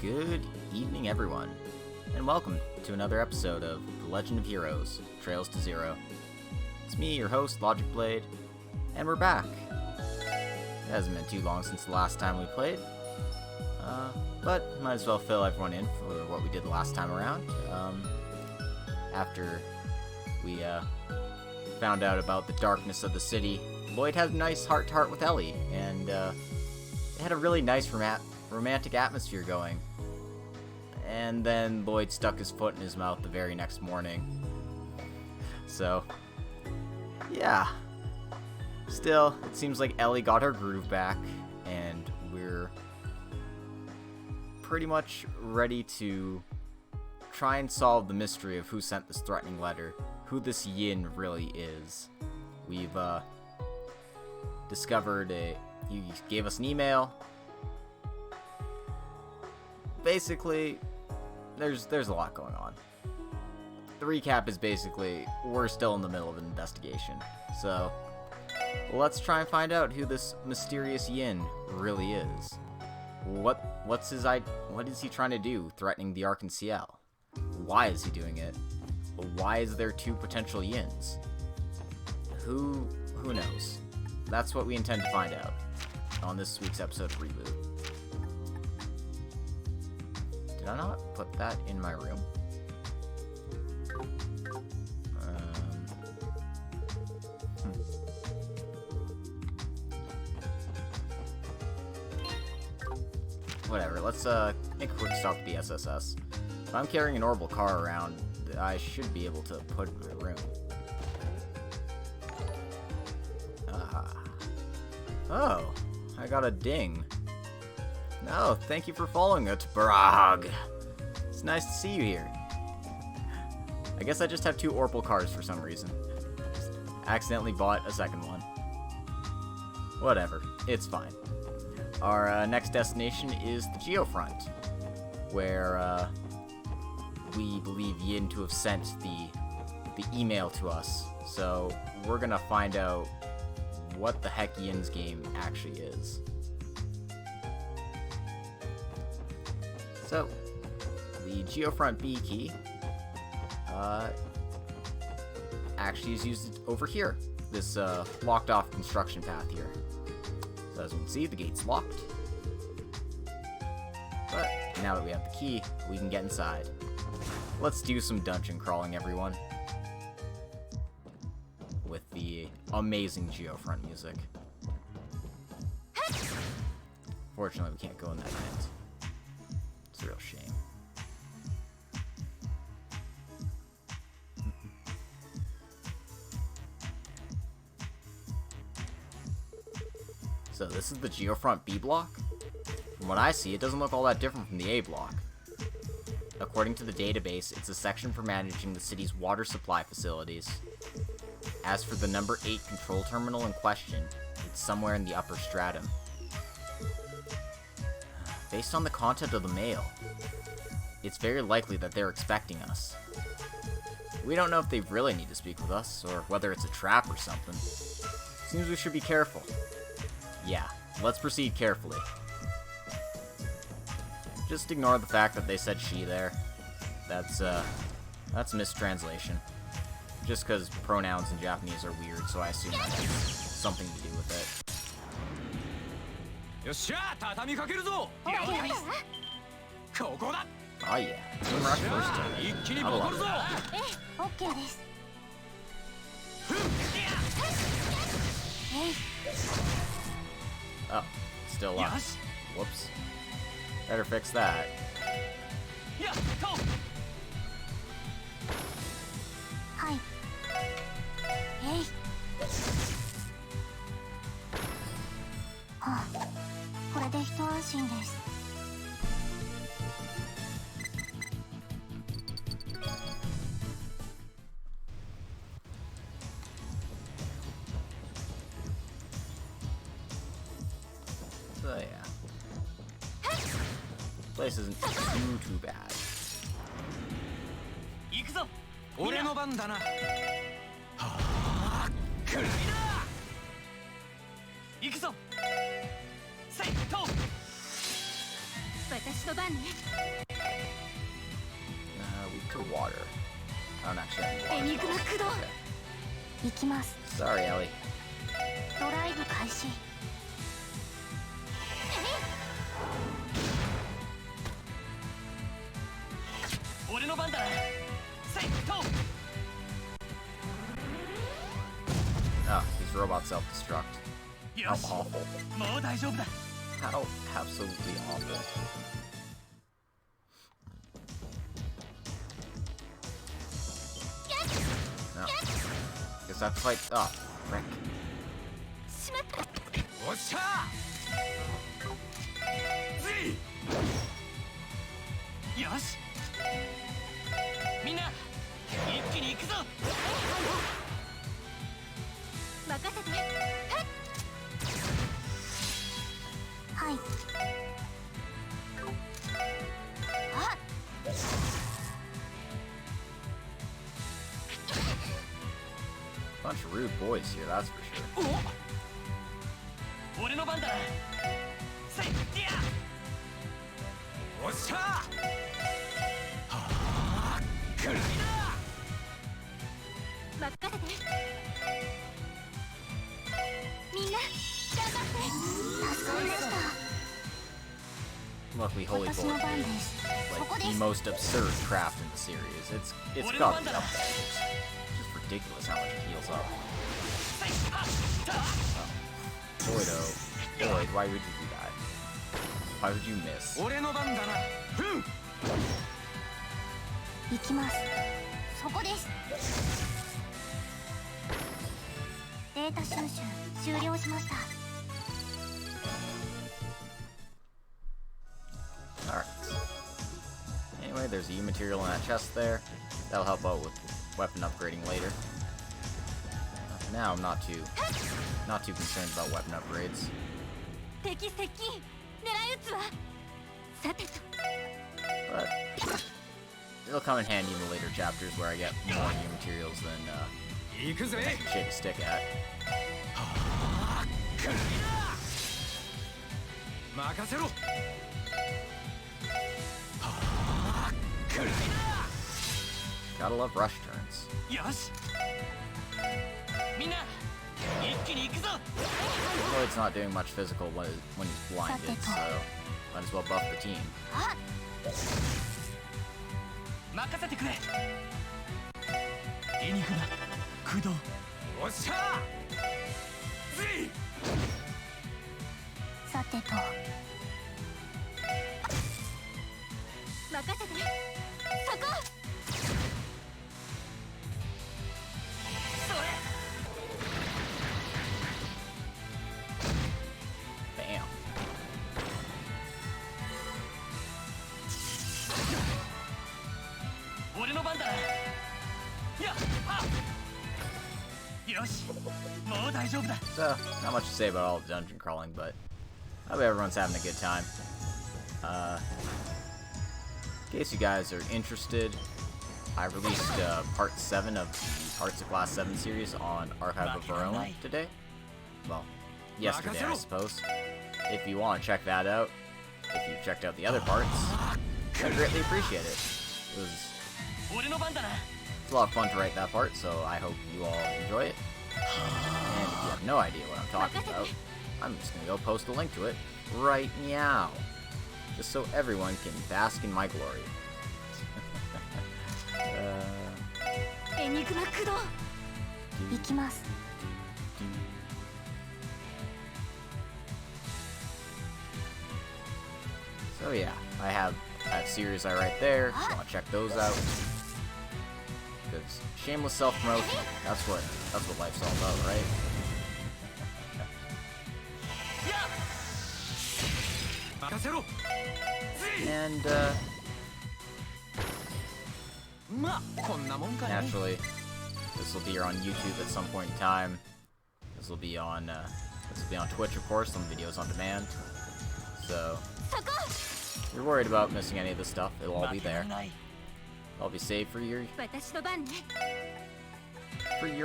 Good evening, everyone, and welcome to another episode of The Legend of Heroes, Trails to Zero. It's me, your host, Logic Blade, and we're back. It hasn't been too long since the last time we played, but might as well fill everyone in for what we did the last time around. After we found out about the darkness of the city, Lloyd had a nice heart-to-heart with Ellie, and they had a really nice romantic atmosphere going. And then Lloyd stuck his foot in his mouth the very next morning. So, yeah. Still, it seems like Ellie got her groove back, and we're pretty much ready to try and solve the mystery of who sent this threatening letter, who this Yin really is. We've discovered he gave us an email. Basically, there's a lot going on. The recap is basically, we're still in the middle of an investigation. So, let's try and find out who this mysterious Yin really is. What is he trying to do, threatening the Arc-en-Ciel? Why is he doing it? Why is there two potential Yins? Who knows? That's what we intend to find out on this week's episode of Reboot. Did I not put that in my room? Whatever, let's make a quick stop at the SSS. If I'm carrying an orbital car around, I should be able to put it in my room. Oh, I got a ding. No, thank you for following it, Brag. It's nice to see you here. I guess I just have two orbital cars for some reason. Just accidentally bought a second one. Whatever, it's fine. Our next destination is the Geofront, where we believe Yin to have sent the email to us. So we're gonna find out what the heck Yin's game actually is. So, the Geofront B key actually is used over here, this locked off construction path here. So as you can see, the gate's locked. But now that we have the key, we can get inside. Let's do some dungeon crawling, everyone. With the amazing Geofront music. Fortunately, we can't go in that vent. It's a real shame. So this is the Geofront B block? From what I see, it doesn't look all that different from the A block. According to the database, it's a section for managing the city's water supply facilities. As for the number 8 control terminal in question, it's somewhere in the upper stratum. Based on the content of the mail, it's very likely that they're expecting us. We don't know if they really need to speak with us, or whether it's a trap or something. Seems we should be careful. Yeah, let's proceed carefully. Just ignore the fact that they said she there. That's a mistranslation. Just because pronouns in Japanese are weird, so I assume that has something to do with it. Oh yeah, Team Rush first turn. I love it. Oh, still lost. Whoops. Better fix that. So yeah. Place isn't too bad. Weak to water. I don't actually have any water spells. Okay. Sorry, Ellie. ドライブ開始。俺の番だ。セット。 Ah, these robots self-destruct. How awful. もう大丈夫だ。 How absolutely awful. No. Guess I have to fight. Oh, frick. おっしゃー。よし。みんな一気に行くぞ。任せて。はい。あ。Bunch of rude boys here, that's for sure. 俺の番だ。せいや。おっしゃー。はあ。くらいだ。任せて。みんな頑張って。助かりました。 Luckily, Holy Bullet is like the most absurd craft in the series. It's got to be up there. It's just ridiculous how much it heals up. Oh. Boyd, why would you do that? Why would you miss? 俺の番だな。ふん。行きます。そこです。データ収集終了しました。 Alright. Anyway, there's a U material in that chest there. That'll help out with weapon upgrading later. Now I'm not too concerned about weapon upgrades. But it'll come in handy in the later chapters where I get more U materials than I can shake a stick at. Gotta love rush turns. Lloyd's not doing much physical when he's blinded, so might as well buff the team. Bam. So, not much to say about all the dungeon crawling, but I hope everyone's having a good time. In case you guys are interested, I released part 7 of the Hearts of Glass 7 series on Archive of Our Own today. Well, yesterday, I suppose. If you want to check that out, if you've checked out the other parts, I'd greatly appreciate it. It was a lot of fun to write that part, so I hope you all enjoy it. And if you have no idea what I'm talking about, I'm just gonna go post a link to it right now, just so everyone can bask in my glory. So yeah, I have that series I write there, so I'll check those out. Because shameless self-promotion, that's what life's all about, right? And naturally, this will be here on YouTube at some point in time. This will be on Twitch, of course, on videos on demand. So if you're worried about missing any of this stuff, it'll all be there. It'll be saved for your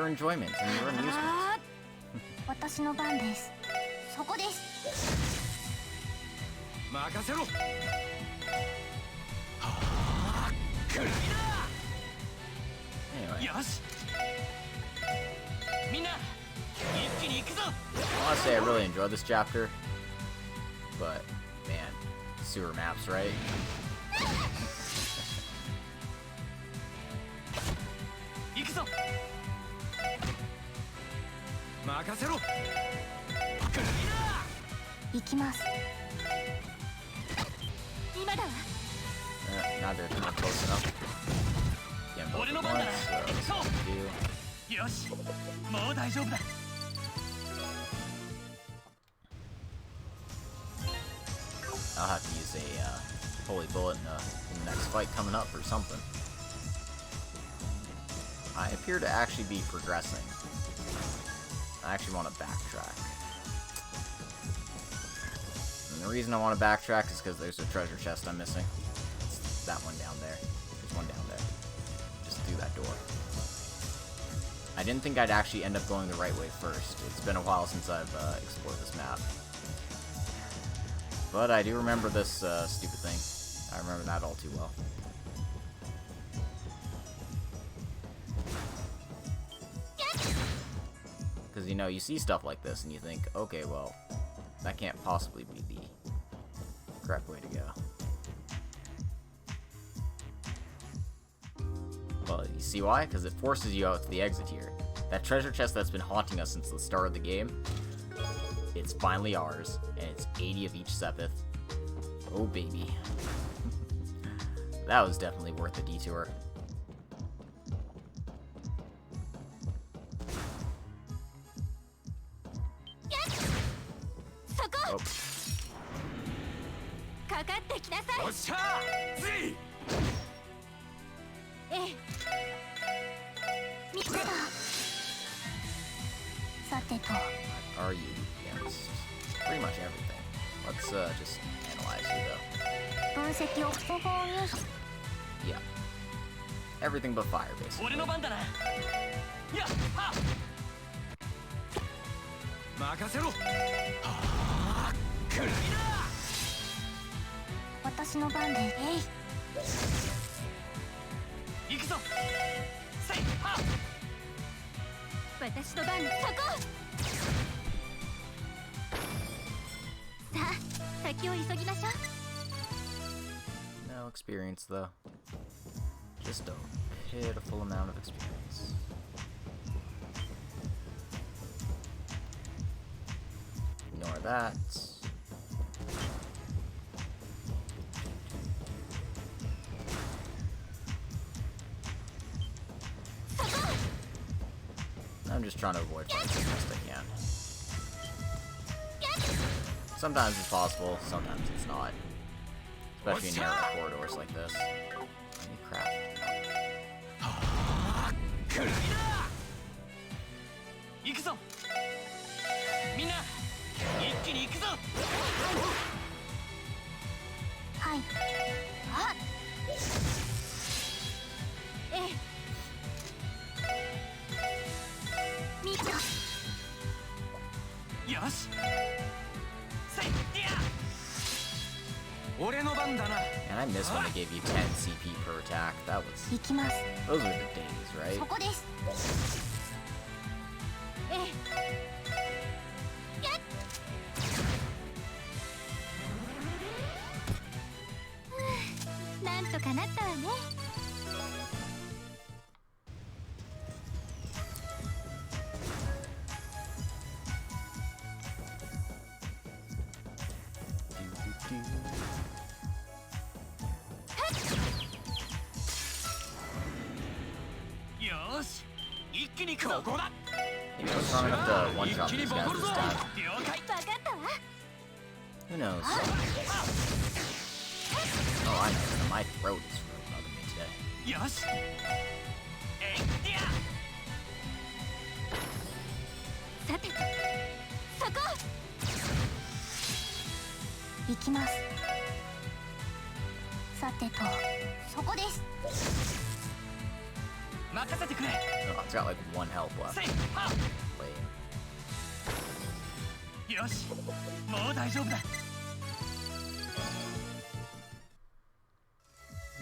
enjoyment and your amusement. Anyway. よしみんな一気に行くぞ I want to say I really enjoyed this chapter, but man, sewer maps, right? 行くぞ任せろ行きます。今だわ。Neither of them are close enough. Again, both at once, so that's what we do. よしもう大丈夫だ I'll have to use a holy bullet in the next fight coming up or something. I appear to actually be progressing. I actually want to backtrack. And the reason I want to backtrack is because there's a treasure chest I'm missing. It's that one down there. There's one down there. Just through that door. I didn't think I'd actually end up going the right way first. It's been a while since I've explored this map. But I do remember this stupid thing. I remember that all too well. Because, you know, you see stuff like this and you think, okay, well, that can't possibly be the correct way to go. Well, you see why? Because it forces you out to the exit here. That treasure chest that's been haunting us since the start of the game, it's finally ours, and it's 80 of each sepith. Oh, baby. That was definitely worth the detour. Oh. かかってきなさい。おっしゃー次ええ。見つけた。さてと。Are you against pretty much everything? Let's just analyze you though. 分析をそこを入手。 Yeah. Everything but fire, basically. 俺の番だなやっは任せろはあくらいだ私の番でえい。行くぞせいは私の番そこ。さあ、先を急ぎましょう。 No experience though. Just a pitiful amount of experience. Ignore that. I'm just trying to avoid fights as best I can. Sometimes it's possible, sometimes it's not. Especially in narrow corridors like this. Holy crap. くらいだ行くぞみんな一気に行くぞはい。あ。ええ。見た。よしせいや俺の番だな And I miss when they gave you 10 CP per attack. That was... 行きます。 Those were the days, right? そこです。ええ。やっ。なんとかなったわね。よし一気にここだ Maybe I was strong enough to one-shot 一気に these ボ guys コる this ぞ time. 了解 わかったわ。 Who knows? Oh, I know. My throat is really bugging me today. よしえいやさてと。そこ。行きます。さてと。そこです。任せてくれ Oh, it's got like 1 health left. せいは Wait. よしもう大丈夫だ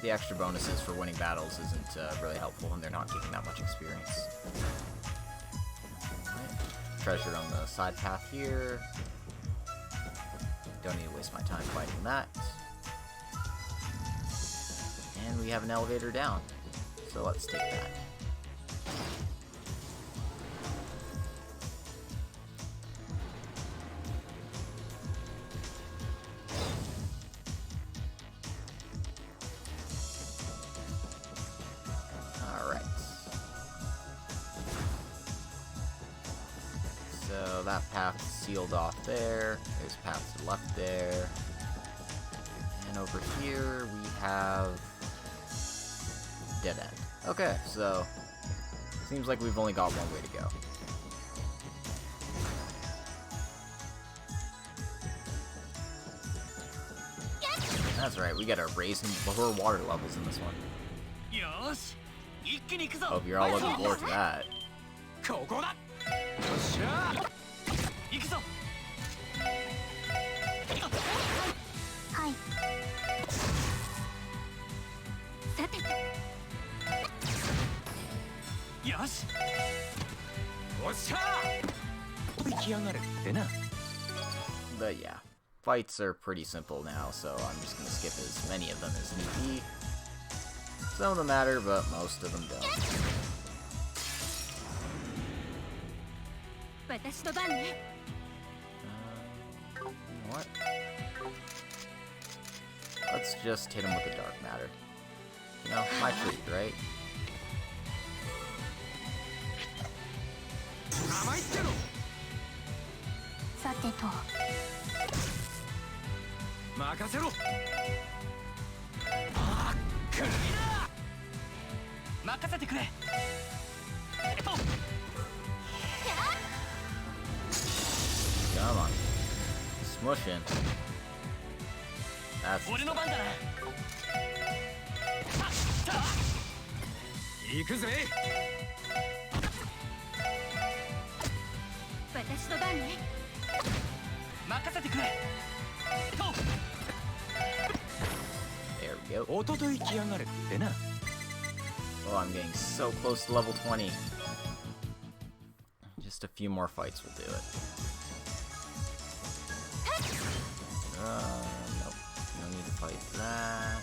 the extra bonuses for winning battles isn't really helpful when they're not giving that much experience. Right. Treasure on the side path here. Don't need to waste my time fighting that. And we have an elevator down. So let's take that. Alright. So that path is sealed off there. There's paths to the left there. And over here we have dead end. Okay, so seems like we've only got one way to go. That's right, we gotta raise lower water levels in this one. Hope you're all looking forward to that. ここだ。よっしゃ。行くぞ。はい。さてと。よし。おっしゃ。行きやがれってな。 But yeah, fights are pretty simple now, so I'm just gonna skip as many of them as need be. Some of them matter, but most of them don't. 私の番ね。What? Let's just hit him with the dark matter. You know, my treat, right? 甘いってろ。さてと。任せろ。あー、くらいだ。任せてくれ。Come on. Smushing. That's 俺の番だな。行くぜ。私の番ね。任せてくれ。 there we go. おととい来やがれってな。 Oh, I'm getting so close to level 20. Just a few more fights will do it. Nope. No need to fight that.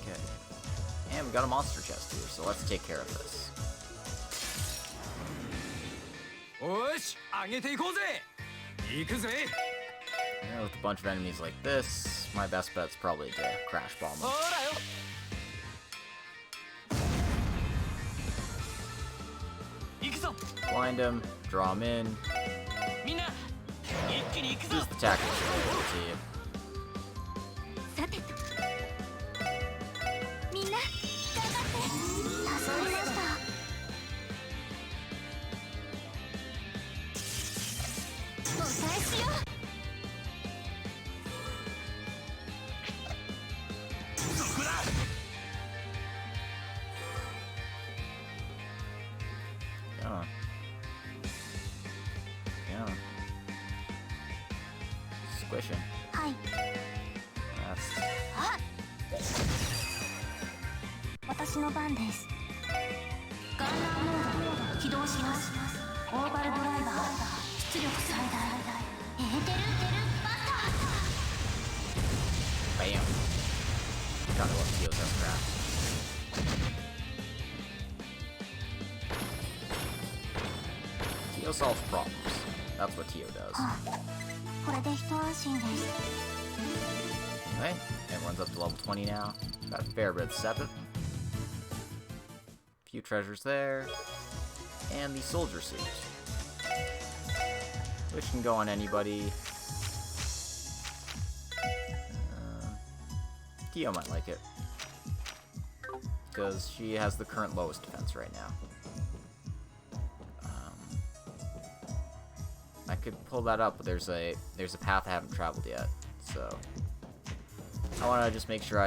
Okay. And we got a monster chest here, so let's take care of this. おし、上げていこうぜ。行くぜ。 And with a bunch of enemies like this, my best bet's probably to crash bomb ほ them. らよ。 行くぞ。 Blind him, draw him in. みんな、一気に行くぞ。 Use the tactics available to you. さてと。みんな、頑張って。助かりました。お返しよ。そこだ。 Come on. Come on. Squish him. はい。 That's あ。私の番です。ガンナーモード起動します。オーバルドライバー出力最大。エーテルバスター。 bam. Gotta love Tio's crap. Tio solves problems. That's what Tio does. これで一安心です。 Right? Everyone's up to level 20 now. Got a fair bit of Sepith. Few treasures there. And the soldier suit. Which can go on anybody. Tio might like it. Because she has the current lowest defense right now. I could pull that up, but there's a path I haven't traveled yet, so I want to just make sure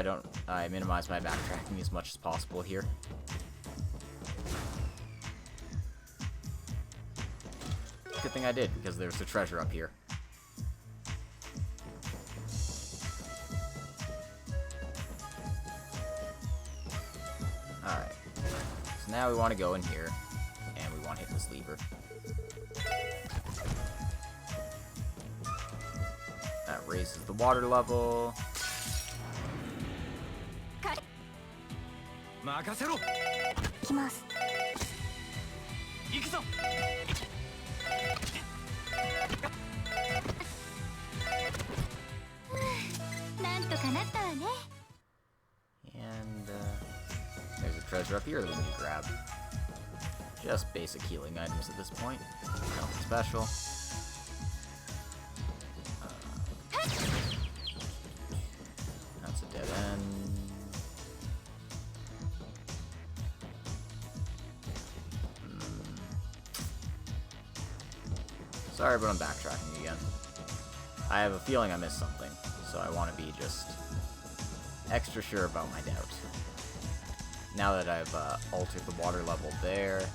I minimize my backtracking as much as possible here. Good thing I did, because there's a treasure up here. Alright. So now we want to go in here, and we want to hit this lever. That raises the water level. 任せろ。来ます。行くぞ。なんとかなったわね。 And there's a treasure up here that we need to grab. Just basic healing items at this point. Nothing special. That's a dead end. Sorry, but I'm backtracking again. I have a feeling I missed something, so I want to be just extra sure about my doubt. Now that I've altered the water level there,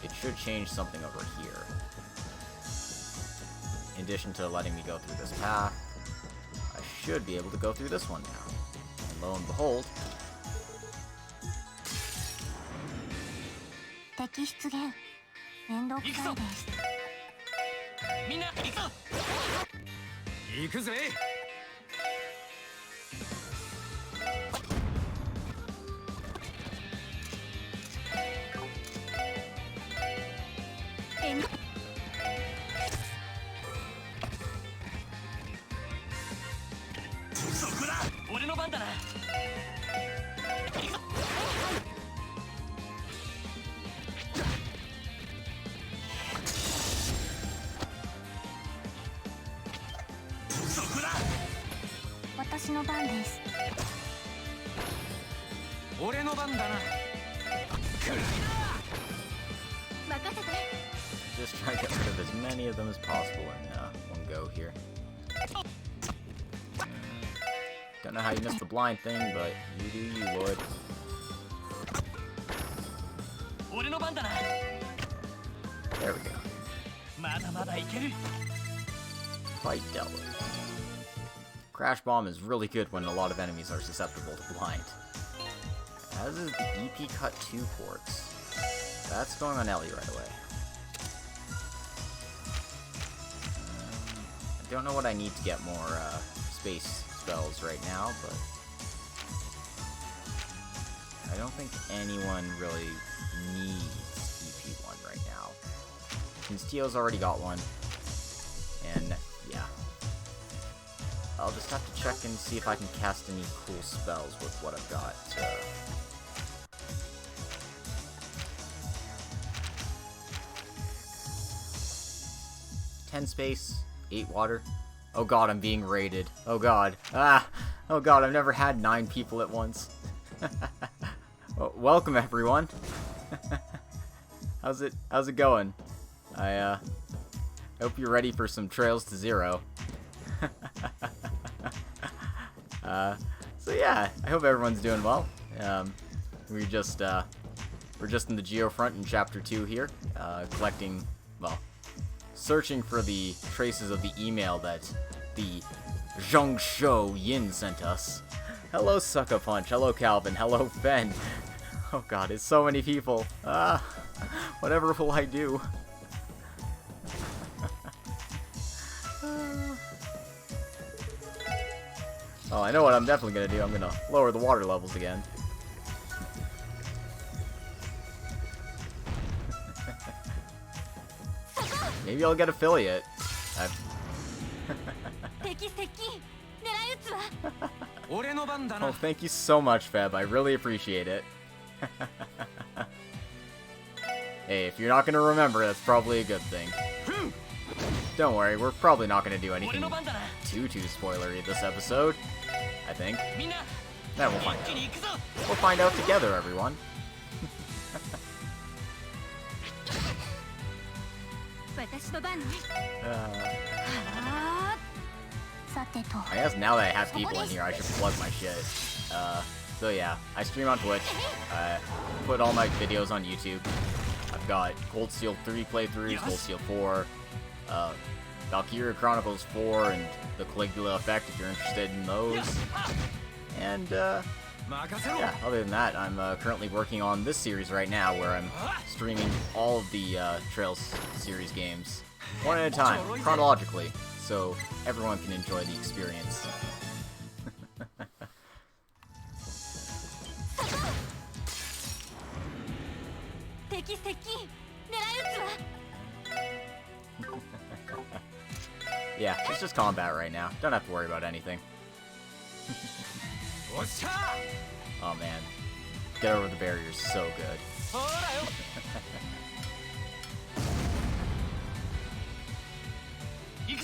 it should change something over here. In addition to letting me go through this path, I should be able to go through this one now. And lo and behold... 敵出現。面倒くさいです。みんな行くぞ。行くぜ。そこだ。俺の番だな。私の番です。俺の番だな。任せて。 Just try to get rid of as many of them as possible in one go here. Don't know how you missed the blind thing, but you do you, Lloyd. 俺の番だな。 There we go. まだまだいける。 Fight dealt with. Crash Bomb is really good when a lot of enemies are susceptible to blind. As is the EP Cut 2 ports. That's going on Ellie right away. I don't know what I need to get more space spells right now, but I don't think anyone really needs EP1 right now. Since Tio's already got one, and yeah. I'll just have to check and see if I can cast any cool spells with what I've got. 10 space, 8 water. Oh god, I'm being raided. Oh god. Ah! Oh god, I've never had 9 people at once. Well, welcome everyone. How's it going? I hope you're ready for some Trails to Zero. So yeah, I hope everyone's doing well. We're just in the Geofront in Chapter 2 here, collecting, well, searching for the traces of the email that the Zhongsho Yin sent us. Hello, Sucker Punch. Hello, Calvin. Hello, Ben. Oh god, it's so many people. Whatever will I do? Oh, I know what I'm definitely gonna do. I'm gonna lower the water levels again. Maybe I'll get affiliate. Oh, thank you so much, Feb. I really appreciate it. Hey, if you're not gonna remember, that's probably a good thing. Don't worry, we're probably not gonna do anything too spoilery this episode. I think. Then we'll find out. We'll find out together, everyone. I guess now that I have people in here, I should plug my shit. So yeah, I stream on Twitch. I put all my videos on YouTube. I've I've got Cold Steel 3 playthroughs, Cold Steel 4, Valkyria Chronicles 4, and the Caligula Effect if you're interested in those. And, yeah, other than that, I'm currently working on this series right now where I'm streaming all of the Trails series games one at a time, chronologically, so everyone can enjoy the experience. Yeah, it's just combat right now. Don't have to worry about anything. Oh man, get over the barrier is so good.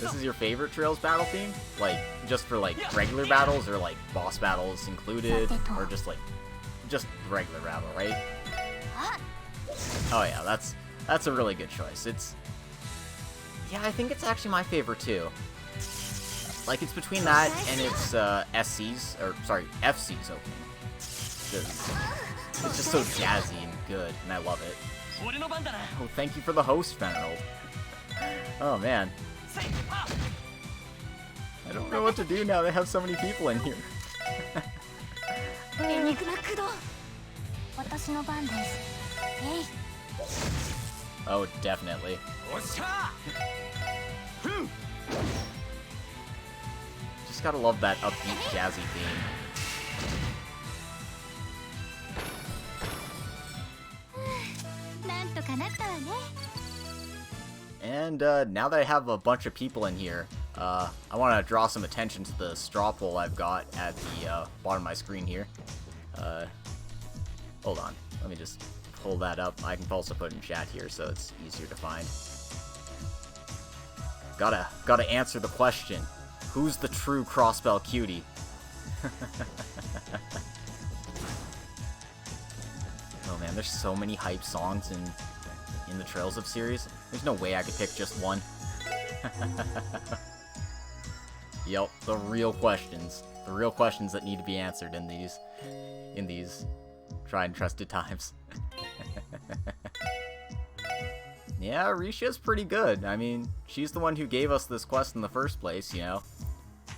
This is your favorite Trails battle theme? Like, just for like regular battles, or like boss battles included, or just regular battle, right? Oh yeah, that's a really good choice. Yeah, I think it's actually my favorite too. Like, it's between that and its FC's opening. It's just so jazzy and good, and I love it. Oh, thank you for the host, Venerald. Oh man. I don't know what to do now. They have so many people in here. Oh, definitely. Just gotta love that upbeat, jazzy theme. And now that I have a bunch of people in here, I want to draw some attention to the straw poll I've got at the bottom of my screen here. Hold on, let me just pull that up. I can also put it in chat here so it's easier to find. Gotta answer the question. Who's the true Crossbell cutie? Oh man, there's so many hype songs in the Trails of series. There's no way I could pick just one. Yep, the real questions. The real questions that need to be answered in these tried and trusted times. Yeah, Risha's pretty good. I mean, she's the one who gave us this quest in the first place, you know?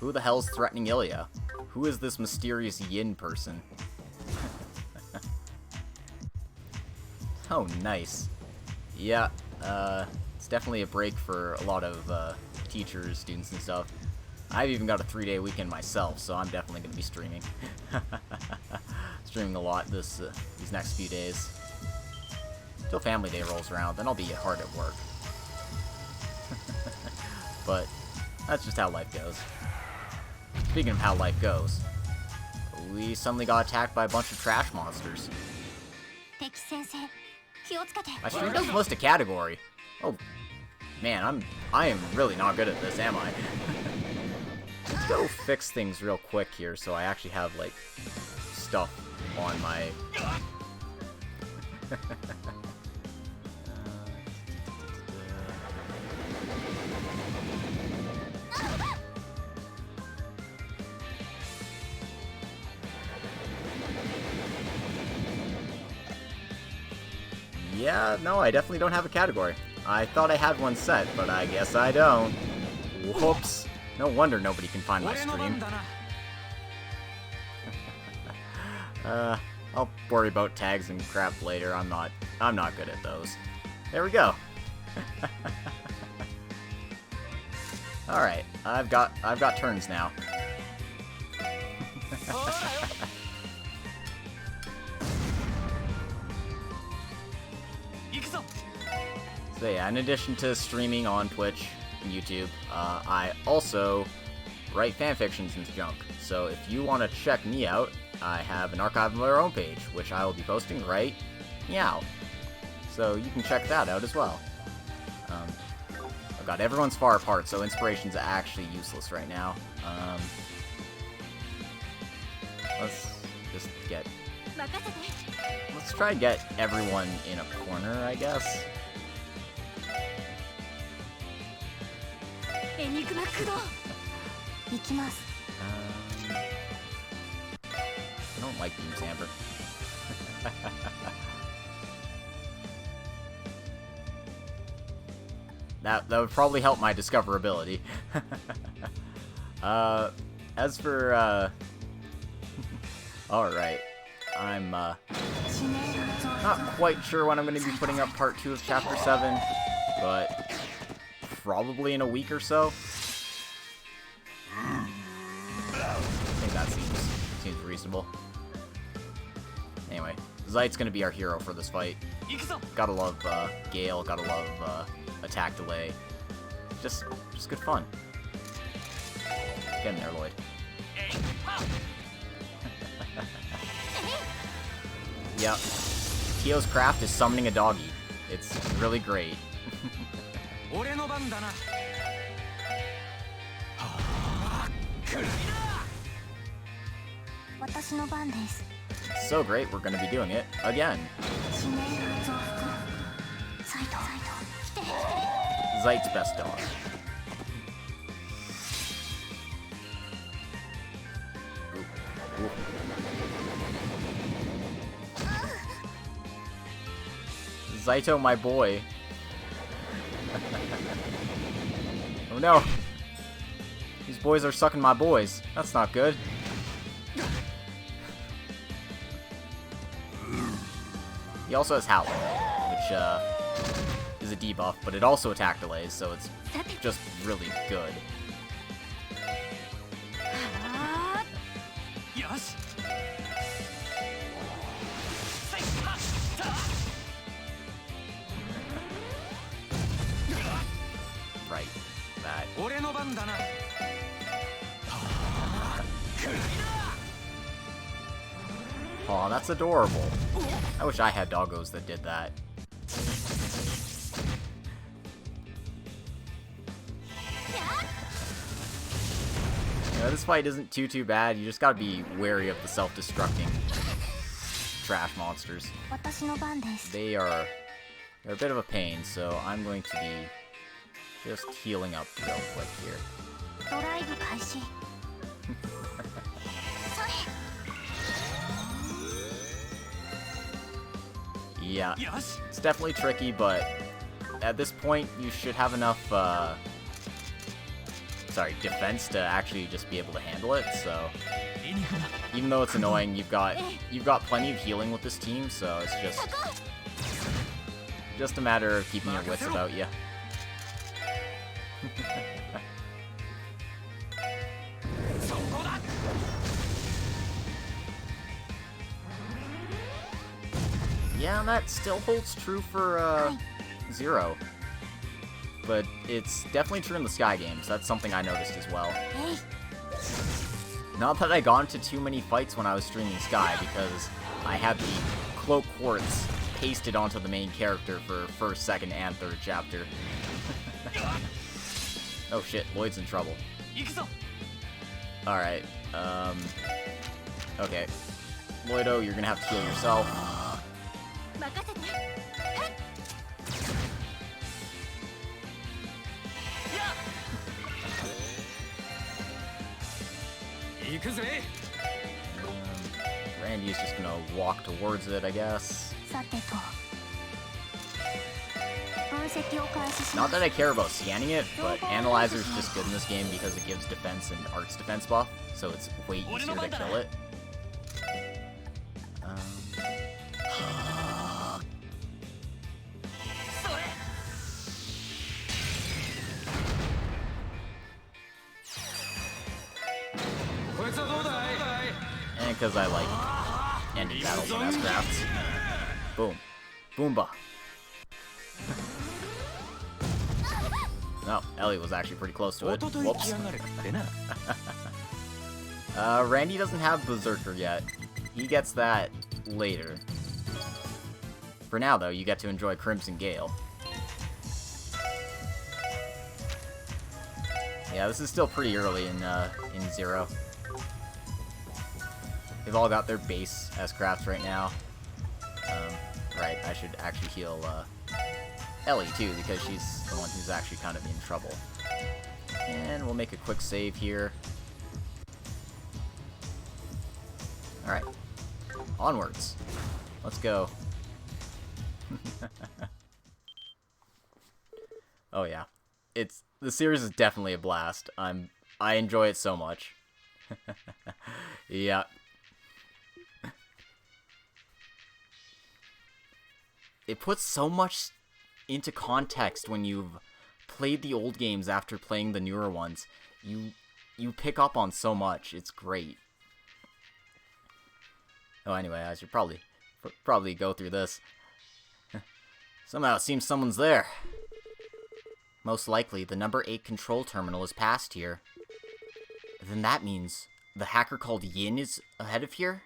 Who the hell's threatening Ilya? Who is this mysterious Yin person? Oh, nice. Yeah, it's definitely a break for a lot of teachers, students, and stuff. I've even got a 3-day weekend myself, so I'm definitely going to be streaming. Streaming a lot these next few days. Till Family Day rolls around, then I'll be hard at work. But that's just how life goes. Speaking of how life goes, we suddenly got attacked by a bunch of trash monsters. My stream doesn't list a category. Oh, man, I am really not good at this, am I? Let's go fix things real quick here, so I actually have like stuff on my. Yeah, no, I definitely don't have a category. I thought I had one set, but I guess I don't. Whoops. No wonder nobody can find my stream. I'll worry about tags and crap later. I'm not good at those. There we go. All right, I've got turns now. So yeah, in addition to streaming on Twitch and YouTube, I also write fanfictions and junk. So if you want to check me out, I have an archive of my own page, which I will be posting right meow. So you can check that out as well. I've got Everyone's Far Apart, so inspiration's actually useless right now. Let's try and get everyone in a corner, I guess. I don't like Beam Samper. That would probably help my discoverability. As for, alright. I'm, not quite sure when I'm going to be putting up part 2 of Chapter 7, but probably in a week or so. I think that seems reasonable. Anyway, Zeit's going to be our hero for this fight. Gotta love, Gale, gotta love, attack delay. Just good fun. Get in there, Lloyd. Yep. Tio's craft is summoning a doggy. It's really great. So great, we're gonna be doing it again. Zeit's best dog. Ooh. Ooh. Zaito, my boy. Oh no! These boys are sucking my boys. That's not good. He also has Howling, which is a debuff, but it also attack delays, so it's just really good. Yes. Right. That. Aw, that's adorable. I wish I had doggos that did that. You know, this fight isn't too bad. You just gotta be wary of the self-destructing trash monsters. They're a bit of a pain, so I'm going to be just healing up real quick here. Yeah, it's definitely tricky, but at this point you should have enough, defense to actually just be able to handle it, so even though it's annoying, you've got plenty of healing with this team, so it's just a matter of keeping your wits about you. Yeah, that still holds true for, Zero. But it's definitely true in the Sky games. That's something I noticed as well. Not that I got into too many fights when I was streaming Sky, because I had the Cloak Quartz pasted onto the main character for 1st, 2nd, and 3rd chapter. Oh shit, Lloyd's in trouble. Alright, okay. Lloydo, you're gonna have to heal yourself. Randy is just gonna walk towards it, I guess. Not that I care about scanning it, but Analyzer's just good in this game because it gives defense and arts defense buff, so it's way easier to kill it. And because I like ending battles with S-Crafts. Boom. Boomba. No, Ellie was actually pretty close to it. Whoops. Randy doesn't have Berserker yet. He gets that later. For now, though, you get to enjoy Crimson Gale. Yeah, this is still pretty early in Zero. They've all got their base S-Crafts right now. Right, I should actually heal Ellie, too, because she's the one who's actually kind of in trouble. And we'll make a quick save here. Alright. Onwards. Let's go. Oh yeah, the series is definitely a blast. I enjoy it so much. Yeah. It puts so much into context when you've played the old games after playing the newer ones. You pick up on so much. It's great. Oh, anyway, I should probably go through this. Somehow it seems someone's there. Most likely, the number 8 control terminal is past here. Then that means the hacker called Yin is ahead of here?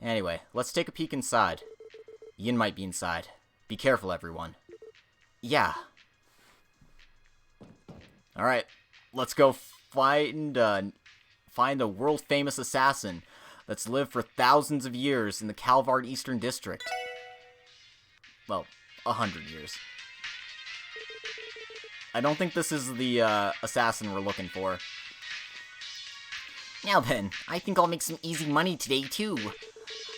Anyway, let's take a peek inside. Yin might be inside. Be careful, everyone. Yeah. Alright, let's go find a world-famous assassin that's lived for thousands of years in the Calvard Eastern District. Well, 100 years. I don't think this is the assassin we're looking for. Now then, I think I'll make some easy money today, too.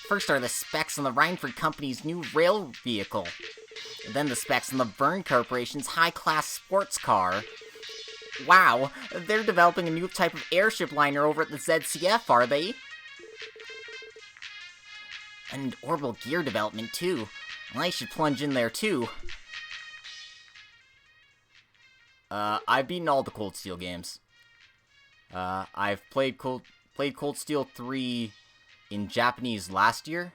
First are the specs on the Rhineford Company's new rail vehicle. Then the specs on the Verne Corporation's high-class sports car. Wow, they're developing a new type of airship liner over at the ZCF, are they? And orbital gear development, too. I should plunge in there, too. I've beaten all the Cold Steel games. I've played Cold Steel 3 in Japanese last year.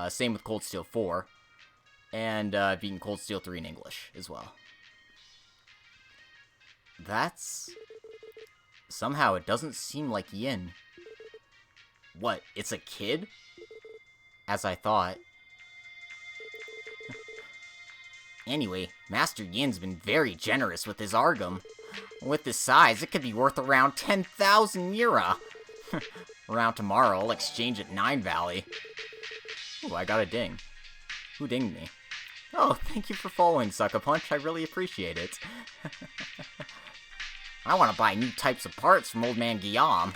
Same with Cold Steel 4. And I've beaten Cold Steel 3 in English as well. Somehow it doesn't seem like Yin. What, it's a kid? As I thought. Anyway, Master Yin's been very generous with his Argum. With this size, it could be worth around 10,000 Mira. Around tomorrow, I'll exchange at 9 Valley. Ooh, I got a ding. Who dinged me? Oh, thank you for following, Sucker Punch. I really appreciate it. I want to buy new types of parts from Old Man Guillaume.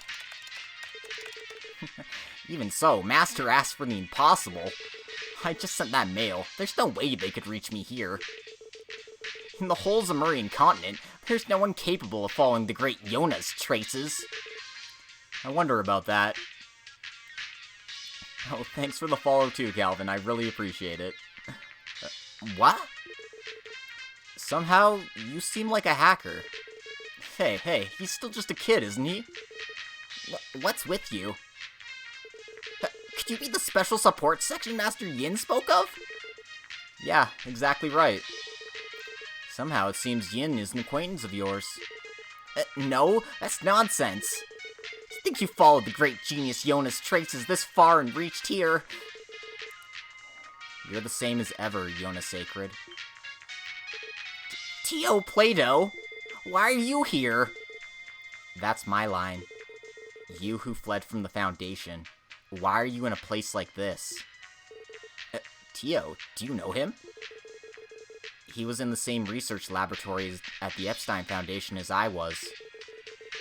Even so, Master asked for the impossible. I just sent that mail. There's no way they could reach me here. In the whole Zemurian continent, there's no one capable of following the great Yona's traces. I wonder about that. Oh, thanks for the follow too, Calvin. I really appreciate it. What? Somehow, you seem like a hacker. Hey, he's still just a kid, isn't he? What's with you? Could you be the special support section Master Yin spoke of? Yeah, exactly right. Somehow it seems Yin is an acquaintance of yours. No, that's nonsense. I think you followed the great genius Yona's traces this far and reached here. You're the same as ever, Yona Sacred. T.O. Plato? Why are you here? That's my line. You who fled from the Foundation. Why are you in a place like this? Tio, do you know him? He was in the same research laboratories at the Epstein Foundation as I was.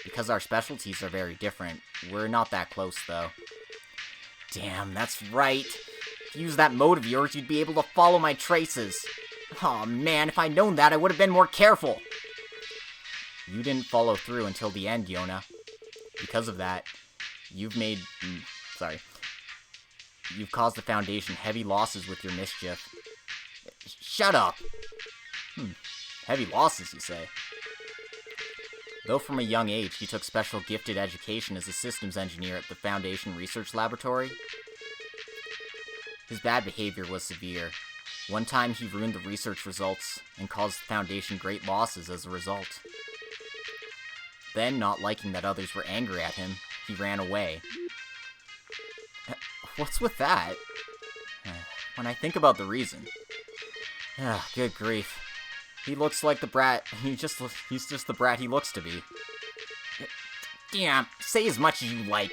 Because our specialties are very different, we're not that close, though. Damn, that's right. If you use that mode of yours, you'd be able to follow my traces. Aw, man, if I'd known that, I would have been more careful. You didn't follow through until the end, Yona. Because of that, you've caused the Foundation heavy losses with your mischief. Shut up! Heavy losses, you say? Though from a young age he took special gifted education as a systems engineer at the Foundation Research Laboratory, his bad behavior was severe. One time he ruined the research results and caused the Foundation great losses as a result. Then, not liking that others were angry at him, he ran away. What's with that? When I think about the reason... good grief. He looks like the brat. He's just the brat he looks to be. Damn, say as much as you like.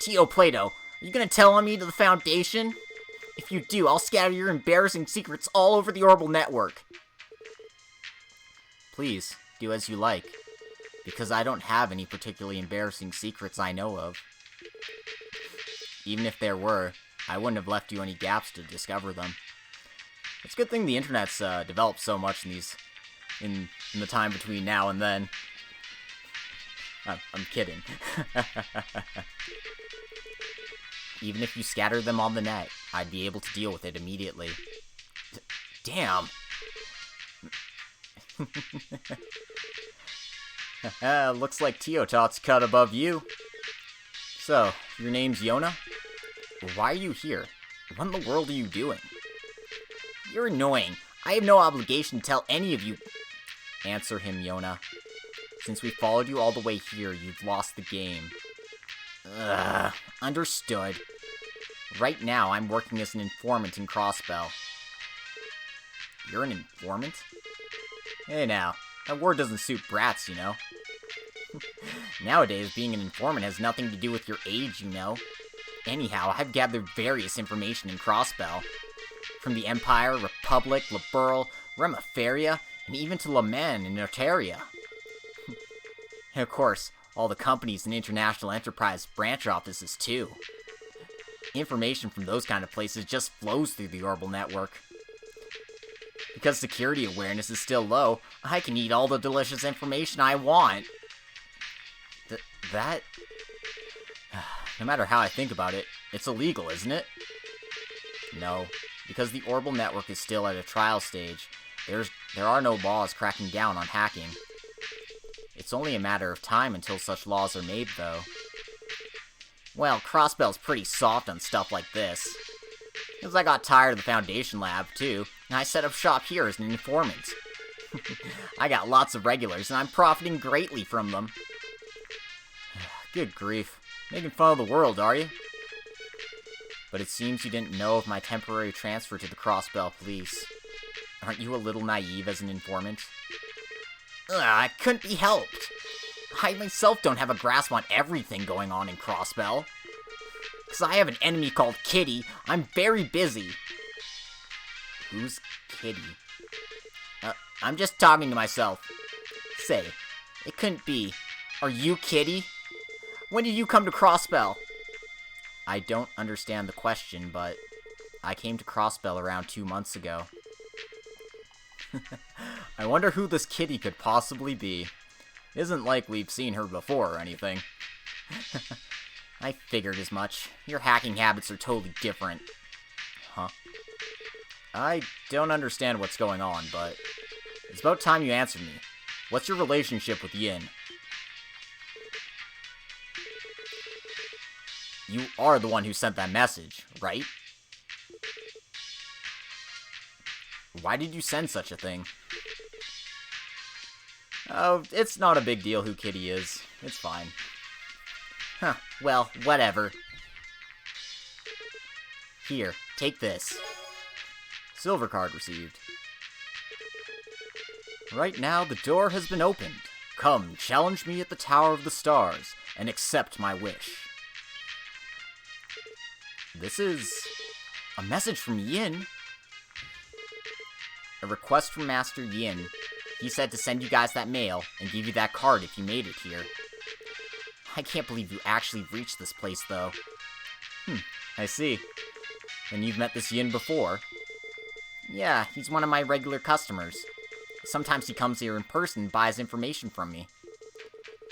T.O. Plato, are you gonna tell on me to the Foundation? If you do, I'll scatter your embarrassing secrets all over the Orbital Network. Please, do as you like. Because I don't have any particularly embarrassing secrets I know of. Even if there were, I wouldn't have left you any gaps to discover them. It's a good thing the internet's developed so much in the time between now and then. I'm kidding. Even if you scattered them on the net, I'd be able to deal with it immediately. Damn! Looks like Teotot's cut above you. So, your name's Yona? Why are you here? What in the world are you doing? You're annoying. I have no obligation to tell any of you. Answer him, Yona. Since we followed you all the way here, you've lost the game. Ugh, understood. Right now, I'm working as an informant in Crossbell. You're an informant? Hey now, that word doesn't suit brats, you know. Nowadays, being an informant has nothing to do with your age, you know. Anyhow, I've gathered various information in Crossbell. From the Empire, Republic, Liberl, Remiferia, and even to Laman and Notaria. And of course, all the companies and international enterprise branch offices too. Information from those kind of places just flows through the Orbital network. Because security awareness is still low, I can eat all the delicious information I want. That... No matter how I think about it, it's illegal, isn't it? No, because the Orbital network is still at a trial stage. There are no laws cracking down on hacking. It's only a matter of time until such laws are made, though. Well, Crossbell's pretty soft on stuff like this. Because I got tired of the Foundation Lab, too, and I set up shop here as an informant. I got lots of regulars, and I'm profiting greatly from them. Good grief. Making fun of the world, are you? But it seems you didn't know of my temporary transfer to the Crossbell police. Aren't you a little naive as an informant? It couldn't be helped. I myself don't have a grasp on everything going on in Crossbell. Because I have an enemy called Kitty, I'm very busy. Who's Kitty? I'm just talking to myself. Say, it couldn't be. Are you Kitty? When did you come to Crossbell? I don't understand the question, but I came to Crossbell around 2 months ago. I wonder who this Kitty could possibly be. Isn't like we've seen her before or anything. I figured as much. Your hacking habits are totally different. Huh? I don't understand what's going on, but it's about time you answered me. What's your relationship with Yin? You are the one who sent that message, right? Why did you send such a thing? Oh, it's not a big deal who Kitty is. It's fine. Huh, well, whatever. Here, take this. Silver card received. Right now, the door has been opened. Come, challenge me at the Tower of the Stars, and accept my wish. This is a message from Yin. A request from Master Yin. He said to send you guys that mail and give you that card if you made it here. I can't believe you actually reached this place, though. I see. And you've met this Yin before? Yeah, he's one of my regular customers. Sometimes he comes here in person and buys information from me.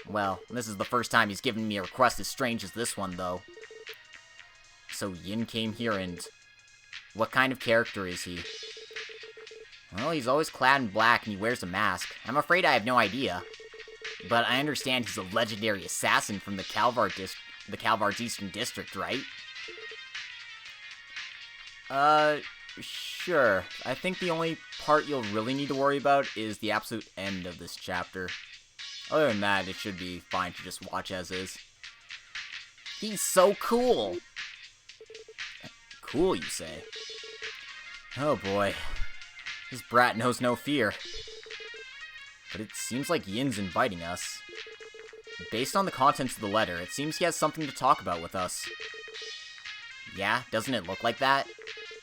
Well, this is the first time he's given me a request as strange as this one, though. So Yin came here and... What kind of character is he? Well, he's always clad in black and he wears a mask. I'm afraid I have no idea. But I understand he's a legendary assassin from the Calvar's Eastern District, right? Sure. I think the only part you'll really need to worry about is the absolute end of this chapter. Other than that, it should be fine to just watch as is. He's so cool! Cool, you say? Oh boy. This brat knows no fear. But it seems like Yin's inviting us. Based on the contents of the letter, it seems he has something to talk about with us. Yeah, doesn't it look like that?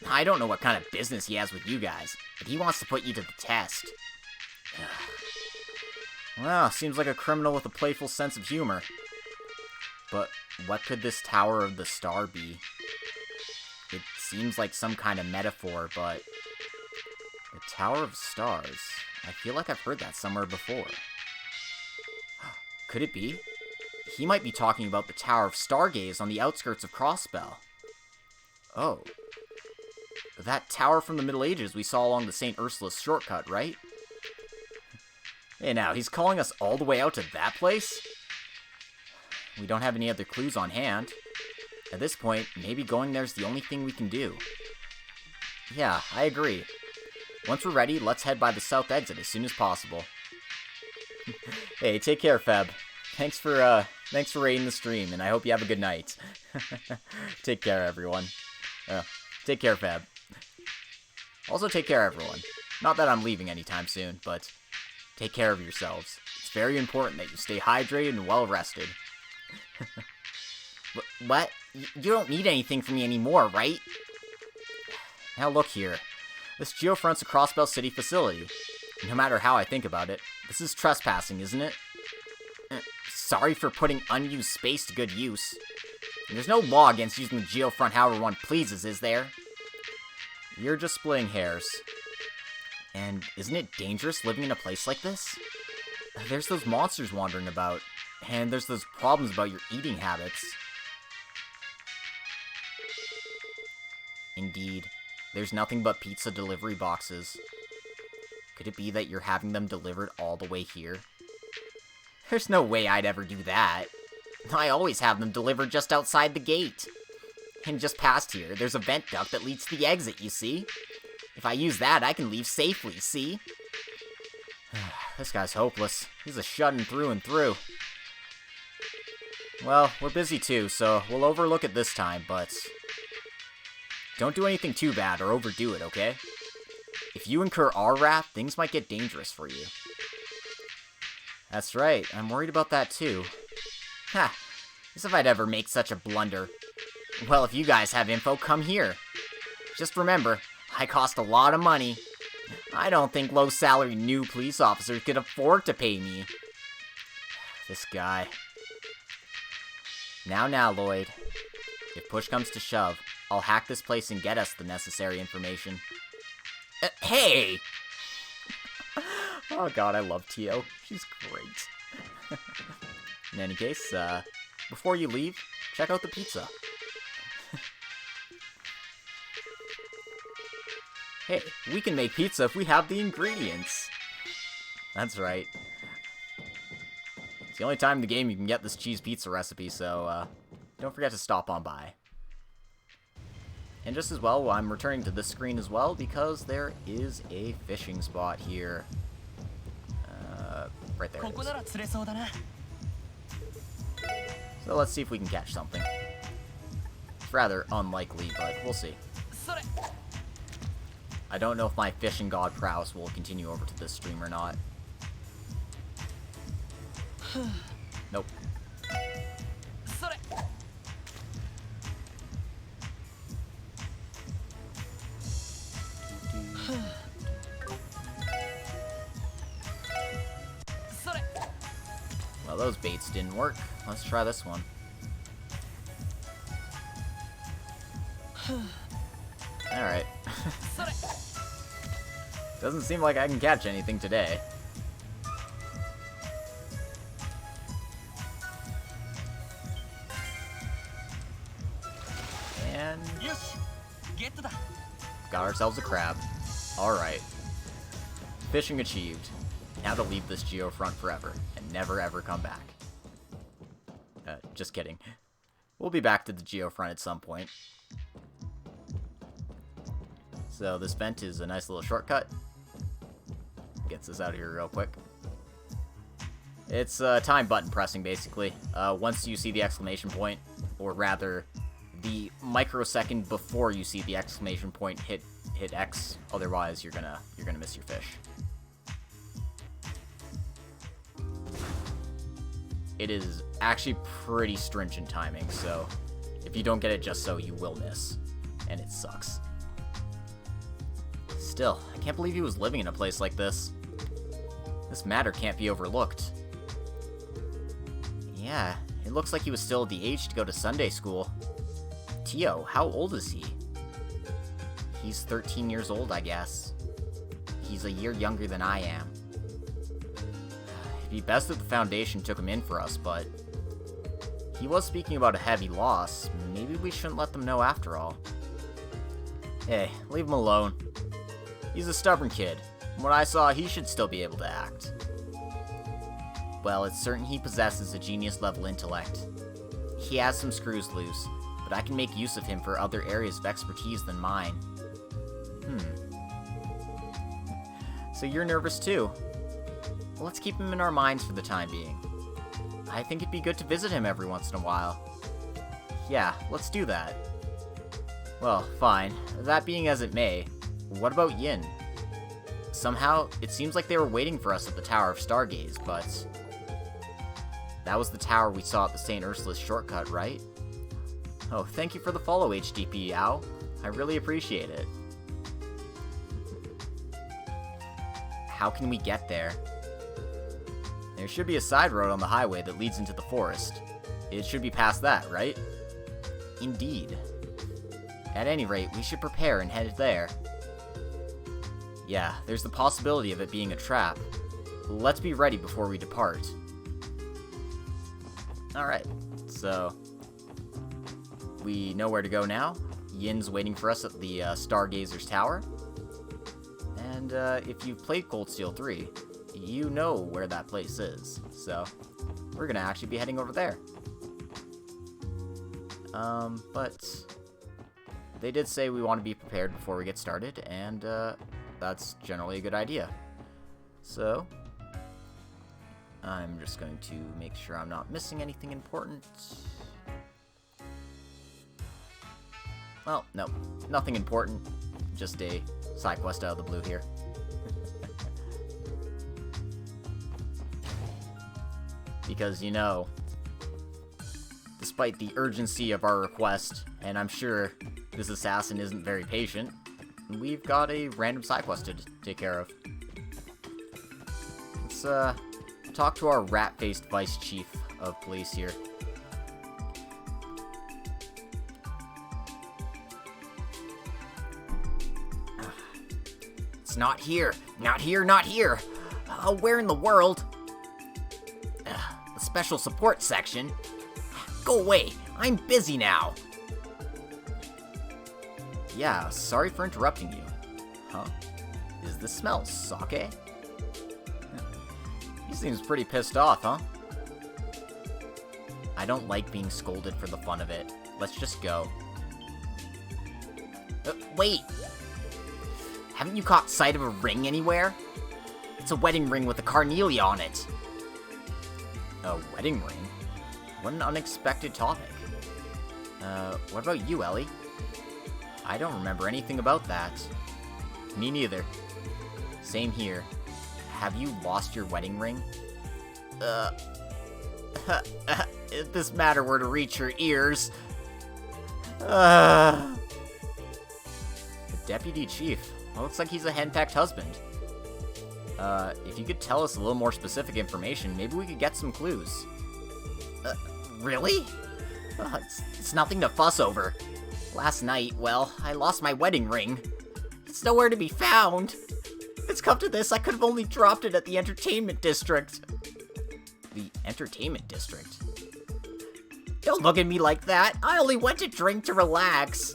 I don't know what kind of business he has with you guys, but he wants to put you to the test. Well, seems like a criminal with a playful sense of humor. But what could this Tower of the Star be? It seems like some kind of metaphor, but The Tower of Stars. I feel like I've heard that somewhere before. Could it be? He might be talking about the Tower of Stargaze on the outskirts of Crossbell. Oh. That tower from the Middle Ages we saw along the St. Ursula's shortcut, right? Hey now, he's calling us all the way out to that place? We don't have any other clues on hand. At this point, maybe going there's the only thing we can do. Yeah, I agree. Once we're ready, let's head by the south exit as soon as possible. Hey, take care, Feb. Thanks for raiding the stream, and I hope you have a good night. Take care, everyone. Take care, Feb. Also, take care, everyone. Not that I'm leaving anytime soon, but take care of yourselves. It's very important that you stay hydrated and well-rested. What? You don't need anything from me anymore, right? Now look here. This geofront's a Crossbell City facility. No matter how I think about it, this is trespassing, isn't it? Sorry for putting unused space to good use. There's no law against using the geofront however one pleases, is there? You're just splitting hairs. And isn't it dangerous living in a place like this? There's those monsters wandering about, and there's those problems about your eating habits. Indeed, there's nothing but pizza delivery boxes. Could it be that you're having them delivered all the way here? There's no way I'd ever do that. I always have them delivered just outside the gate. And just past here, there's a vent duct that leads to the exit, you see? If I use that, I can leave safely, see? This guy's hopeless. He's a shut-in through and through. Well, we're busy too, so we'll overlook it this time, but don't do anything too bad or overdo it, okay? If you incur our wrath, things might get dangerous for you. That's right, I'm worried about that too. Ha! As if I'd ever make such a blunder. Well, if you guys have info, come here. Just remember, I cost a lot of money. I don't think low-salary new police officers could afford to pay me. This guy. Now, Lloyd. If push comes to shove, I'll hack this place and get us the necessary information. Hey! Oh god, I love Tio. She's great. In any case, before you leave, check out the pizza. Hey, we can make pizza if we have the ingredients. That's right. It's the only time in the game you can get this cheese pizza recipe, so don't forget to stop on by. And just as well, I'm returning to this screen as well because there is a fishing spot here. Right there it is. So let's see if we can catch something. It's rather unlikely, but we'll see. I don't know if my fishing god prowess will continue over to this stream or not. Nope. Well, those baits didn't work. Let's try this one. Alright. Doesn't seem like I can catch anything today. And got ourselves a crab. Alright. Fishing achieved. Now to leave this geofront forever and never ever come back. Just kidding. We'll be back to the geofront at some point. So this vent is a nice little shortcut. Gets us out of here real quick. It's time button pressing, basically. Once you see the exclamation point, or rather, the microsecond before you see the exclamation point, hit X. Otherwise, you're gonna miss your fish. It is actually pretty stringent timing, so if you don't get it just so, you will miss. And it sucks. Still, I can't believe he was living in a place like this. This matter can't be overlooked. Yeah, it looks like he was still at the age to go to Sunday school. Tio, how old is he? He's 13 years old, I guess. he's a year younger than I am. It'd be best if the Foundation took him in for us, but he was speaking about a heavy loss. Maybe we shouldn't let them know after all. Hey, leave him alone. He's a stubborn kid. From what I saw, he should still be able to act. Well, it's certain he possesses a genius-level intellect. He has some screws loose, but I can make use of him for other areas of expertise than mine. So you're nervous too? Well, let's keep him in our minds for the time being. I think it'd be good to visit him every once in a while. Yeah, let's do that. Well, fine. That being as it may, what about Yin? Somehow, it seems like they were waiting for us at the Tower of Stargaze, but that was the tower we saw at the St. Ursula's shortcut, right? Oh, thank you for the follow, HDP Yao. I really appreciate it. How can we get there? There should be a side road on the highway that leads into the forest. It should be past that, right? Indeed. At any rate, we should prepare and head there. Yeah, there's the possibility of it being a trap. Let's be ready before we depart. Alright, so we know where to go now. Yin's waiting for us at the Stargazer's Tower. And if you've played Cold Steel 3, you know where that place is. So we're gonna actually be heading over there. But they did say we want to be prepared before we get started, and that's generally a good idea. So I'm just going to make sure I'm not missing anything important. Well, no, nothing important. Just a side quest out of the blue here. Because, you know, despite the urgency of our request, and I'm sure this assassin isn't very patient, we've got a random side quest to take care of. Let's talk to our rat-faced vice chief of police here. It's not here. Not here, not here. Where in the world? The special support section? Go away. I'm busy now. Yeah, sorry for interrupting you. Huh? Is this smell sake? He seems pretty pissed off, huh? I don't like being scolded for the fun of it. Let's just go. Wait! Haven't you caught sight of a ring anywhere? It's a wedding ring with a carnelia on it. A wedding ring? What an unexpected topic. What about you, Ellie? I don't remember anything about that. Me neither. Same here. Have you lost your wedding ring? If this matter were to reach your ears... The Deputy Chief. Well, looks like he's a henpecked husband. If you could tell us a little more specific information, maybe we could get some clues. Really? It's nothing to fuss over. Last night, well, I lost my wedding ring. It's nowhere to be found. If it's come to this, I could have only dropped it at the entertainment district. The entertainment district? Don't look at me like that. I only went to drink to relax.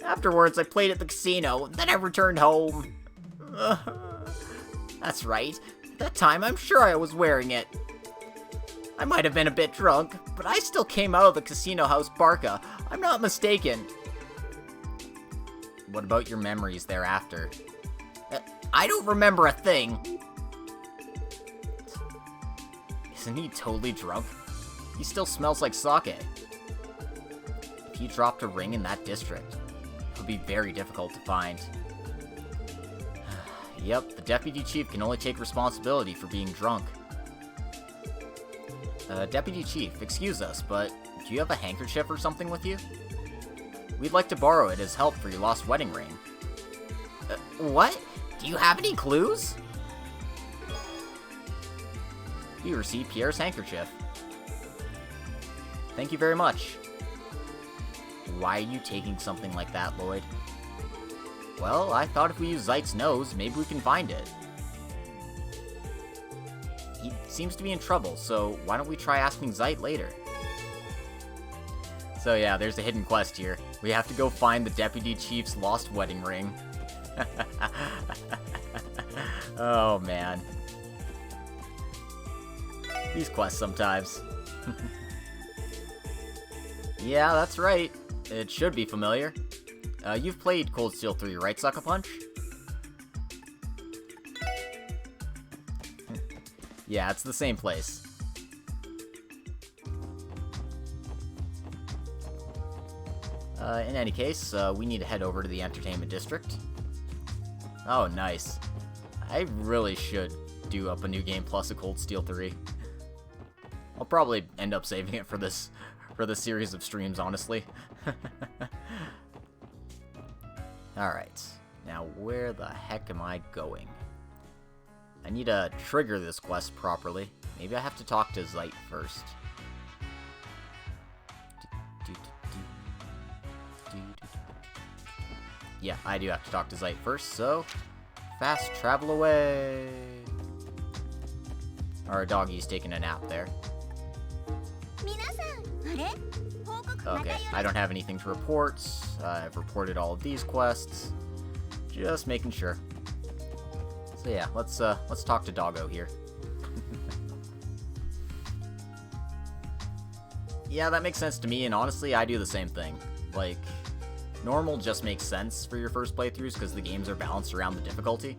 Afterwards, I played at the casino, then I returned home. That's right. At that time, I'm sure I was wearing it. I might have been a bit drunk, but I still came out of the casino house Barca. I'm not mistaken. What about your memories thereafter? I don't remember a thing. Isn't he totally drunk? He still smells like sake. If he dropped a ring in that district, it would be very difficult to find. Yep, the Deputy Chief can only take responsibility for being drunk. Deputy Chief, excuse us, but do you have a handkerchief or something with you? We'd like to borrow it as help for your lost wedding ring. What? Do you have any clues? We received Pierre's handkerchief. Thank you very much. Why are you taking something like that, Lloyd? Well, I thought if we use Zeit's nose, maybe we can find it. He seems to be in trouble, so why don't we try asking Zeit later? So yeah, there's a hidden quest here. We have to go find the Deputy Chief's lost wedding ring. Oh man. These quests sometimes. Yeah, that's right. It should be familiar. You've played Cold Steel 3, right, Sucker Punch? Yeah, it's the same place. In any case, we need to head over to the Entertainment District. Oh, nice. I really should do up a New Game Plus of Cold Steel 3. I'll probably end up saving it for this series of streams, honestly. Alright, now where the heck am I going? I need to trigger this quest properly. Maybe I have to talk to Zeit first. Yeah, I do have to talk to Zeit first, so fast travel away. Our doggy's taking a nap there. Okay, I don't have anything to report. I've reported all of these quests. Just making sure. So yeah, let's talk to Doggo here. Yeah, that makes sense to me, and honestly, I do the same thing. Like, normal just makes sense for your first playthroughs because the games are balanced around the difficulty.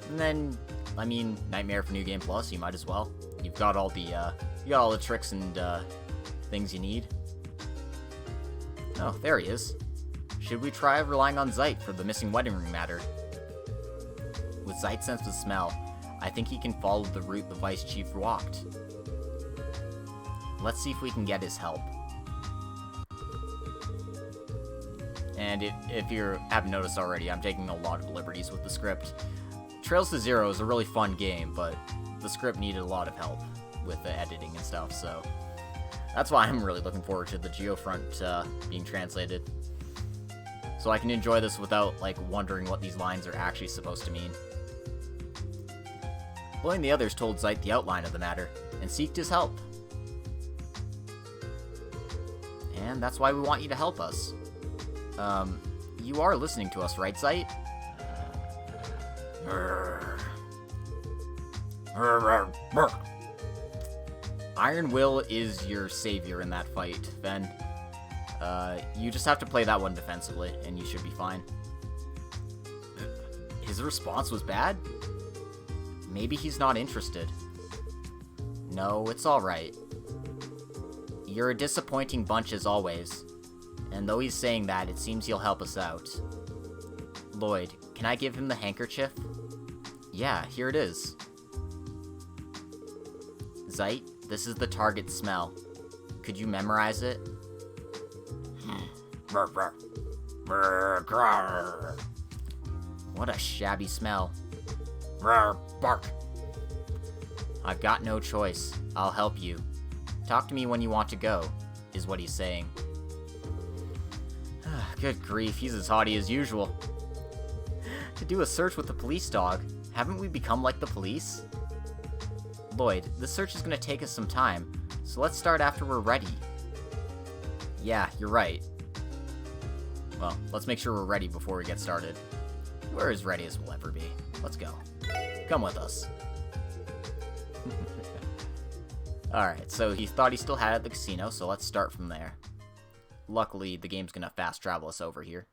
And then, I mean, Nightmare for New Game Plus, you might as well. You've got all the tricks and things you need. Oh, there he is. Should we try relying on Zeit for the missing wedding ring matter? With Zeit's sense of smell, I think he can follow the route the Vice Chief walked. Let's see if we can get his help. And if you haven't noticed already, I'm taking a lot of liberties with the script. Trails to Zero is a really fun game, but the script needed a lot of help with the editing and stuff, so that's why I'm really looking forward to the Geofront being translated. So I can enjoy this without, like, wondering what these lines are actually supposed to mean. Lloyd and the others told Zeit the outline of the matter, and seeked his help. And that's why we want you to help us. You are listening to us, right, Zeit? Iron Will is your savior in that fight, Fen. You just have to play that one defensively, and you should be fine. His response was bad? Maybe he's not interested. No, it's alright. You're a disappointing bunch as always. And though he's saying that, it seems he'll help us out. Lloyd, can I give him the handkerchief? Yeah, here it is. Zeit, this is the target smell. Could you memorize it? What a shabby smell. Bark. I've got no choice. I'll help you. Talk to me when you want to go, is what he's saying. Good grief, he's as haughty as usual. To do a search with the police dog, haven't we become like the police? Lloyd, this search is going to take us some time, so let's start after we're ready. Yeah, you're right. Well, let's make sure we're ready before we get started. We're as ready as we'll ever be. Let's go. Come with us. Alright, so he thought he still had it at the casino, so let's start from there. Luckily, the game's gonna fast travel us over here.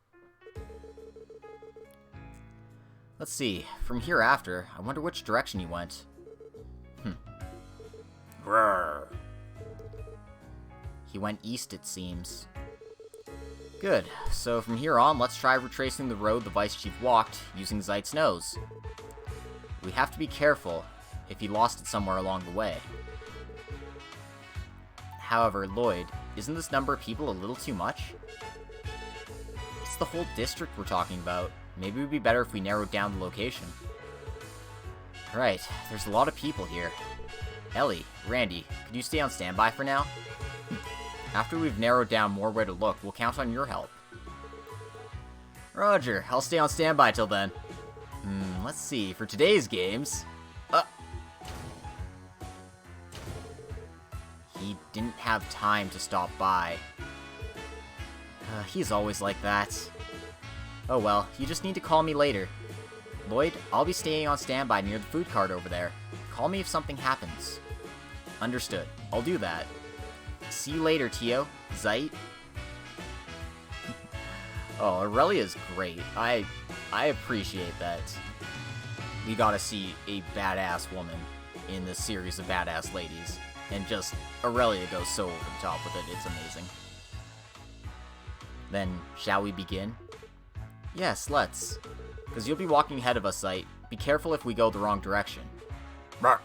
Let's see, from here after, I wonder which direction he went. He went east, it seems. Good, so from here on, let's try retracing the road the Vice Chief walked, using Zeit's nose. We have to be careful if he lost it somewhere along the way. However, Lloyd, isn't this number of people a little too much? It's the whole district we're talking about. Maybe it would be better if we narrowed down the location. Right, there's a lot of people here. Ellie, Randy, could you stay on standby for now? After we've narrowed down more where to look, we'll count on your help. Roger, I'll stay on standby till then. Let's see, for today's games... He didn't have time to stop by. He's always like that. Oh well, you just need to call me later. Lloyd, I'll be staying on standby near the food cart over there. Call me if something happens. Understood. I'll do that. See you later, Tio. Zeit. Oh, Aurelia's great. I appreciate that we got to see a badass woman in this series of badass ladies. And just, Aurelia goes so over the top with it, it's amazing. Then, shall we begin? Yes, let's. Because you'll be walking ahead of us, Zeit. Be careful if we go the wrong direction. Rawr.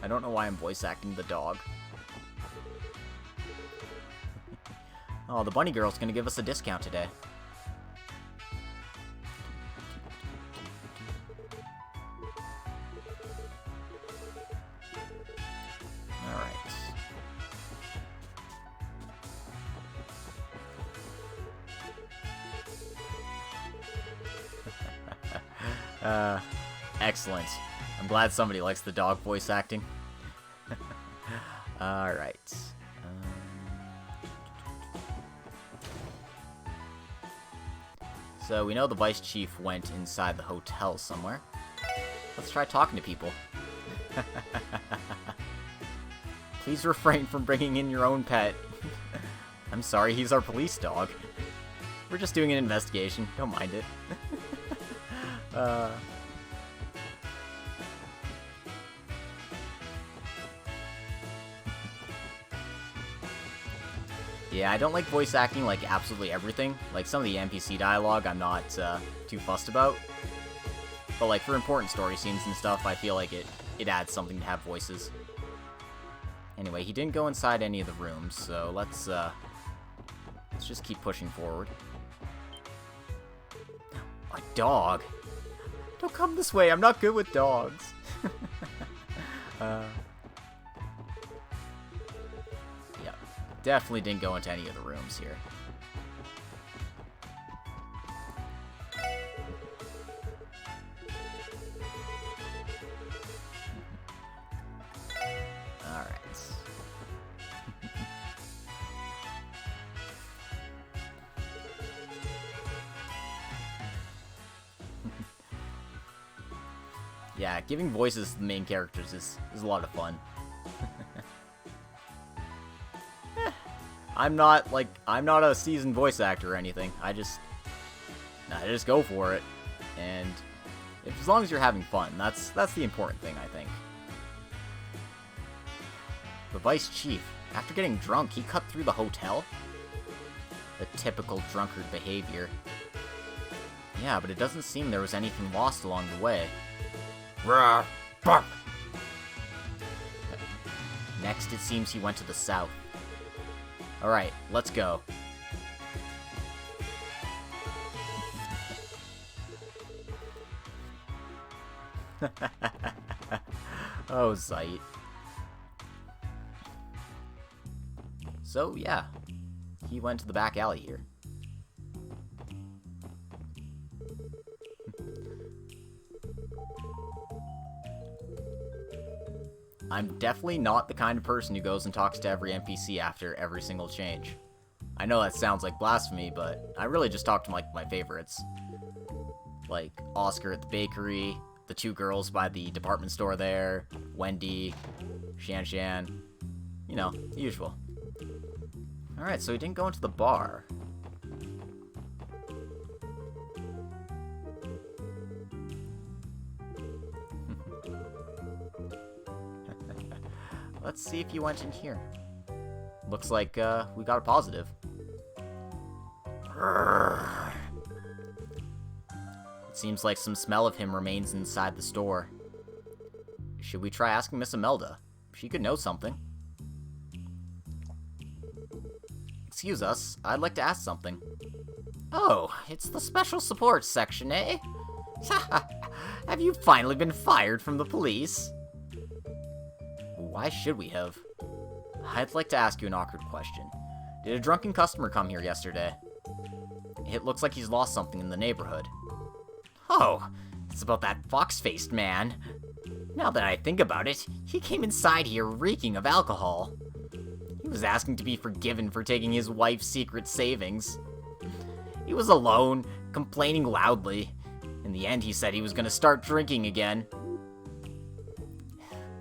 I don't know why I'm voice acting the dog. Oh, the bunny girl's gonna give us a discount today. Excellent. I'm glad somebody likes the dog voice acting. Alright. So we know the Vice Chief went inside the hotel somewhere. Let's try talking to people. Please refrain from bringing in your own pet. I'm sorry, he's our police dog. We're just doing an investigation. Don't mind it. Yeah, I don't like voice acting like absolutely everything. Like some of the NPC dialogue I'm not too fussed about. But like for important story scenes and stuff, I feel like it adds something to have voices. Anyway, he didn't go inside any of the rooms, so let's just keep pushing forward. A dog? Don't come this way, I'm not good with dogs. Yeah, definitely didn't go into any of the rooms here. Alright. Yeah, giving voices to the main characters is a lot of fun. I'm not a seasoned voice actor or anything. I just go for it. And as long as you're having fun, that's the important thing, I think. The Vice Chief, after getting drunk, he cut through the hotel? The typical drunkard behavior. Yeah, but it doesn't seem there was anything lost along the way. Next, it seems he went to the south. Alright, let's go. Oh, Zeit. So, yeah. He went to the back alley here. I'm definitely not the kind of person who goes and talks to every NPC after every single change. I know that sounds like blasphemy, but I really just talk to my favorites. Like Oscar at the bakery, the two girls by the department store there, Wendy, Shan Shan. You know, the usual. Alright, so he didn't go into the bar. Let's see if you went in here. Looks like we got a positive. It seems like some smell of him remains inside the store. Should we try asking Miss Imelda? She could know something. Excuse us, I'd like to ask something. Oh, it's the special support section, eh? Have you finally been fired from the police? Why should we have? I'd like to ask you an awkward question. Did a drunken customer come here yesterday? It looks like he's lost something in the neighborhood. Oh, it's about that fox-faced man. Now that I think about it, he came inside here reeking of alcohol. He was asking to be forgiven for taking his wife's secret savings. He was alone, complaining loudly. In the end, he said he was going to start drinking again.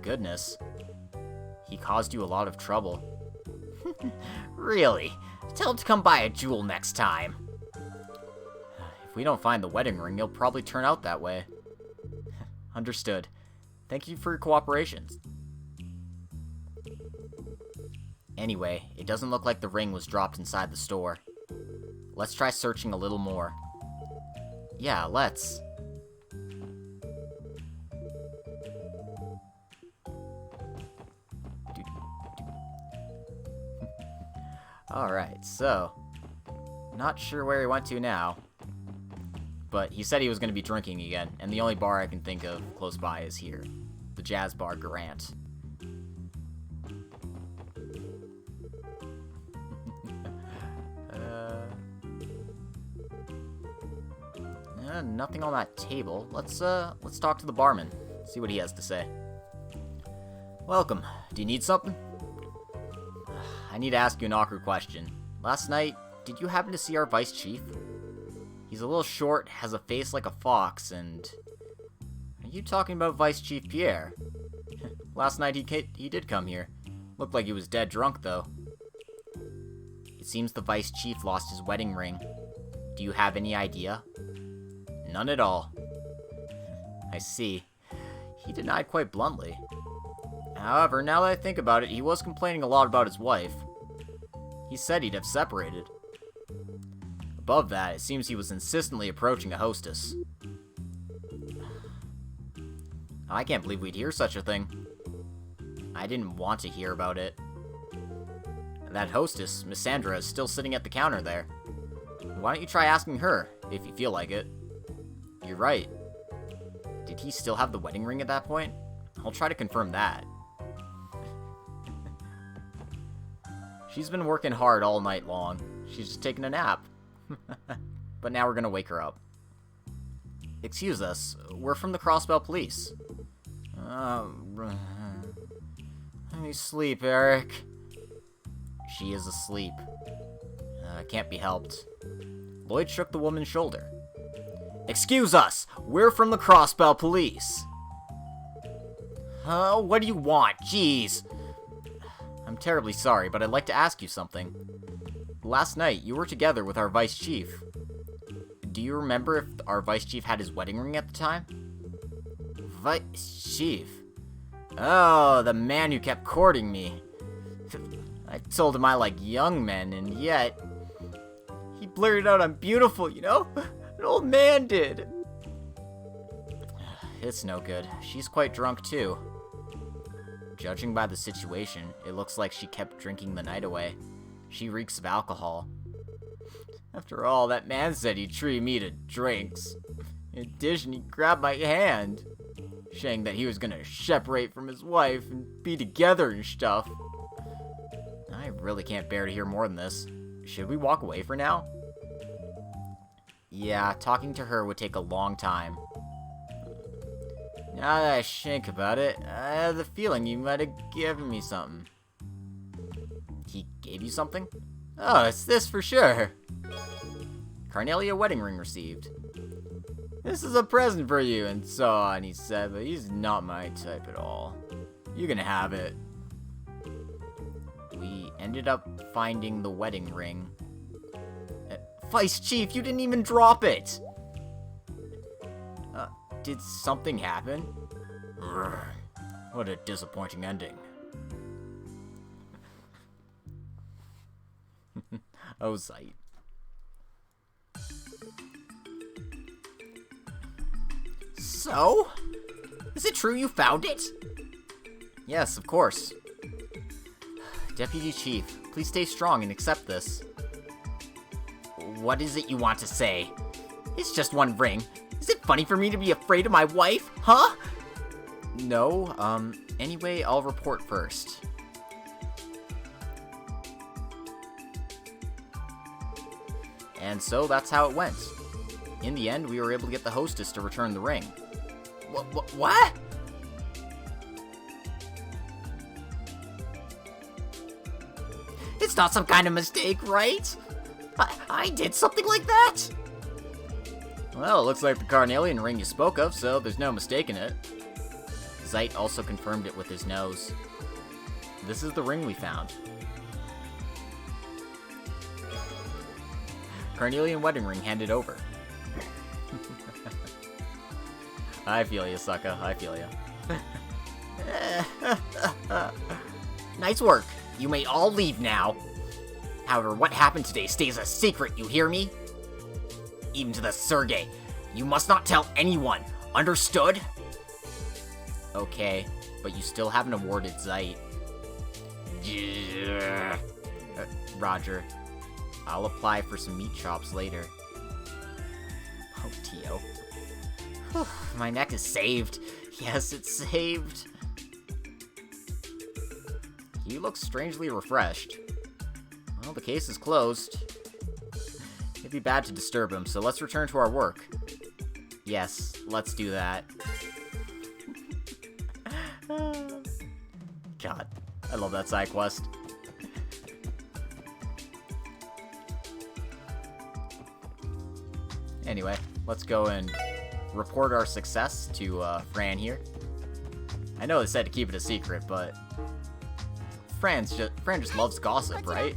Goodness. He caused you a lot of trouble. Really? Tell him to come buy a jewel next time. If we don't find the wedding ring, he'll probably turn out that way. Understood. Thank you for your cooperation. Anyway, it doesn't look like the ring was dropped inside the store. Let's try searching a little more. Yeah, let's. Alright, so, not sure where he went to now, but he said he was going to be drinking again, and the only bar I can think of close by is here, the Jazz Bar Grant. Nothing on that table. Let's talk to the barman, see what he has to say. Welcome. Do you need something? I need to ask you an awkward question. Last night, did you happen to see our vice chief? He's a little short, has a face like a fox, and... Are you talking about Vice Chief Pierre? Last night he did come here. Looked like he was dead drunk, though. It seems the vice chief lost his wedding ring. Do you have any idea? None at all. I see. He denied quite bluntly. However, now that I think about it, he was complaining a lot about his wife. He said he'd have separated. Above that, it seems he was insistently approaching a hostess. I can't believe we'd hear such a thing. I didn't want to hear about it. That hostess, Miss Sandra, is still sitting at the counter there. Why don't you try asking her, if you feel like it? You're right. Did he still have the wedding ring at that point? I'll try to confirm that. She's been working hard all night long. She's just taking a nap. But now we're gonna wake her up. Excuse us, we're from the Crossbell police. Let me sleep, Eric. She is asleep. Can't be helped. Lloyd shook the woman's shoulder. Excuse us, we're from the Crossbell police. What do you want? Jeez. I'm terribly sorry, but I'd like to ask you something. Last night, you were together with our vice chief. Do you remember if our vice chief had his wedding ring at the time? Vice chief? Oh, the man who kept courting me. I told him I like young men, and yet... He blurted out I'm beautiful, you know? An old man did. It's no good. She's quite drunk, too. Judging by the situation, it looks like she kept drinking the night away. She reeks of alcohol. After all, that man said he'd treat me to drinks. In addition, he grabbed my hand, saying that he was gonna separate from his wife and be together and stuff. I really can't bear to hear more than this. Should we walk away for now? Yeah, talking to her would take a long time. Now that I think about it, I have the feeling you might have given me something. He gave you something? Oh, it's this for sure. Carnelia wedding ring received. This is a present for you, and so on, he said, but he's not my type at all. You can have it. We ended up finding the wedding ring. Vice Chief, you didn't even drop it! Did something happen? What a disappointing ending. Oh, sight. So? Is it true you found it? Yes, of course. Deputy Chief, please stay strong and accept this. What is it you want to say? It's just one ring. Is it funny for me to be afraid of my wife? Huh? No, anyway, I'll report first. And so that's how it went. In the end, we were able to get the hostess to return the ring. What? It's not some kind of mistake, right? I did something like that? Well, it looks like the carnelian ring you spoke of, so there's no mistaking it. Zeit also confirmed it with his nose. This is the ring we found. Carnelian wedding ring handed over. I feel you, sucker. I feel you. Nice work. You may all leave now. However, what happened today stays a secret, you hear me? Even to the Sergei. You must not tell anyone. Understood? Okay, but you still haven't awarded Zeit. Roger. I'll apply for some meat chops later. Oh, Tio. Whew, my neck is saved. Yes, it's saved. He looks strangely refreshed. Well, the case is closed. It'd be bad to disturb him, so let's return to our work. Yes, let's do that. God, I love that side quest. Anyway, let's go and report our success to Fran here. I know they said to keep it a secret, but Fran just loves gossip, right?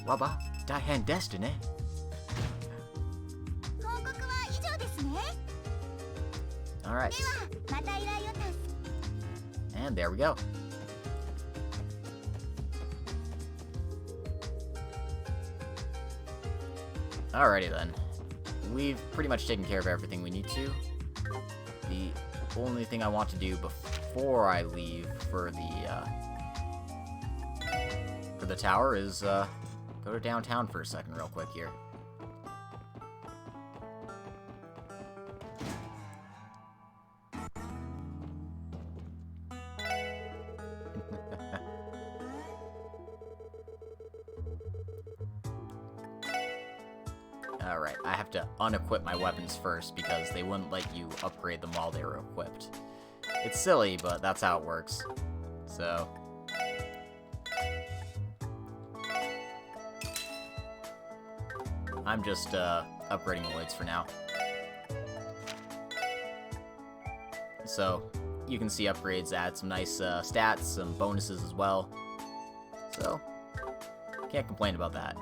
Waba, daihen deshita ne. Alright. And there we go. Alrighty then. We've pretty much taken care of everything we need to. The only thing I want to do before I leave for the tower is go to downtown for a second real quick here. Alright, I have to unequip my weapons first because they wouldn't let you upgrade them while they were equipped. It's silly, but that's how it works. So... I'm just upgrading the lids for now. So, you can see upgrades add some nice stats, some bonuses as well. So, can't complain about that.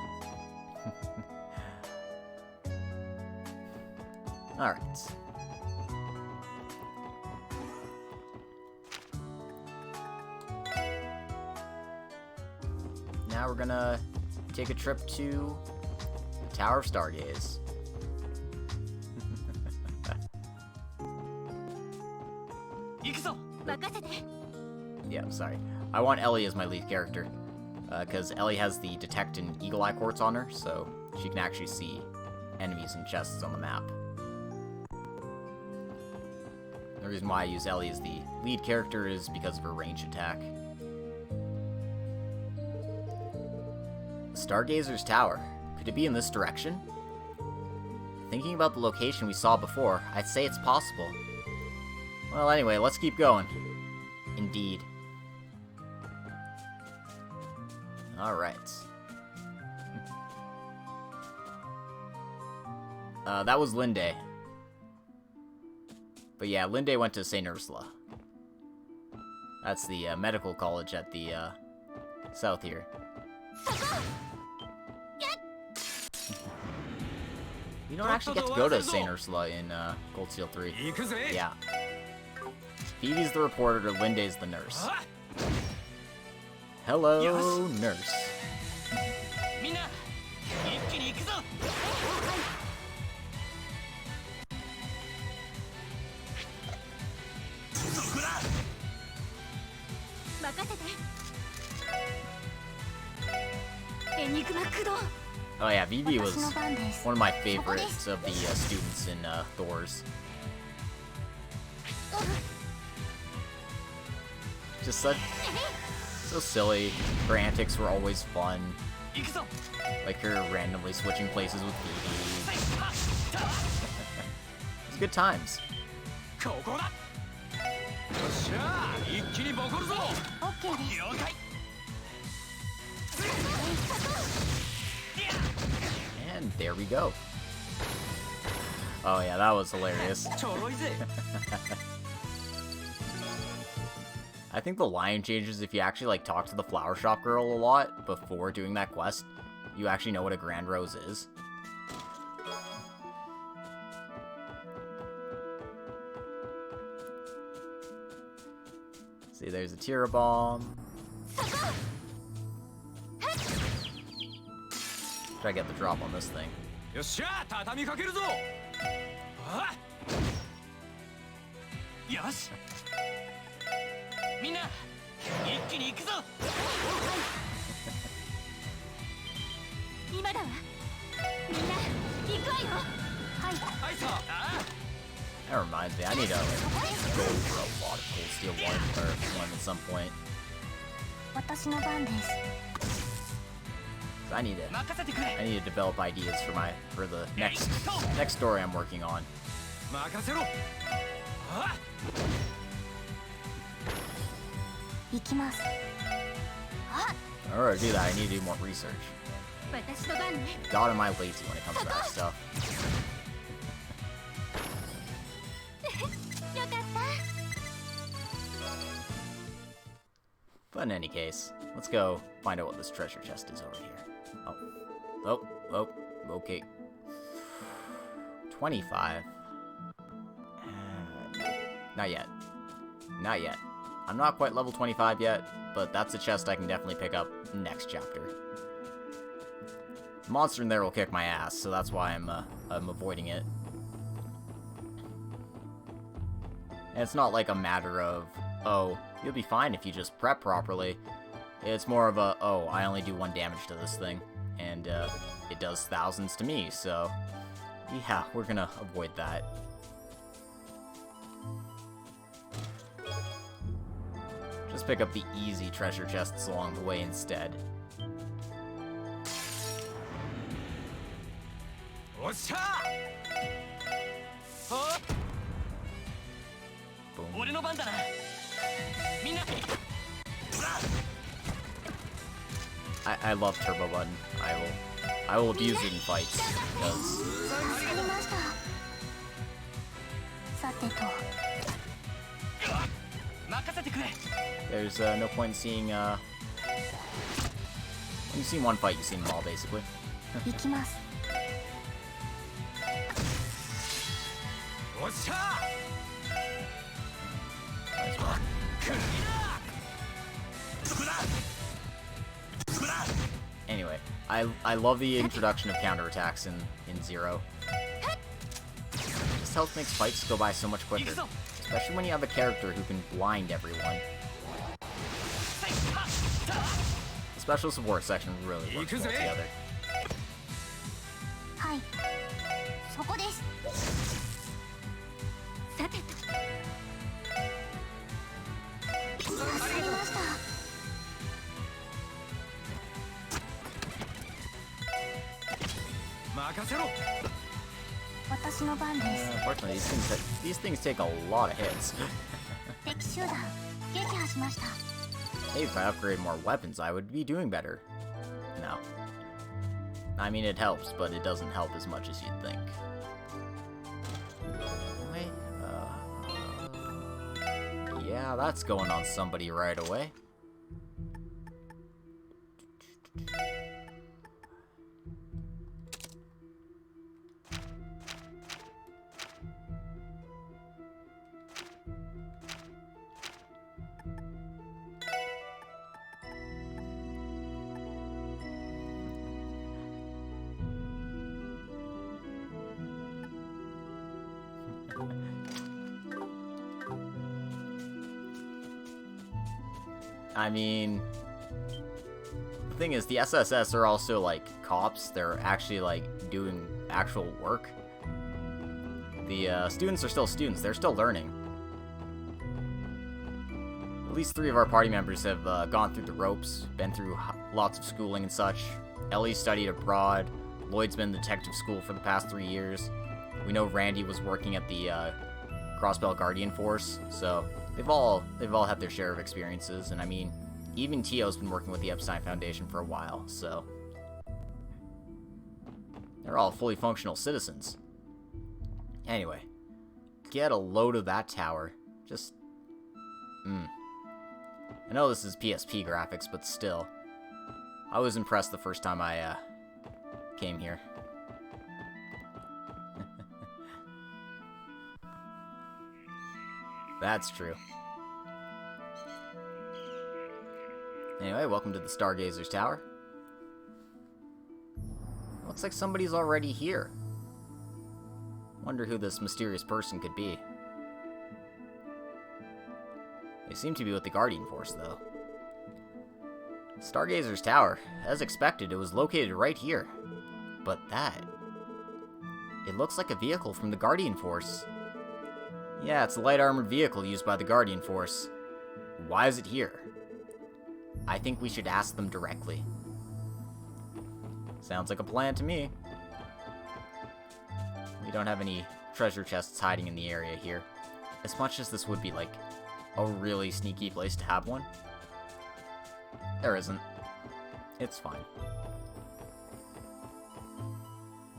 Alright. Now we're gonna take a trip to the Tower of Stargaze. Yeah, I'm sorry. I want Ellie as my lead character, because Ellie has the Detect and Eagle Eye Quartz on her, so she can actually see enemies and chests on the map. The reason why I use Ellie as the lead character is because of her ranged attack. Stargazer's Tower. Could it be in this direction? Thinking about the location we saw before, I'd say it's possible. Well, anyway, let's keep going. Indeed. Alright. That was Linde. But yeah, Linde went to St. Ursula. That's the medical college at the south here. You don't actually get to go to St. Ursula in Gold Seal 3. Yeah. Phoebe's the reporter, Linde's the nurse. Hello, nurse. Oh yeah, Vivi was one of my favorites of the students in Thor's. Just so silly. Her antics were always fun. 行くぞ Like her randomly switching places with BBs. It's good times. ここだよっしゃ一気にボコるぞ OK です。了解 And there we go. Oh yeah, that was hilarious. ちょろいぜ I think the line changes if you actually like talk to the flower shop girl a lot before doing that quest. You actually know what a Grand Rose is. See, there's a Tira Bomb. Try to get the drop on this thing. よっしゃ畳みかけるぞあよしみんな一気に行くぞ今だわ。みんな行くわよ。はい。はいさあ That reminds me, I need to like, go for a lot of cold steel one at some point. 私の番です。 I need 任せてくれ to develop ideas for the next story I'm working on. 任せろあ行きます。あ、 In order to do that, I need to do more research. 私の番ね。 God, am I lazy when it comes to that stuff. よかった。 But in any case, let's go find out what this treasure chest is over here. Oh, okay. 25. Not yet. Not yet. I'm not quite level 25 yet, but that's a chest I can definitely pick up next chapter. The monster in there will kick my ass, so that's why I'm avoiding it. And it's not like a matter of, oh, you'll be fine if you just prep properly. It's more of a, oh, I only do 1 damage to this thing, and it does thousands to me, so yeah, we're gonna avoid that. Just pick up the easy treasure chests along the way instead. おっしゃあ Boom. 俺の番だなみんな I love Turbo Button. I will abuse it in fights because 助かりました。さてと。 任せてくれ there's no point in seeing when you've seen one fight, you've seen them all basically. 行きます。 おっしゃ Nice one. クリアそこだそこだ Anyway, I love the introduction of counterattacks in Zero. This health makes fights go by so much quicker, especially when you have a character who can blind everyone. The special support section really works well together. はい。そこです。さてと。助かりました。 任せろ 私の番です。 Unfortunately, these things take a lot of hits. 敵集団撃破しました。 Maybe if I upgrade more weapons, I would be doing better. No. I mean, it helps, but it doesn't help as much as you'd think. Wait, yeah, that's going on somebody right away. I mean, the thing is, the SSS are also, like, cops. They're actually, like, doing actual work. The students are still students. They're still learning. At least 3 of our party members have gone through the ropes, been through lots of schooling and such. Ellie studied abroad. Lloyd's been in detective school for the past 3 years. We know Randy was working at the Crossbell Guardian Force, so they've all had their share of experiences. And I mean, even Tio's been working with the Epstein Foundation for a while, so they're all fully functional citizens. Anyway, get a load of that tower. Just, I know this is PSP graphics, but still, I was impressed the first time I came here. That's true. Anyway, welcome to the Stargazer's Tower. Looks like somebody's already here. Wonder who this mysterious person could be. They seem to be with the Guardian Force, though. Stargazer's Tower. As expected, it was located right here. But that... it looks like a vehicle from the Guardian Force. Yeah, it's a light armored vehicle used by the Guardian Force. Why is it here? I think we should ask them directly. Sounds like a plan to me. We don't have any treasure chests hiding in the area here. As much as this would be like a really sneaky place to have one, there isn't. It's fine.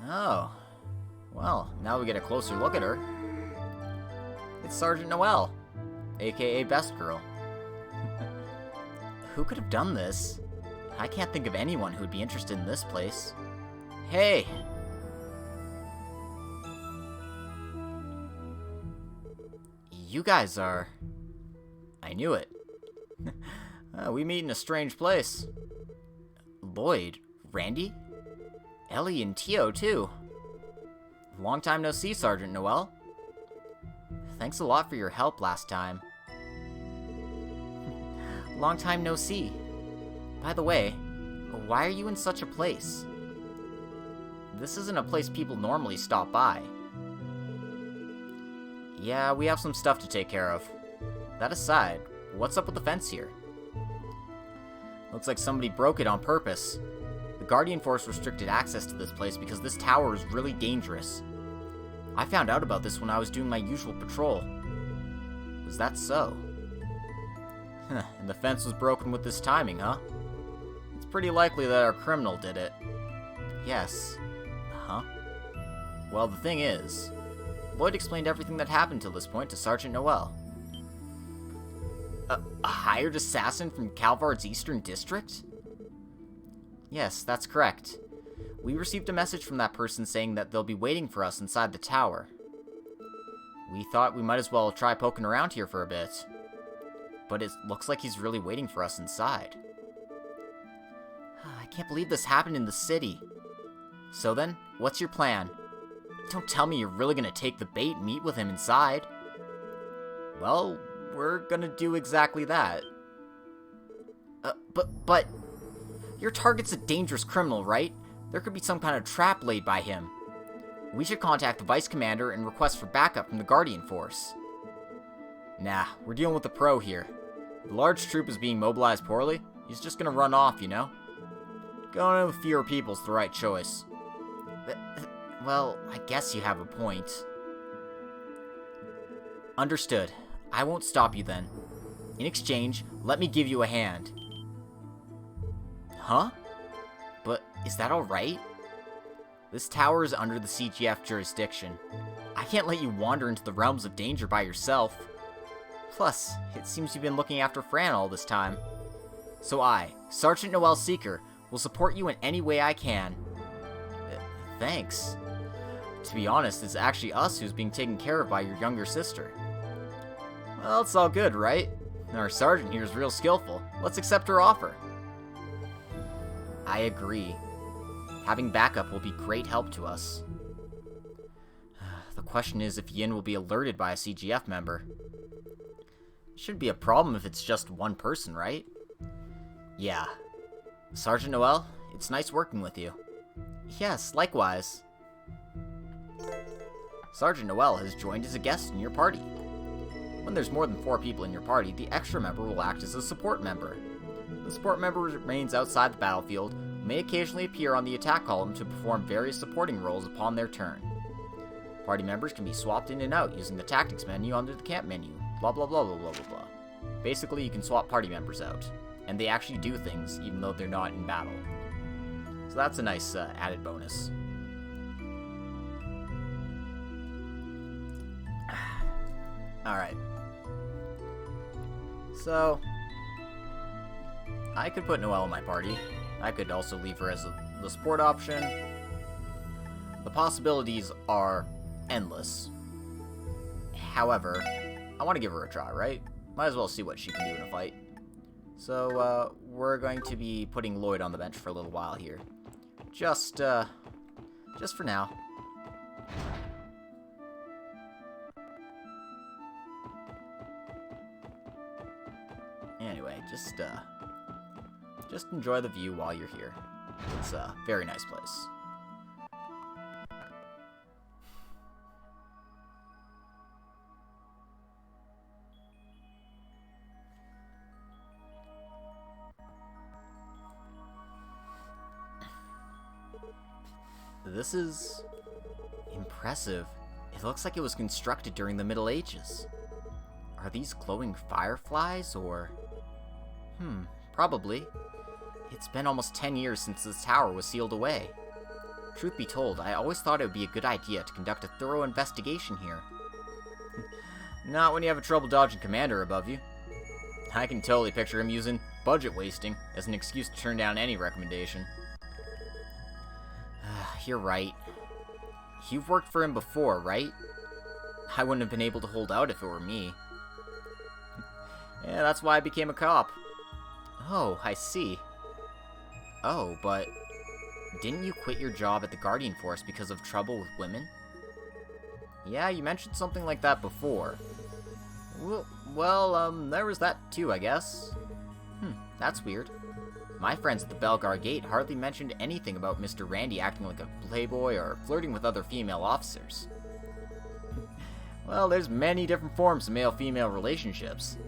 Oh. Well, now we get a closer look at her. It's Sergeant Noelle, aka Best Girl. Who could have done this? I can't think of anyone who would be interested in this place. Hey! You guys are... I knew it. We meet in a strange place. Lloyd, Randy, Ellie, and Tio, too. Long time no see, Sergeant Noelle. Thanks a lot for your help last time. Long time no see. By the way, why are you in such a place? This isn't a place people normally stop by. Yeah, we have some stuff to take care of. That aside, what's up with the fence here? Looks like somebody broke it on purpose. The Guardian Force restricted access to this place because this tower is really dangerous. I found out about this when I was doing my usual patrol. Was that so? And the fence was broken with this timing, huh? It's pretty likely that our criminal did it. Yes. Huh? Well, the thing is, Lloyd explained everything that happened till this point to Sergeant Noelle. A hired assassin from Calvard's Eastern District? Yes, that's correct. We received a message from that person saying that they'll be waiting for us inside the tower. We thought we might as well try poking around here for a bit. But it looks like he's really waiting for us inside. I can't believe this happened in the city. So then, what's your plan? Don't tell me you're really gonna take the bait and meet with him inside. Well, we're gonna do exactly that. But... your target's a dangerous criminal, right? There could be some kind of trap laid by him. We should contact the Vice Commander and request for backup from the Guardian Force. Nah, we're dealing with a pro here. The large troop is being mobilized poorly. He's just gonna run off, you know? Going with fewer people's the right choice. Well, I guess you have a point. Understood. I won't stop you then. In exchange, let me give you a hand. Huh? But is that alright? This tower is under the CGF jurisdiction. I can't let you wander into the realms of danger by yourself. Plus, it seems you've been looking after Fran all this time. So I, Sergeant Noelle Seeker, will support you in any way I can. Thanks. To be honest, it's actually us who's being taken care of by your younger sister. Well, it's all good, right? Our sergeant here is real skillful. Let's accept her offer. I agree. Having backup will be great help to us. The question is if Yin will be alerted by a CGF member. Shouldn't be a problem if it's just one person, right? Yeah. Sergeant Noelle, it's nice working with you. Yes, likewise. Sergeant Noelle has joined as a guest in your party. When there's more than 4 people in your party, the extra member will act as a support member. The support member remains outside the battlefield, may occasionally appear on the attack column to perform various supporting roles upon their turn. Party members can be swapped in and out using the tactics menu under the camp menu, blah blah blah blah blah blah blah. Basically, you can swap party members out, and they actually do things even though they're not in battle. So that's a nice added bonus. Alright. So, I could put Noelle in my party. I could also leave her as the support option. The possibilities are endless. However, I want to give her a try, right? Might as well see what she can do in a fight. So, we're going to be putting Lloyd on the bench for a little while here. Just for now. Anyway, just enjoy the view while you're here. It's a very nice place. This is impressive. It looks like it was constructed during the Middle Ages. Are these glowing fireflies, or... probably. It's been almost 10 years since this tower was sealed away. Truth be told, I always thought it would be a good idea to conduct a thorough investigation here. Not when you have a trouble dodging commander above you. I can totally picture him using budget wasting as an excuse to turn down any recommendation. You're right. You've worked for him before, right? I wouldn't have been able to hold out if it were me. Yeah, that's why I became a cop. Oh, I see. Oh, but didn't you quit your job at the Guardian Force because of trouble with women? Yeah, you mentioned something like that before. Well, there was that too, I guess. That's weird. My friends at the Belgar Gate hardly mentioned anything about Mr. Randy acting like a playboy or flirting with other female officers. Well, there's many different forms of male-female relationships.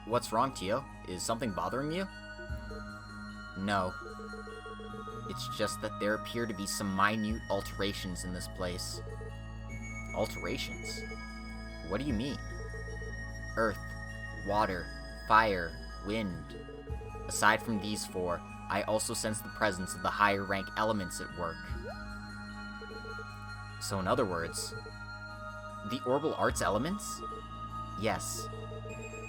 What's wrong, Tio? Is something bothering you? No. It's just that there appear to be some minute alterations in this place. Alterations? What do you mean? Earth, water, fire, wind. Aside from these 4, I also sense the presence of the higher rank elements at work. So in other words, the Orbital Arts elements? Yes.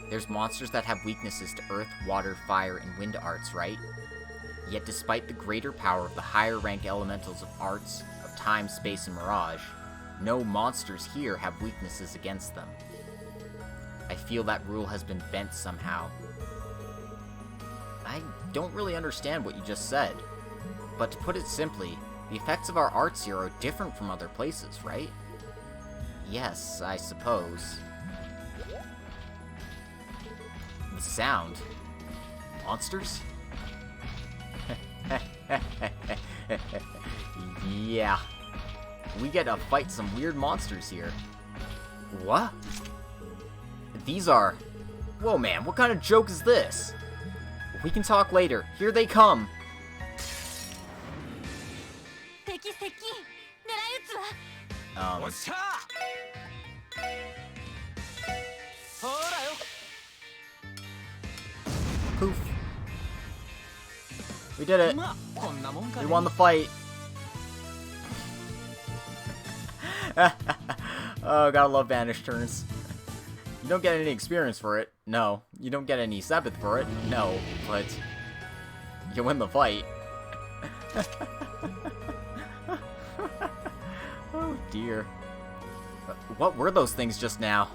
There's monsters that have weaknesses to earth, water, fire, and wind arts, right? Yet despite the greater power of the higher rank elementals of arts, of time, space, and mirage, no monsters here have weaknesses against them. I feel that rule has been bent somehow. I don't really understand what you just said, but to put it simply, the effects of our arts here are different from other places, right? Yes, I suppose. The sound? Monsters? Yeah. We get to fight some weird monsters here. What? These are... Whoa, man, what kind of joke is this? We can talk later. Here they come. Poof. We did it. We won the fight. Oh, gotta love Vanish turns. You don't get any experience for it. No. You don't get any Sabbath for it. No. But you win the fight. Oh dear. What were those things just now?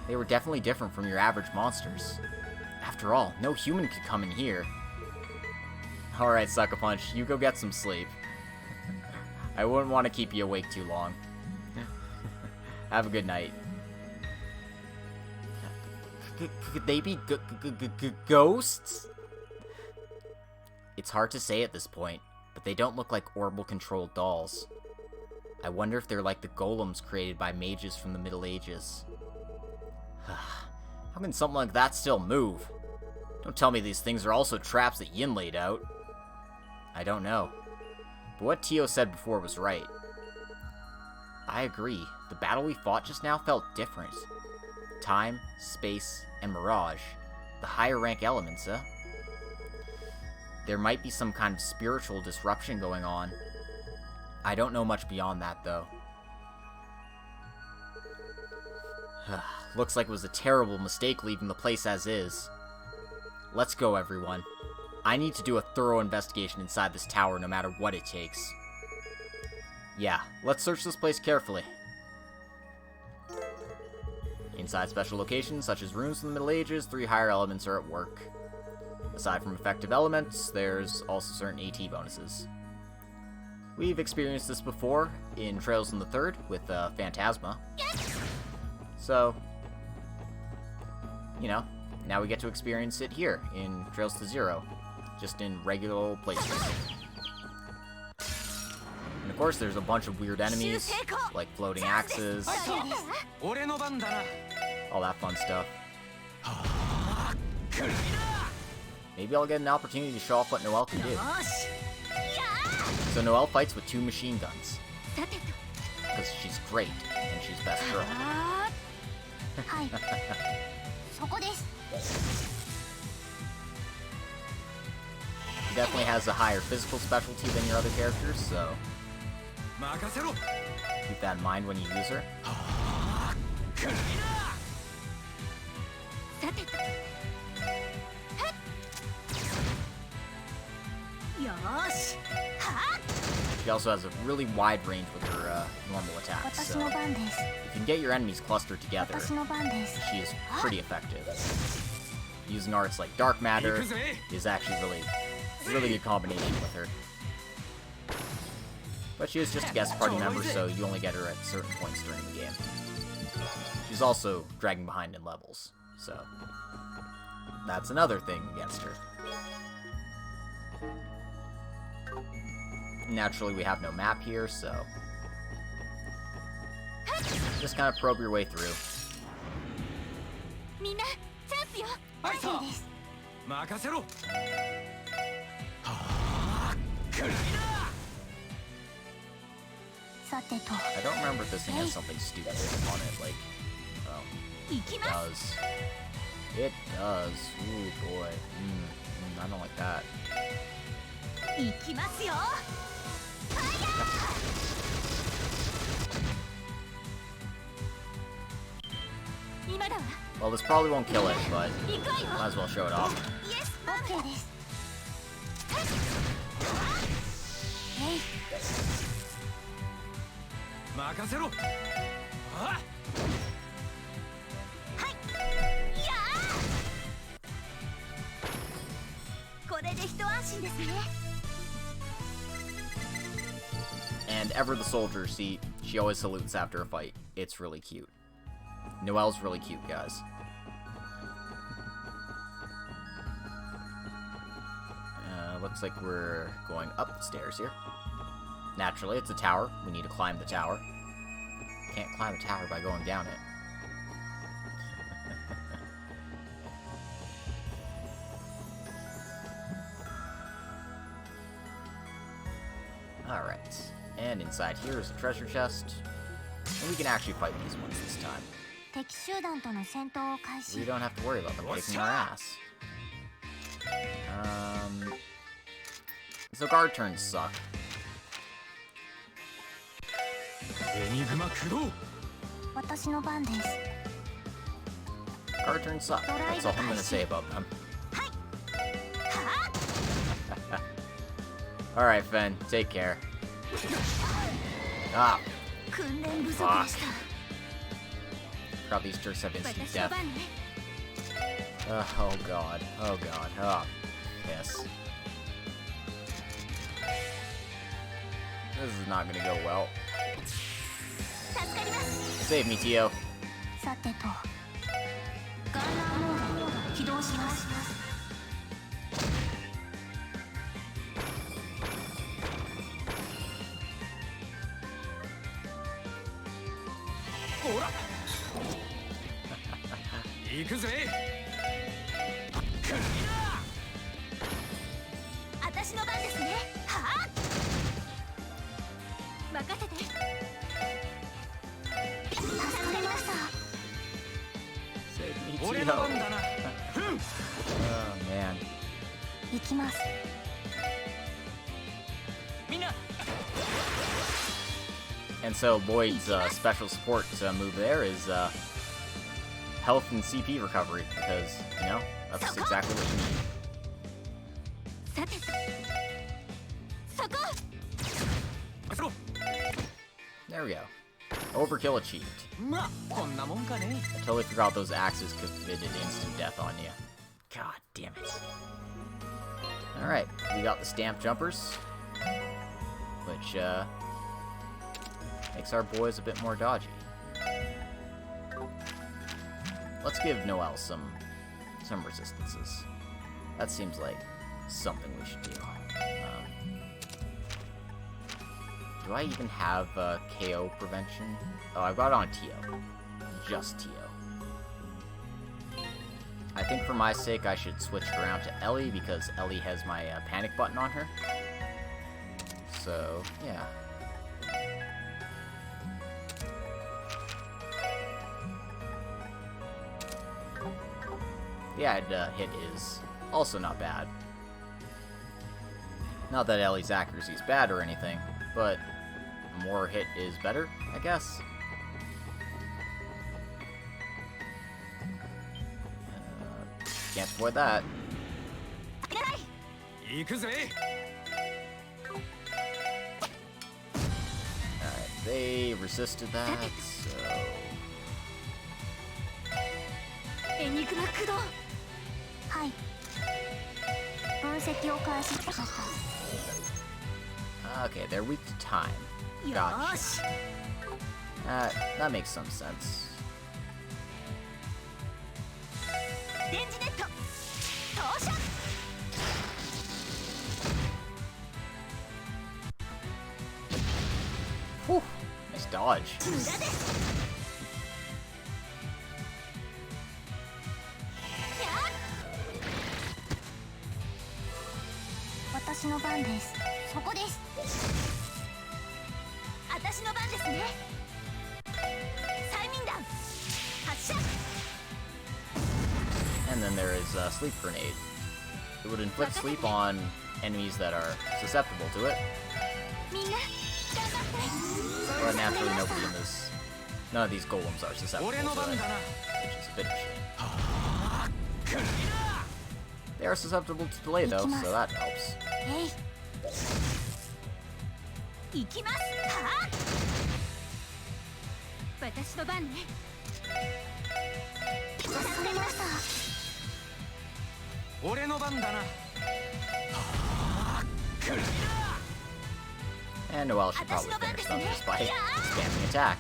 They were definitely different from your average monsters. After all, no human could come in here. Alright, Sucker Punch, you go get some sleep. I wouldn't want to keep you awake too long. Have a good night. Could they be ghosts? It's hard to say at this point, but they don't look like orbital-controlled dolls. I wonder if they're like the golems created by mages from the Middle Ages. How can something like that still move? Don't tell me these things are also traps that Yin laid out. I don't know. But what Tio said before was right. I agree. The battle we fought just now felt different. Time, space, and mirage. The higher rank elements, huh? There might be some kind of spiritual disruption going on. I don't know much beyond that, though. Looks like it was a terrible mistake leaving the place as is. Let's go, everyone. I need to do a thorough investigation inside this tower no matter what it takes. Yeah, let's search this place carefully. Inside special locations, such as rooms from the Middle Ages, 3 higher elements are at work. Aside from effective elements, there's also certain AT bonuses. We've experienced this before in Trails in the Third with Phantasma. So, you know, now we get to experience it here in Trails to Zero, just in regular old places. And of course, there's a bunch of weird enemies, like floating axes, all that fun stuff. Maybe I'll get an opportunity to show off what Noelle can do. So Noelle fights with 2 machine guns. Because she's great, and she's best girl. She definitely has a higher physical specialty than your other characters, so keep that in mind when you use her. She also has a really wide range with her normal attacks, so if you can get your enemies clustered together, she is pretty effective. Using arts like Dark Matter is actually really good combination with her. But she is just a guest party member, so you only get her at certain points during the game. She's also dragging behind in levels, so that's another thing against her. Naturally, we have no map here, so just kind of probe your way through. I don't remember if this thing has something stupid on it, like, oh, it does. It does. Ooh, boy. I don't like that. Well, this probably won't kill it, but might as well show it off. And Ever the Soldier, see, she always salutes after a fight. It's really cute. Noelle's really cute, guys. Looks like we're going up the stairs here. Naturally, it's a tower. We need to climb the tower. Can't climb a tower by going down it. Alright. And inside here is a treasure chest. And we can actually fight these ones this time. We don't have to worry about them kicking our ass. So guard turns suck. Guard turns suck. That's all I'm gonna say about them. Alright, Fen, take care. Ah. Fuck. Forgot these jerks have instant death. Oh god. Oh god. Oh, piss. This is not gonna go well. Save me, Tio. 行くぜ。私の番ですね。はあ、任せて。助かりました。 Save me, 俺の Tio. 番だな。ふん。 Oh man. 行きます。みんな。 And so Lloyd's special support move there is health and CP recovery, because, you know, that's exactly what you need. さて、そこ。 そろ。 There we go. Overkill achieved. まあこんなもんかね。 I totally forgot those axes committed instant death on you. God damn it. Alright, we got the stamp jumpers, which makes our boys a bit more dodgy. Let's give Noelle some resistances. That seems like something we should do. Do I even have KO prevention? Oh, I've got it on Tio. Just Tio. I think for my sake I should switch it around to Ellie, because Ellie has my panic button on her. So, yeah. Yeah, hit is also not bad. Not that Ellie's accuracy is bad or anything, but more hit is better, I guess. Can't avoid that. 行くぜ。 Alright, they resisted that, so... エニグマ駆動。はい。分析を開始しました。 Okay, they're weak to time. よ Gotcha. ーし。 That makes some sense. 電磁ネット。投射。 Whew, nice dodge. 無駄です。やっ。私の番です。そこです。私の番ですね。催眠弾。発射。 And then there is Sleep Grenade. It would inflict sleep on enemies that are susceptible to it. みんな頑張って。 But naturally nobody in this... None of these golems are susceptible 俺の to 番 it, だな。 which is a bit of a shame. They are susceptible to delay though, so that helps. えい。行きます。はあ。私の番ね。助かりました。 俺の番だな。 And Noelle should probably finish them just by spamming attack.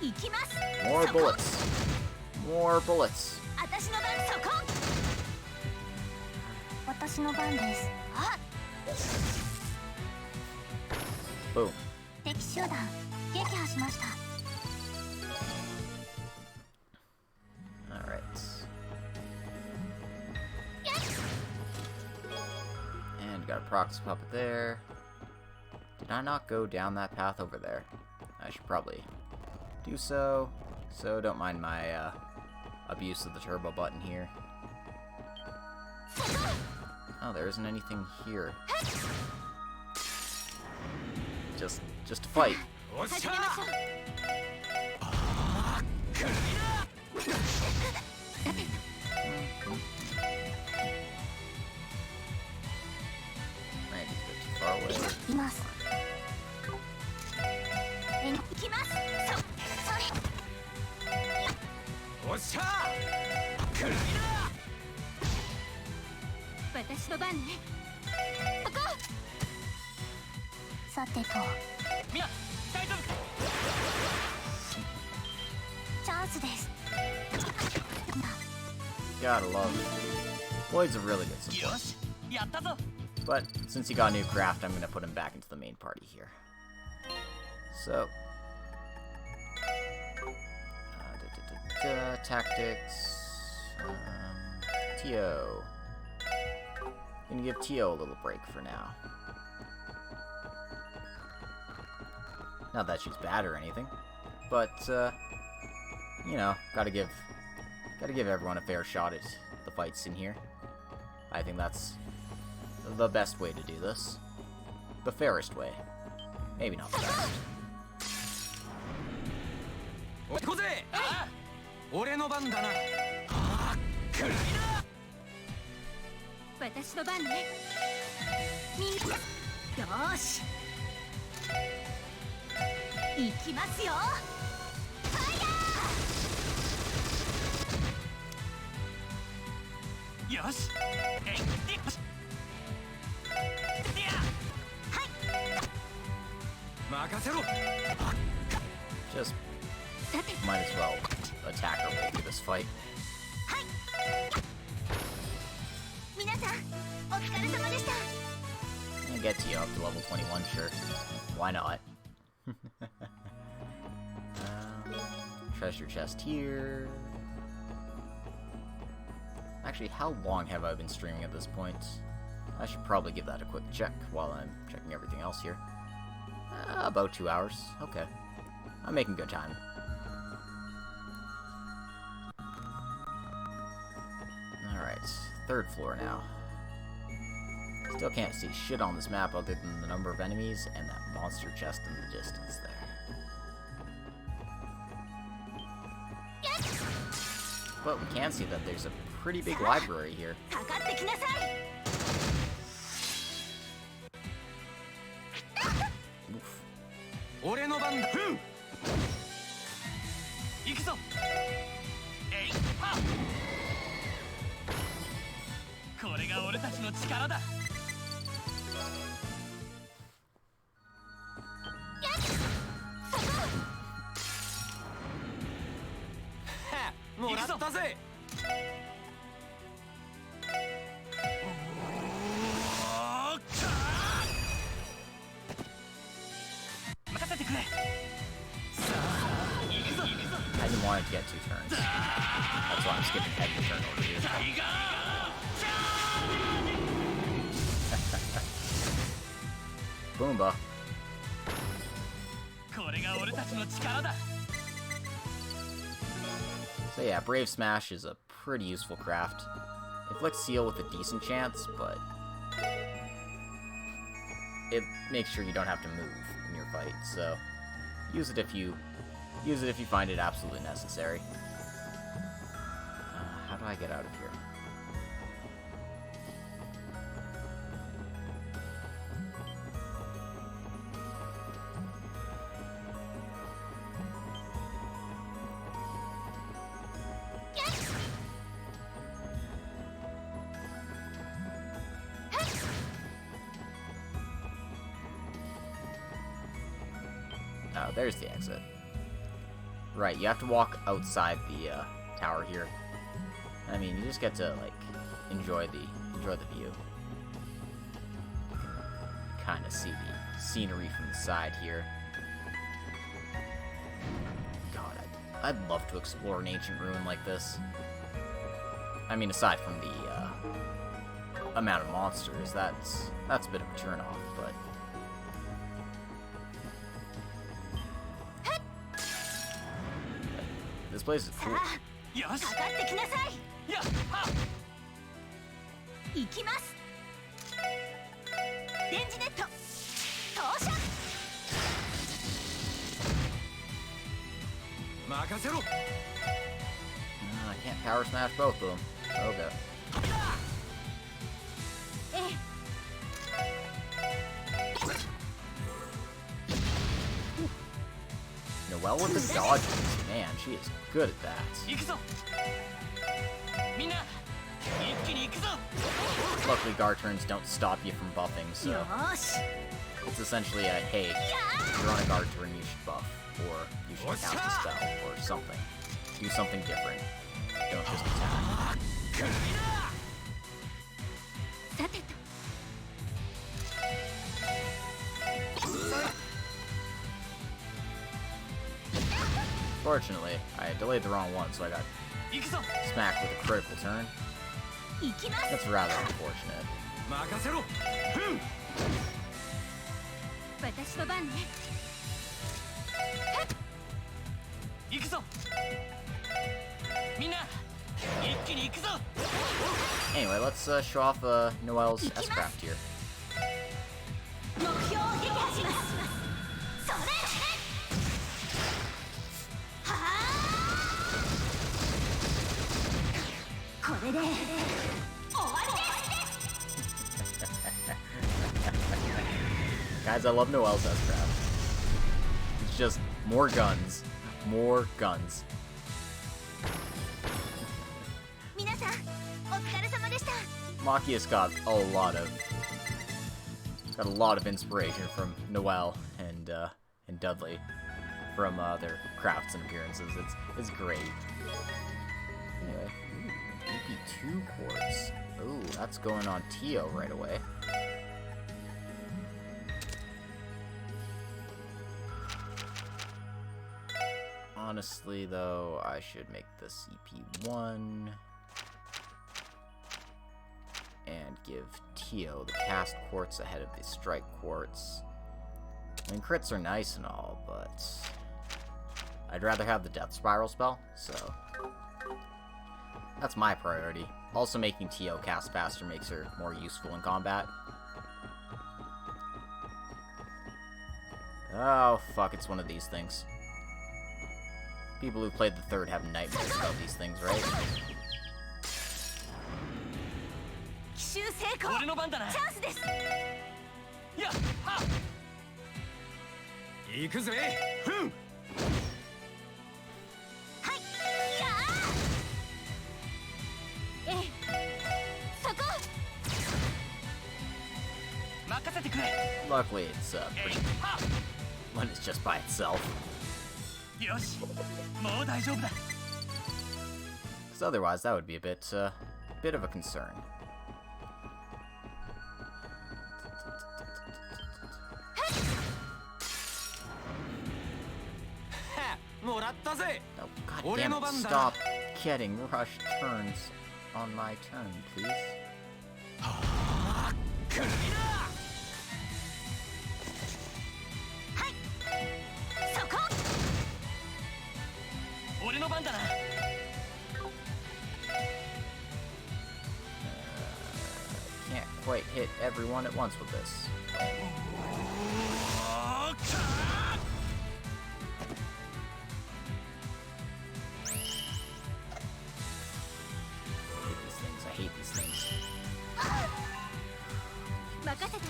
行きます。 More bullets. More bullets. 私の番そこ。私の番です。あ。 Boom. 敵集団撃破しました。 Alright. And got a proxy puppet there. Did I not go down that path over there? I should probably do so. So don't mind my abuse of the turbo button here. Oh, there isn't anything here. Just to fight. おっしゃ。 Right, he's a bit too far away. います。行きます。それ。おっしゃ。私の番ね。ここ。さてと。みんな大丈夫か。チャンスです。 Gotta love it. Lloyd's a really good support. よし。やったぞ。 But since he got a new craft, I'm gonna put him back into the main party here. So. tactics. Tio. Gonna give Tio a little break for now. Not that she's bad or anything, but you know, gotta give everyone a fair shot at the fights in here. I think that's the best way to do this. The fairest way. Maybe not the best. 行こうぜ。俺の番だな。くらいだ。私の番ね。みんな、よーし。行きますよ。ファイヤー。よし。えい。よし。いや。はい。任せろ。 Just might as well attack our way through this fight. はい。皆さん、お疲れ様でした。 And get you up to level 21, sure. Why not? Treasure chest here. Actually, how long have I been streaming at this point? I should probably give that a quick check while I'm checking everything else here. About 2 hours. Okay. I'm making good time. Alright, 3rd floor now. Still can't see shit on this map other than the number of enemies and that monster chest in the distance there. But we can see that there's a pretty big library here. かかってきなさい。 Oof. 俺の番だ。行くぞ。えい。はっ。これが俺たちの力だ。もらったぜ。任せてくれ。さあ、行くぞ。 I didn't want it to get 2 turns. That's why I'm skipping every turn over here. Boomba. これが俺たちの力だ。 So yeah, Brave Smash is a pretty useful craft. Inflicts seal with a decent chance, but it makes sure you don't have to move in your fight. So use it if you find it absolutely necessary. How do I get out of here? Oh, there's the exit. Right, you have to walk outside the tower here. I mean, you just get to like enjoy the view. Kind of see the scenery from the side here. God, I'd love to explore an ancient ruin like this. I mean, aside from the amount of monsters, that's a bit of a turn-off, but. This place is cool. よし。かかってきなさい。やっはっ。行きます。電磁ネット投射。任せろ。I can't power smash both of them. Okay. ええ。 Noelle with the dodges. Man, she is good at that. 行くぞ。みんな、一気に行くぞ。 Luckily, guard turns don't stop you from buffing, so よーし。 it's essentially a, hey, you're on a guard turn, you should buff, or you should cast a spell, or something. Do something different. Don't just attack. くらいだ。さてと。 Oof. Fortunately, I delayed the wrong one, so I got 行くぞ smacked with a critical turn. 行きます That's rather unfortunate. 任せろふん私の番ね行くぞみんな一気に行くぞ Anyway, let's show off Noelle's S-Craft here. 目標を撃破しますそれはあこれで終わりです Guys, I love Noelle's S-Craft. It's just more guns. More guns. 皆さんお疲れ様でした Machia's got a lot of inspiration from Noelle and Dudley from their crafts and appearances. It's great. Anyway, EP2 quartz. Ooh, that's going on Tio right away. Honestly, though, I should make this EP1 and give Tio the cast quartz ahead of the strike quartz. I mean, crits are nice and all, but I'd rather have the death spiral spell, so that's my priority. Also, making Tio cast faster makes her more useful in combat. Oh, fuck, it's one of these things. People who played the third have nightmares about these things, right? 奇襲成功俺の番だなチャンスですやっはっ行くぜふんはいやあええそこ 任せてくれ Luckily, it's えい pretty はっ when it's just by itself. よしもう大丈夫だ Because otherwise, that would be a bit of a concern. もらったぜ Oh, God damn it, stop getting rushed turns on my turn, please. クリはいそこ俺の番だな Can't quite hit everyone at once with this. I hate these things. 任せて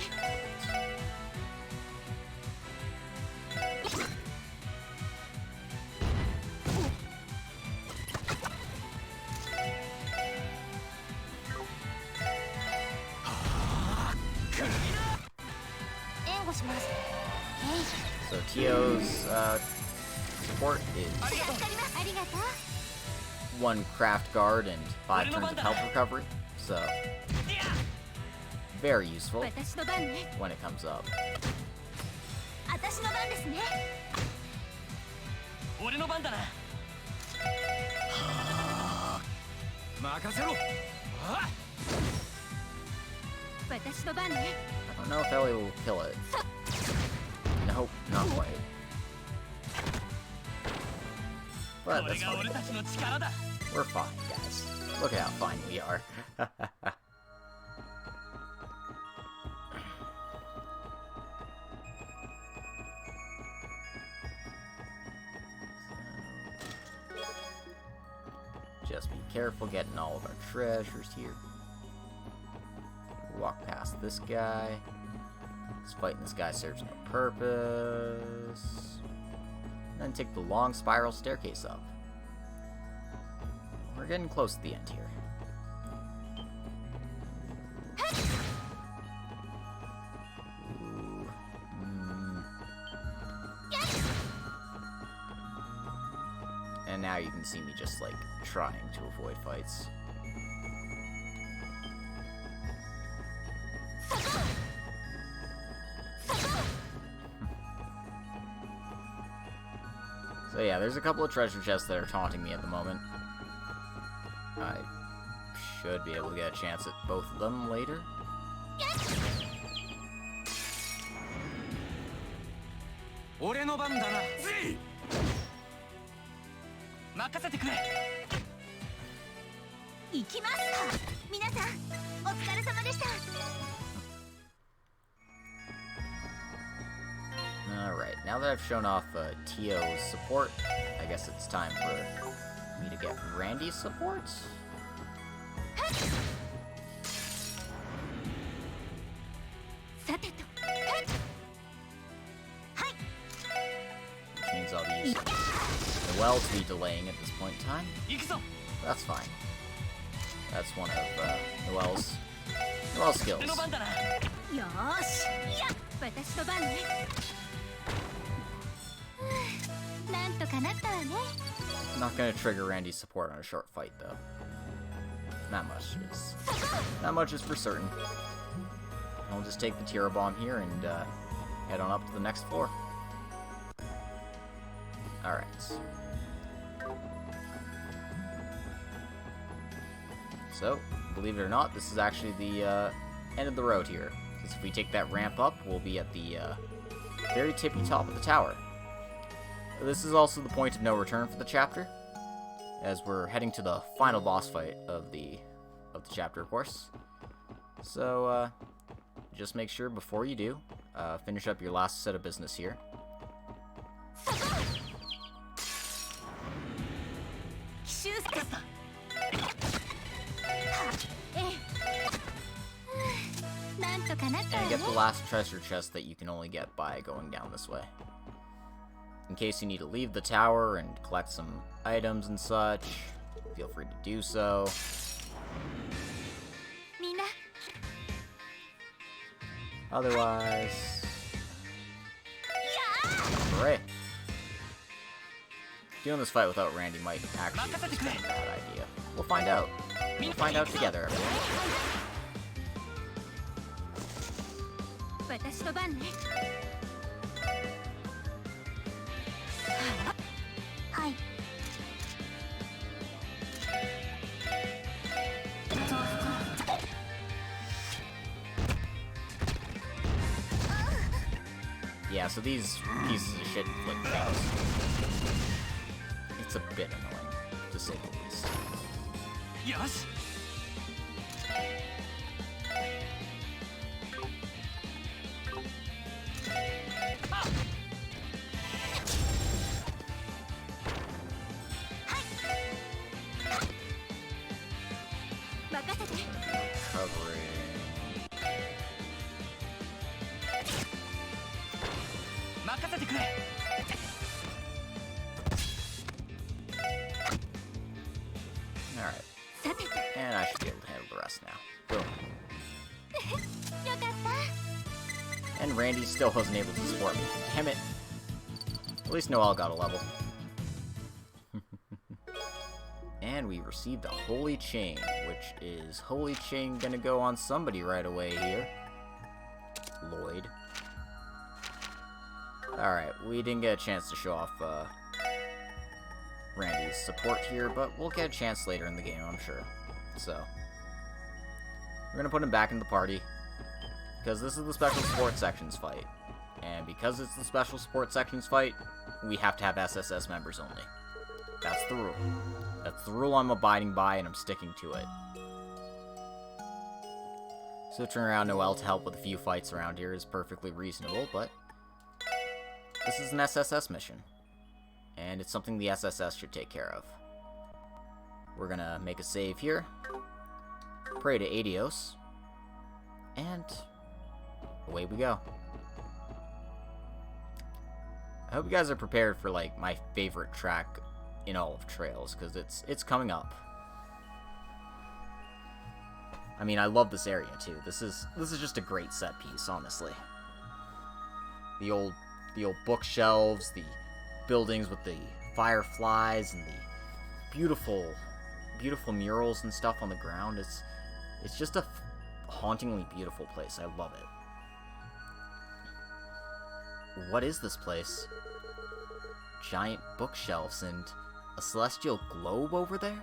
援護します So Tio's support is 助かりますありがとう one craft guard and 5 turns of health recovery. So very useful 私の番ね when it comes up. 私の番ですね俺の番だな任せろあ私の番ね I don't know if Ellie will kill it. Nope, not quite. But こ that's れが俺 fine. たちの力だ We're fine, guys. Look at how fine we are. Just be careful getting all of our treasures here. Walk past this guy. This fighting this guy serves no purpose. And then take the long spiral staircase up. We're getting close to the end here. Ooh, And now you can see me just like trying to avoid fights. So yeah, there's a couple of treasure chests that are taunting me at the moment. I should be able to get a chance at both of them later. 俺の番だな。任せてくれ。行きますか。皆さんお疲れ様でした。 Alright, now that I've shown off Tio's support, I guess it's time for me to get Randy's support? さてと。はい。 Which means I'll be using Noelle to be delaying at this point in time. 行くぞ。 That's fine. That's one of Noelle's skills. 俺の番だな。よーし。いや、私の番ね。なんとかなったわね。 Not gonna trigger Randy's support on a short fight, though. Not much is for certain. I'll just take the Tira Bomb here and head on up to the next floor. Alright. So, believe it or not, this is actually the end of the road here. Because if we take that ramp up, we'll be at the very tippy top of the tower. This is also the point of no return for the chapter, as we're heading to the final boss fight of the chapter, of course. So, just make sure before you do, finish up your last set of business here. 奇襲スカさ。ええ。なんとかなったわ And ね。 get the last treasure chest that you can only get by going down this way. In case you need to leave the tower and collect some items and such, feel free to do so. みんな。 Otherwise... Hooray! Doing this fight without Randy might actually just be a bad idea. We'll find out. We'll find out together, everyone. 私の番ね。はい。 Yeah, so these pieces of shit inflict things. It's a bit annoying, to say the least. よし。 任せて。 Covering... Alright. さてと。 And I should be able to handle the rest now. Boom. よかった。 And Randy still wasn't able to support me. Damn it. At least Noelle got a level. And we received a Holy Chain, which is Holy Chain gonna go on somebody right away here. Lloyd. Alright, we didn't get a chance to show off Randy's support here, but we'll get a chance later in the game, I'm sure. So, we're gonna put him back in the party, because this is the Special Support Sections fight. And because it's the Special Support Sections fight, we have to have SSS members only. That's the rule. That's the rule I'm abiding by, and I'm sticking to it. Switching around Noelle to help with a few fights around here is perfectly reasonable, but this is an SSS mission, and it's something the SSS should take care of. We're gonna make a save here, pray to Adios, and away we go. I hope you guys are prepared for, like, my favorite track in all of Trails, because it's coming up. I mean, I love this area too. This is just a great set piece, honestly. The old bookshelves, the buildings with the fireflies, and the beautiful murals and stuff on the ground. It's just a hauntingly beautiful place. I love it. What is this place? giant bookshelves and a celestial globe over there?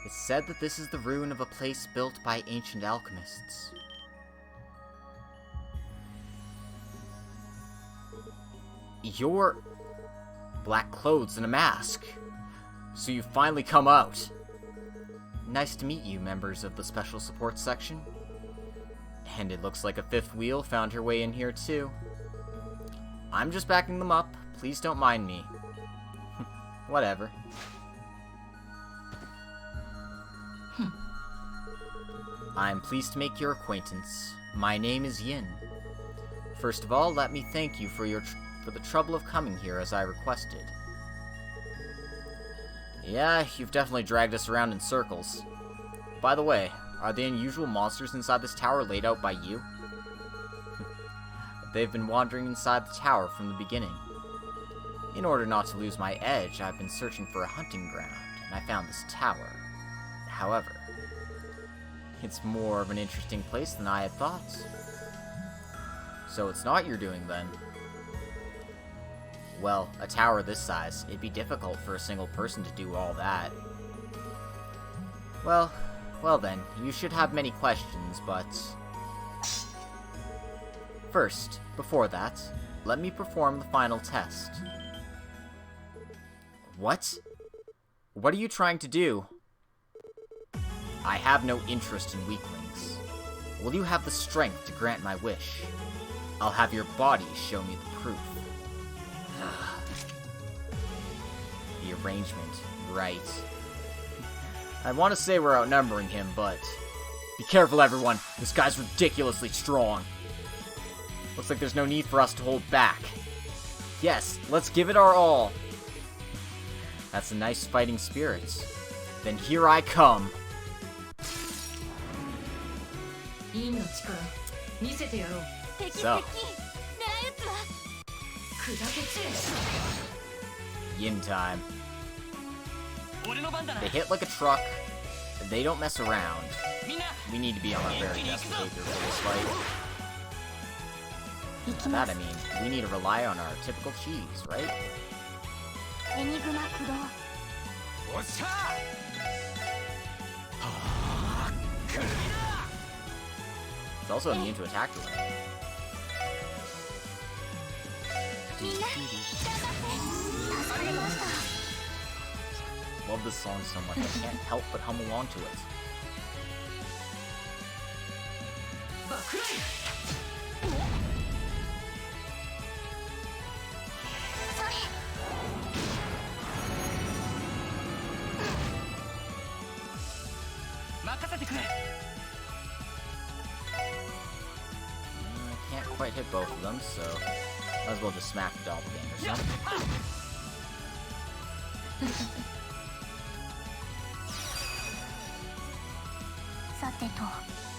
It's said that this is the ruin of a place built by ancient alchemists. You're... black clothes and a mask. So you've finally come out. Nice to meet you, members of the Special Support Section. And it looks like a fifth wheel found her way in here too. I'm just backing them up. Please don't mind me. Whatever. I'm pleased to make your acquaintance. My name is Yin. First of all, let me thank you for the trouble of coming here as I requested. Yeah, you've definitely dragged us around in circles. By the way, are the unusual monsters inside this tower laid out by you? They've been wandering inside the tower from the beginning. In order not to lose my edge, I've been searching for a hunting ground, and I found this tower. However, it's more of an interesting place than I had thought. So it's not your doing then. Well, a tower this size, it'd be difficult for a single person to do all that. Well then, you should have many questions, but... First, before that, let me perform the final test. What? What are you trying to do? I have no interest in weaklings. Will you have the strength to grant my wish? I'll have your body show me the proof. The arrangement, right. I want to say we're outnumbering him, but... Be careful, everyone. This guy's ridiculously strong. Looks like there's no need for us to hold back. Yes, let's give it our all. That's a nice fighting spirit. Then here I come. So. Yin time. They hit like a truck. They don't mess around. We need to be on our very best behavior for this fight. By that I mean, we need to rely on our typical cheese, right? It's also immune to attack delay. Love this song so much, I can't help but hum along to it. I can't quite hit both of them, so might as well just smack the doppelganger.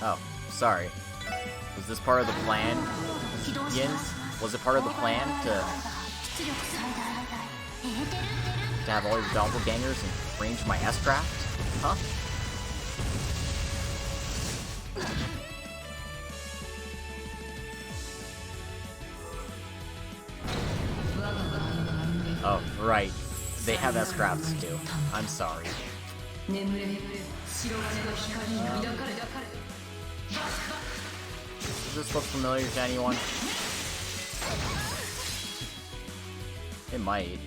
Oh, sorry. Was this part of the plan, Yin? Was it part of the plan to have all your doppelgangers in range of my S-craft? Huh? Oh, right. They have S-crafts too. I'm sorry. Does this look familiar to anyone? It might.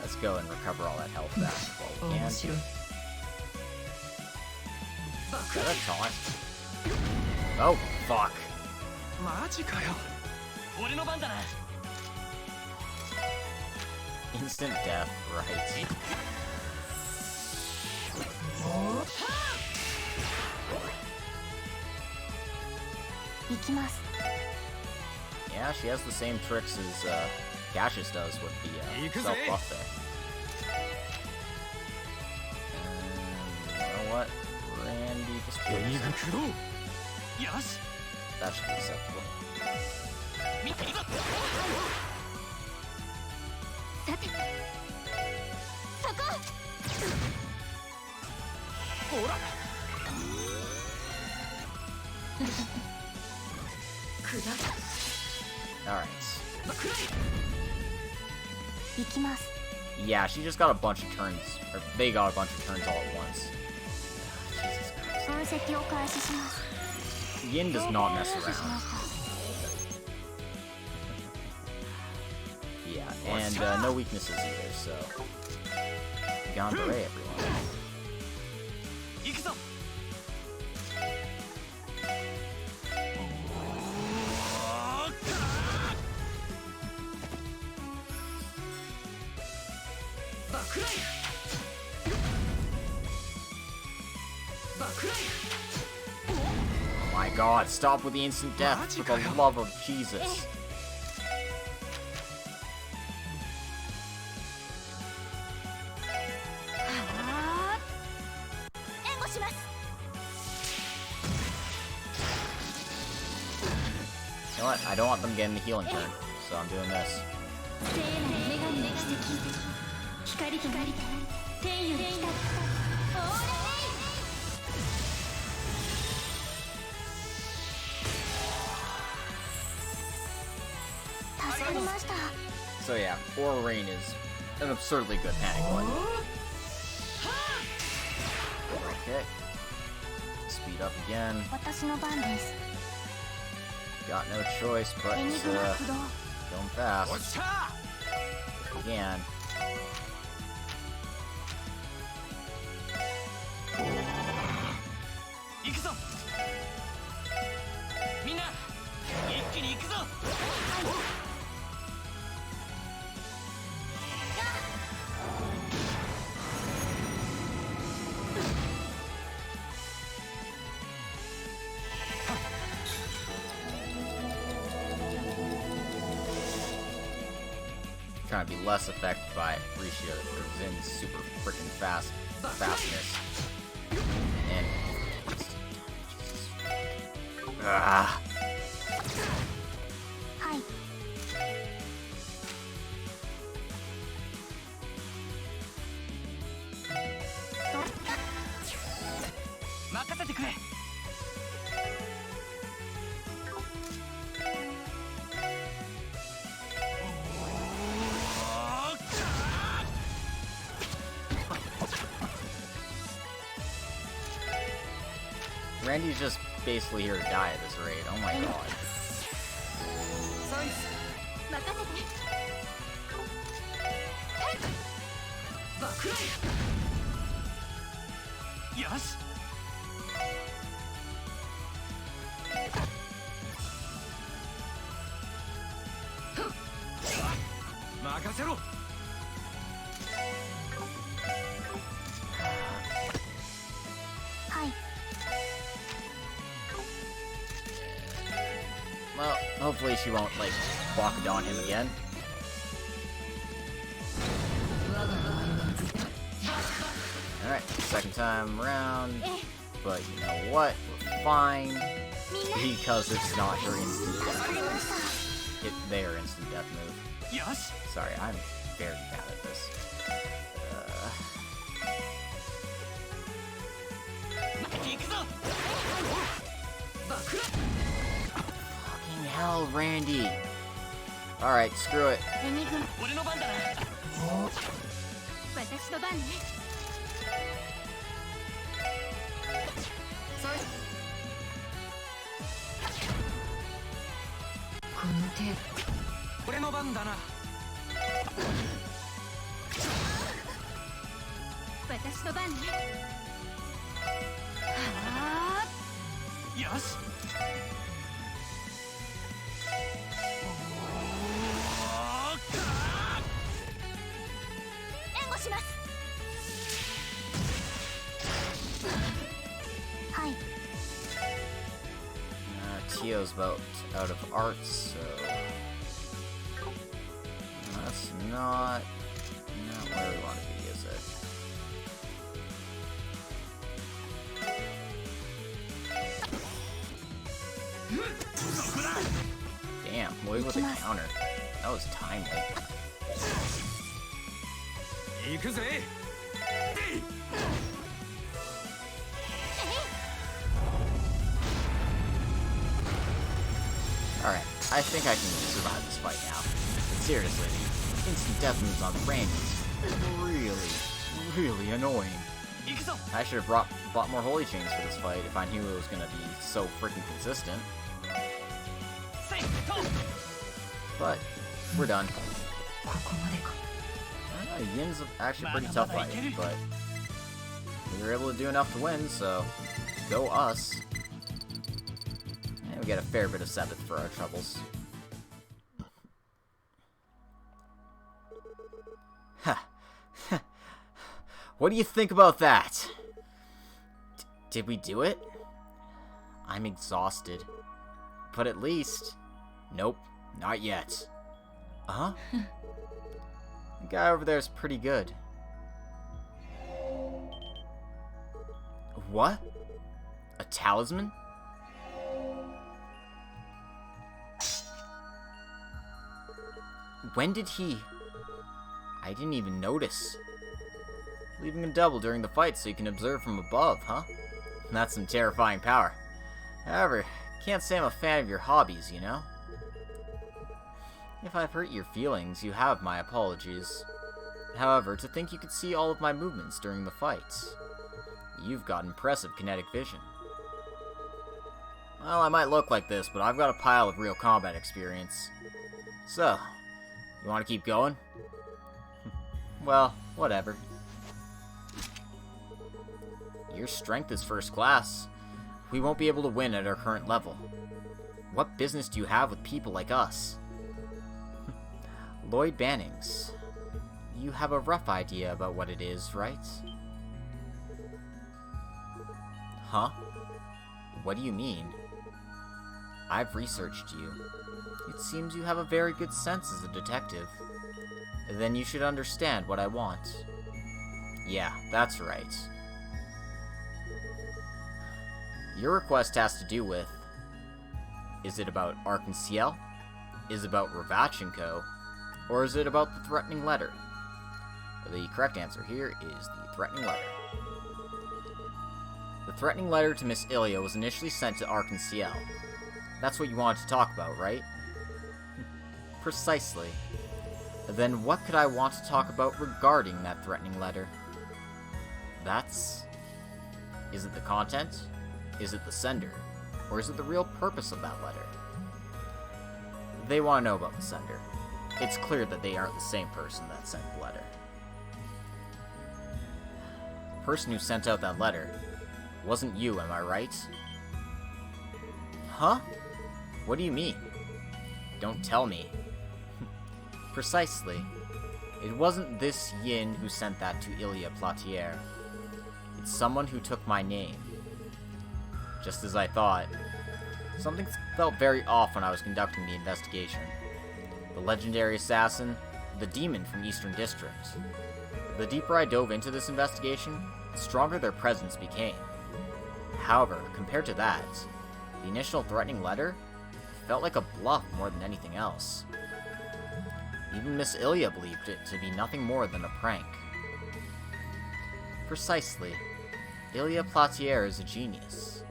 Let's go and recover all that health back while we can. Is that a taunt? Oh, fuck. Instant death, right. Yeah, she has the same tricks as Cassius does with the self-buff there. And you know what? Randy just that should be acceptable. さてそこほらAlright. 行きます Yeah, she just got a bunch of turns. Or they got a bunch of turns all at once. Jesus Christ. 分析を開始します Yin does not mess around. Yeah, and no weaknesses either, so. Ganbare, everyone. 行くぞバックライバックライ Oh my god, stop with the instant death, for the love of Jesus. 援護します You know what? I don't want them getting the healing turn, so I'm doing this. 聖なる女神の奇跡光となり天より来たオーラ助かりました So yeah, Aura Rain is an absurdly good panic one. Okay. Speed up again. 私の番です Got no choice but エニ to グマ駆動 going fast. おっしゃ Again. 行くぞみんな一気に行くぞTrying to be less affected by Risha or Zin's super freaking fastness. And ah, はい 任せてくれ Randy's just basically here to die at this rate. Oh my god. サイズ任せてバックライよし任せろ はい Well, hopefully she won't, like, walk it on him again. Alright, second time around. But you know what? We're fine. みんな Because it's not her instant death. Their instant death move. よし Sorry, I'm very bad at this. 行くぞバックライ Fucking hell, Randy. Alright, screw it. エニグマ俺の番だな私の番ねサイズこの程度俺の番だな私の番ねはあよし援護しますはい Tio's about out of arts, so that's not where we want to be, is it? Damn, Wig with a counter. That was timely. 行くぜ。Alright, I think I can survive this fight now. But seriously, the instant death moves on Rain is really annoying. 行くぞ。 I should have bought more holy chains for this fight if I knew it was gonna be so freaking consistent. せいと。 But, we're done. ここまでか。 Yin's actually a pretty tough fight, but we were able to do enough to win, so go us. And we get a fair bit of 7th for our troubles. What do you think about that? Did we do it? I'm exhausted. But at least... Nope, not yet. Huh? The guy over there is pretty good. What? A talisman? When did he... I didn't even notice. Leaving a double during the fight so you can observe from above, huh? That's some terrifying power. However, can't say I'm a fan of your hobbies, you know? If I've hurt your feelings, you have my apologies. However, to think you could see all of my movements during the fights. You've got impressive kinetic vision. Well, I might look like this, but I've got a pile of real combat experience. So, you want to keep going? Well, whatever. Your strength is first class. We won't be able to win at our current level. What business do you have with people like us? Lloyd Bannings. You have a rough idea about what it is, right? Huh? What do you mean? I've researched you. It seems you have a very good sense as a detective. Then you should understand what I want. Yeah, that's right. Your request has to do with... Is it about Arc-en-Ciel? Is it about Ravachenko? Or is it about the threatening letter? The correct answer here is the threatening letter. The threatening letter to Miss Ilya was initially sent to Arc-en-Ciel. That's what you wanted to talk about, right? Precisely. Then what could I want to talk about regarding that threatening letter? That's... Is it the content? Is it the sender? Or is it the real purpose of that letter? They want to know about the sender. It's clear that they aren't the same person that sent the letter. The person who sent out that letter wasn't you, am I right? Huh? What do you mean? Don't tell me. Precisely. It wasn't this Yin who sent that to Ilya Platier. It's someone who took my name. Just as I thought. Something felt very off when I was conducting the investigation. The legendary assassin, the demon from Eastern District. The deeper I dove into this investigation, the stronger their presence became. However, compared to that, the initial threatening letter felt like a bluff more than anything else. Even Miss Ilya believed it to be nothing more than a prank. Precisely. Ilya Platier is a genius.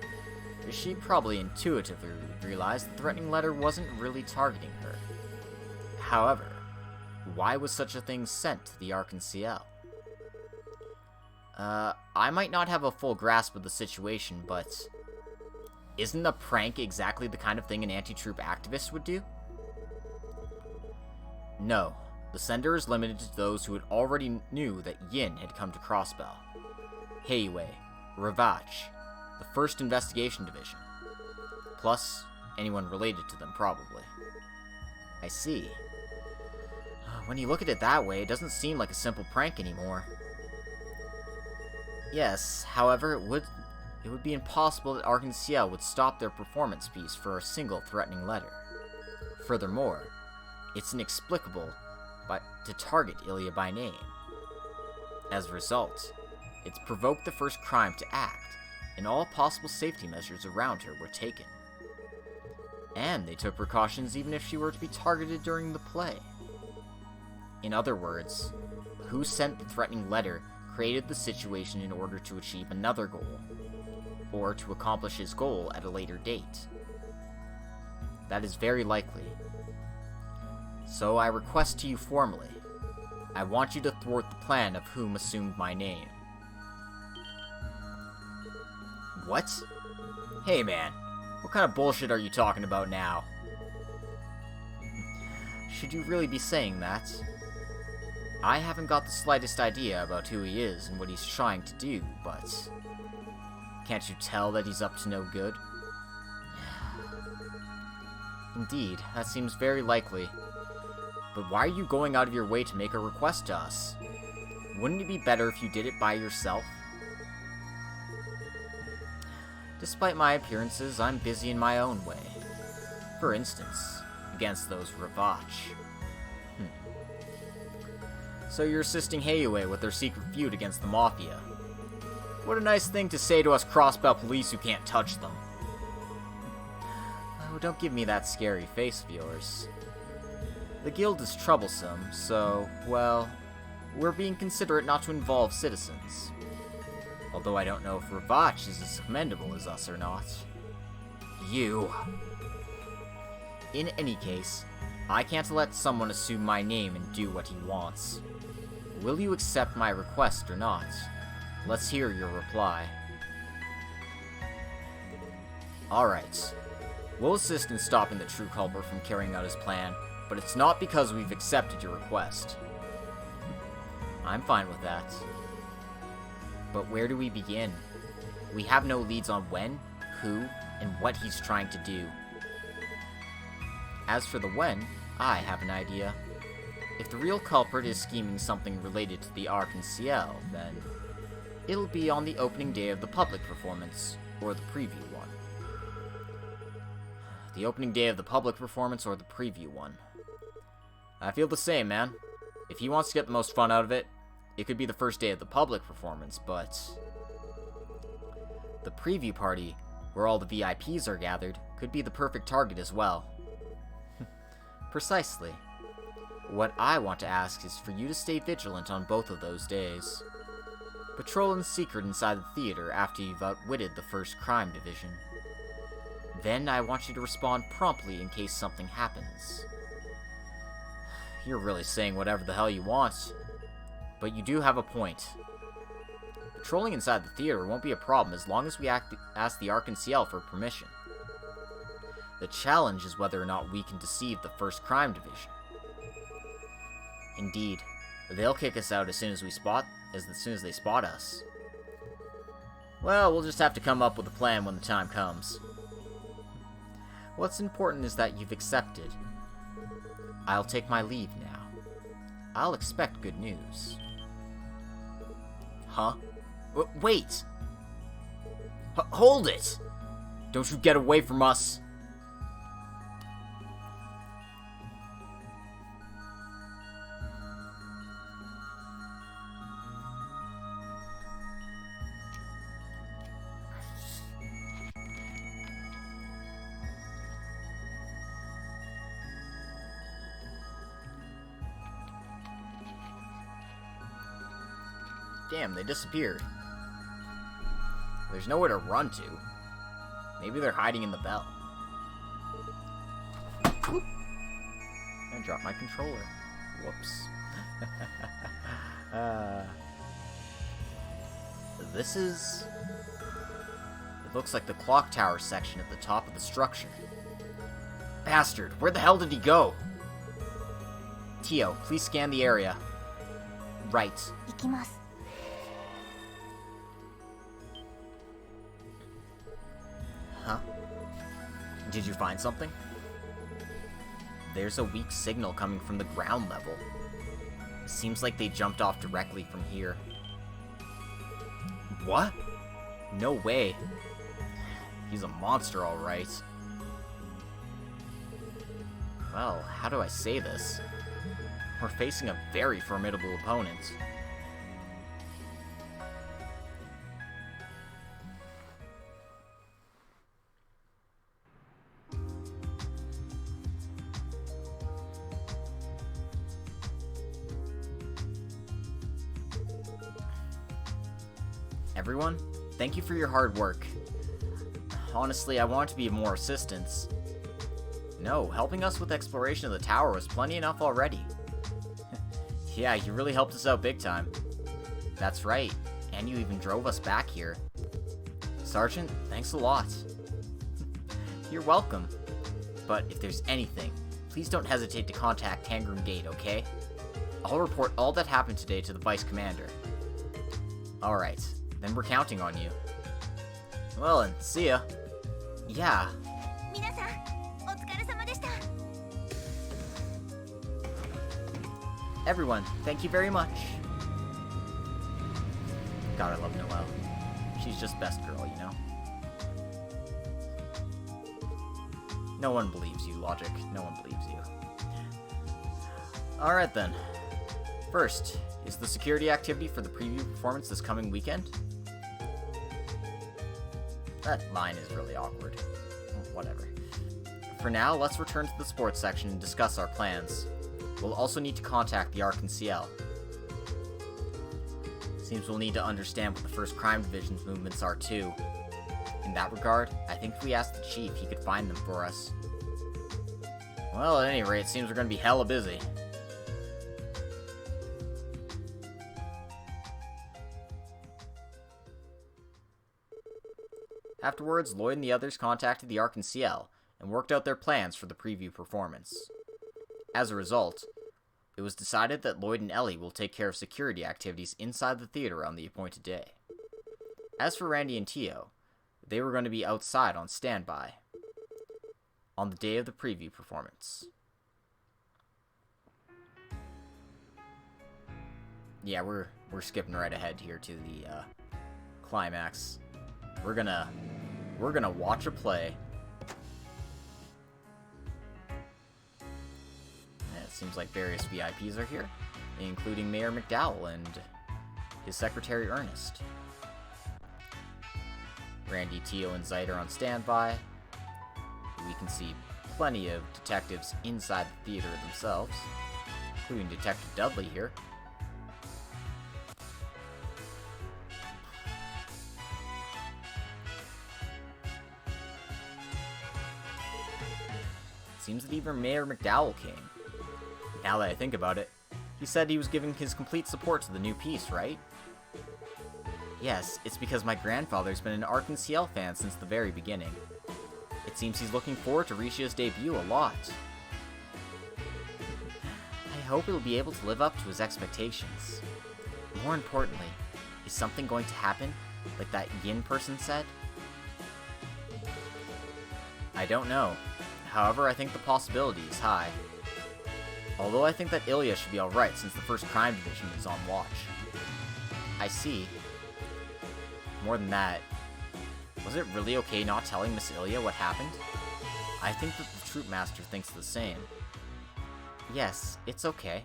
She probably intuitively realized the threatening letter wasn't really targeting her. However, why was such a thing sent to the Arc-en-Ciel? I might not have a full grasp of the situation, but... Isn't a prank exactly the kind of thing an anti-troop activist would do? No, the sender is limited to those who had already knew that Yin had come to Crossbell. Heiwei, Ravach, the 1st Investigation Division. Plus, anyone related to them, probably. I see. When you look at it that way, it doesn't seem like a simple prank anymore. Yes, however, it would be impossible that Arc-en-Ciel would stop their performance piece for a single threatening letter. Furthermore, it's inexplicable to target Ilya by name. As a result, it's provoked the first crime to act, and all possible safety measures around her were taken. And they took precautions even if she were to be targeted during the play. In other words, who sent the threatening letter created the situation in order to achieve another goal, or to accomplish his goal at a later date. That is very likely. So I request to you formally, I want you to thwart the plan of whom assumed my name. What? Hey man, what kind of bullshit are you talking about now? Should you really be saying that? I haven't got the slightest idea about who he is and what he's trying to do, but... Can't you tell that he's up to no good? Indeed, that seems very likely. But why are you going out of your way to make a request to us? Wouldn't it be better if you did it by yourself? Despite my appearances, I'm busy in my own way. For instance, against those Ravach. So you're assisting Heiue with their secret feud against the Mafia. What a nice thing to say to us Crossbell police who can't touch them. Oh, don't give me that scary face of yours. The guild is troublesome, so, well, we're being considerate not to involve citizens. Although I don't know if Ravach is as commendable as us or not. You. In any case, I can't let someone assume my name and do what he wants. Will you accept my request or not? Let's hear your reply. Alright. We'll assist in stopping the true culprit from carrying out his plan, but it's not because we've accepted your request. I'm fine with that. But where do we begin? We have no leads on when, who, and what he's trying to do. As for the when, I have an idea. If the real culprit is scheming something related to the Arc-en-Ciel, then it'll be on the opening day of the public performance, or the preview one. The opening day of the public performance or the preview one. I feel the same, man. If he wants to get the most fun out of it, it could be the first day of the public performance, but the preview party, where all the VIPs are gathered, could be the perfect target as well. Precisely. What I want to ask is for you to stay vigilant on both of those days. Patrol in secret inside the theater after you've outwitted the first crime division. Then I want you to respond promptly in case something happens. You're really saying whatever the hell you want. But you do have a point. Patrolling inside the theater won't be a problem as long as we ask the Arc-en-Ciel for permission. The challenge is whether or not we can deceive the first crime division. Indeed, they'll kick us out as soon as they spot us. Well, we'll just have to come up with a plan when the time comes. What's important is that you've accepted. I'll take my leave now. I'll expect good news. Huh? Wait! Hold it! Don't you get away from us! Damn, they disappeared. There's nowhere to run to. Maybe they're hiding in the bell. I dropped my controller. Whoops. This is... It looks like the clock tower section at the top of the structure. Bastard, where the hell did he go? Tio, please scan the area. Right. 行きます。 Huh? Did you find something? There's a weak signal coming from the ground level. Seems like they jumped off directly from here. What? No way. He's a monster, alright. Well, how do I say this? We're facing a very formidable opponent. Everyone, thank you for your hard work. Honestly, I want to be of more assistance. No, helping us with exploration of the tower was plenty enough already. Yeah, you really helped us out big time. That's right, and you even drove us back here. Sergeant, thanks a lot. You're welcome. But if there's anything, please don't hesitate to contact Tangerine Gate, okay? I'll report all that happened today to the Vice Commander. Alright, then we're counting on you. Well, and see ya. Yeah. 皆さん、お疲れ様でした。 Everyone, thank you very much. God, I love Noelle. She's just best girl, you know? No one believes you, Logic. No one believes you. Alright then. First, is the security activity for the preview performance this coming weekend? That line is really awkward. Whatever. For now, let's return to the sports section and discuss our plans. We'll also need to contact the Arc-en-Ciel. Seems we'll need to understand what the 1st Crime Division's movements are too. In that regard, I think if we asked the Chief, he could find them for us. Well, at any rate, it seems we're gonna be hella busy. Afterwards, Lloyd and the others contacted the Arc-en-Ciel and worked out their plans for the preview performance. As a result, it was decided that Lloyd and Ellie will take care of security activities inside the theater on the appointed day. As for Randy and Tio, they were going to be outside on standby on the day of the preview performance. Yeah, we're skipping right ahead here to the climax. We're gonna watch a play. And it seems like various VIPs are here, including Mayor McDowell and his secretary Ernest. Randy, Tio, and Zeit are on standby. We can see plenty of detectives inside the theater themselves, including Detective Dudley here. Seems that even Mayor McDowell came. Now that I think about it, he said he was giving his complete support to the new piece, right? Yes, it's because my grandfather's been an Arc-en-Ciel fan since the very beginning. It seems he's looking forward to Rishia's debut a lot. I hope he'll be able to live up to his expectations. More importantly, is something going to happen, like that Yin person said? I don't know. However, I think the possibility is high. Although I think that Ilya should be alright since the 1st Crime Division is on watch. I see. More than that, was it really okay not telling Miss Ilya what happened? I think that the Troop Master thinks the same. Yes, it's okay.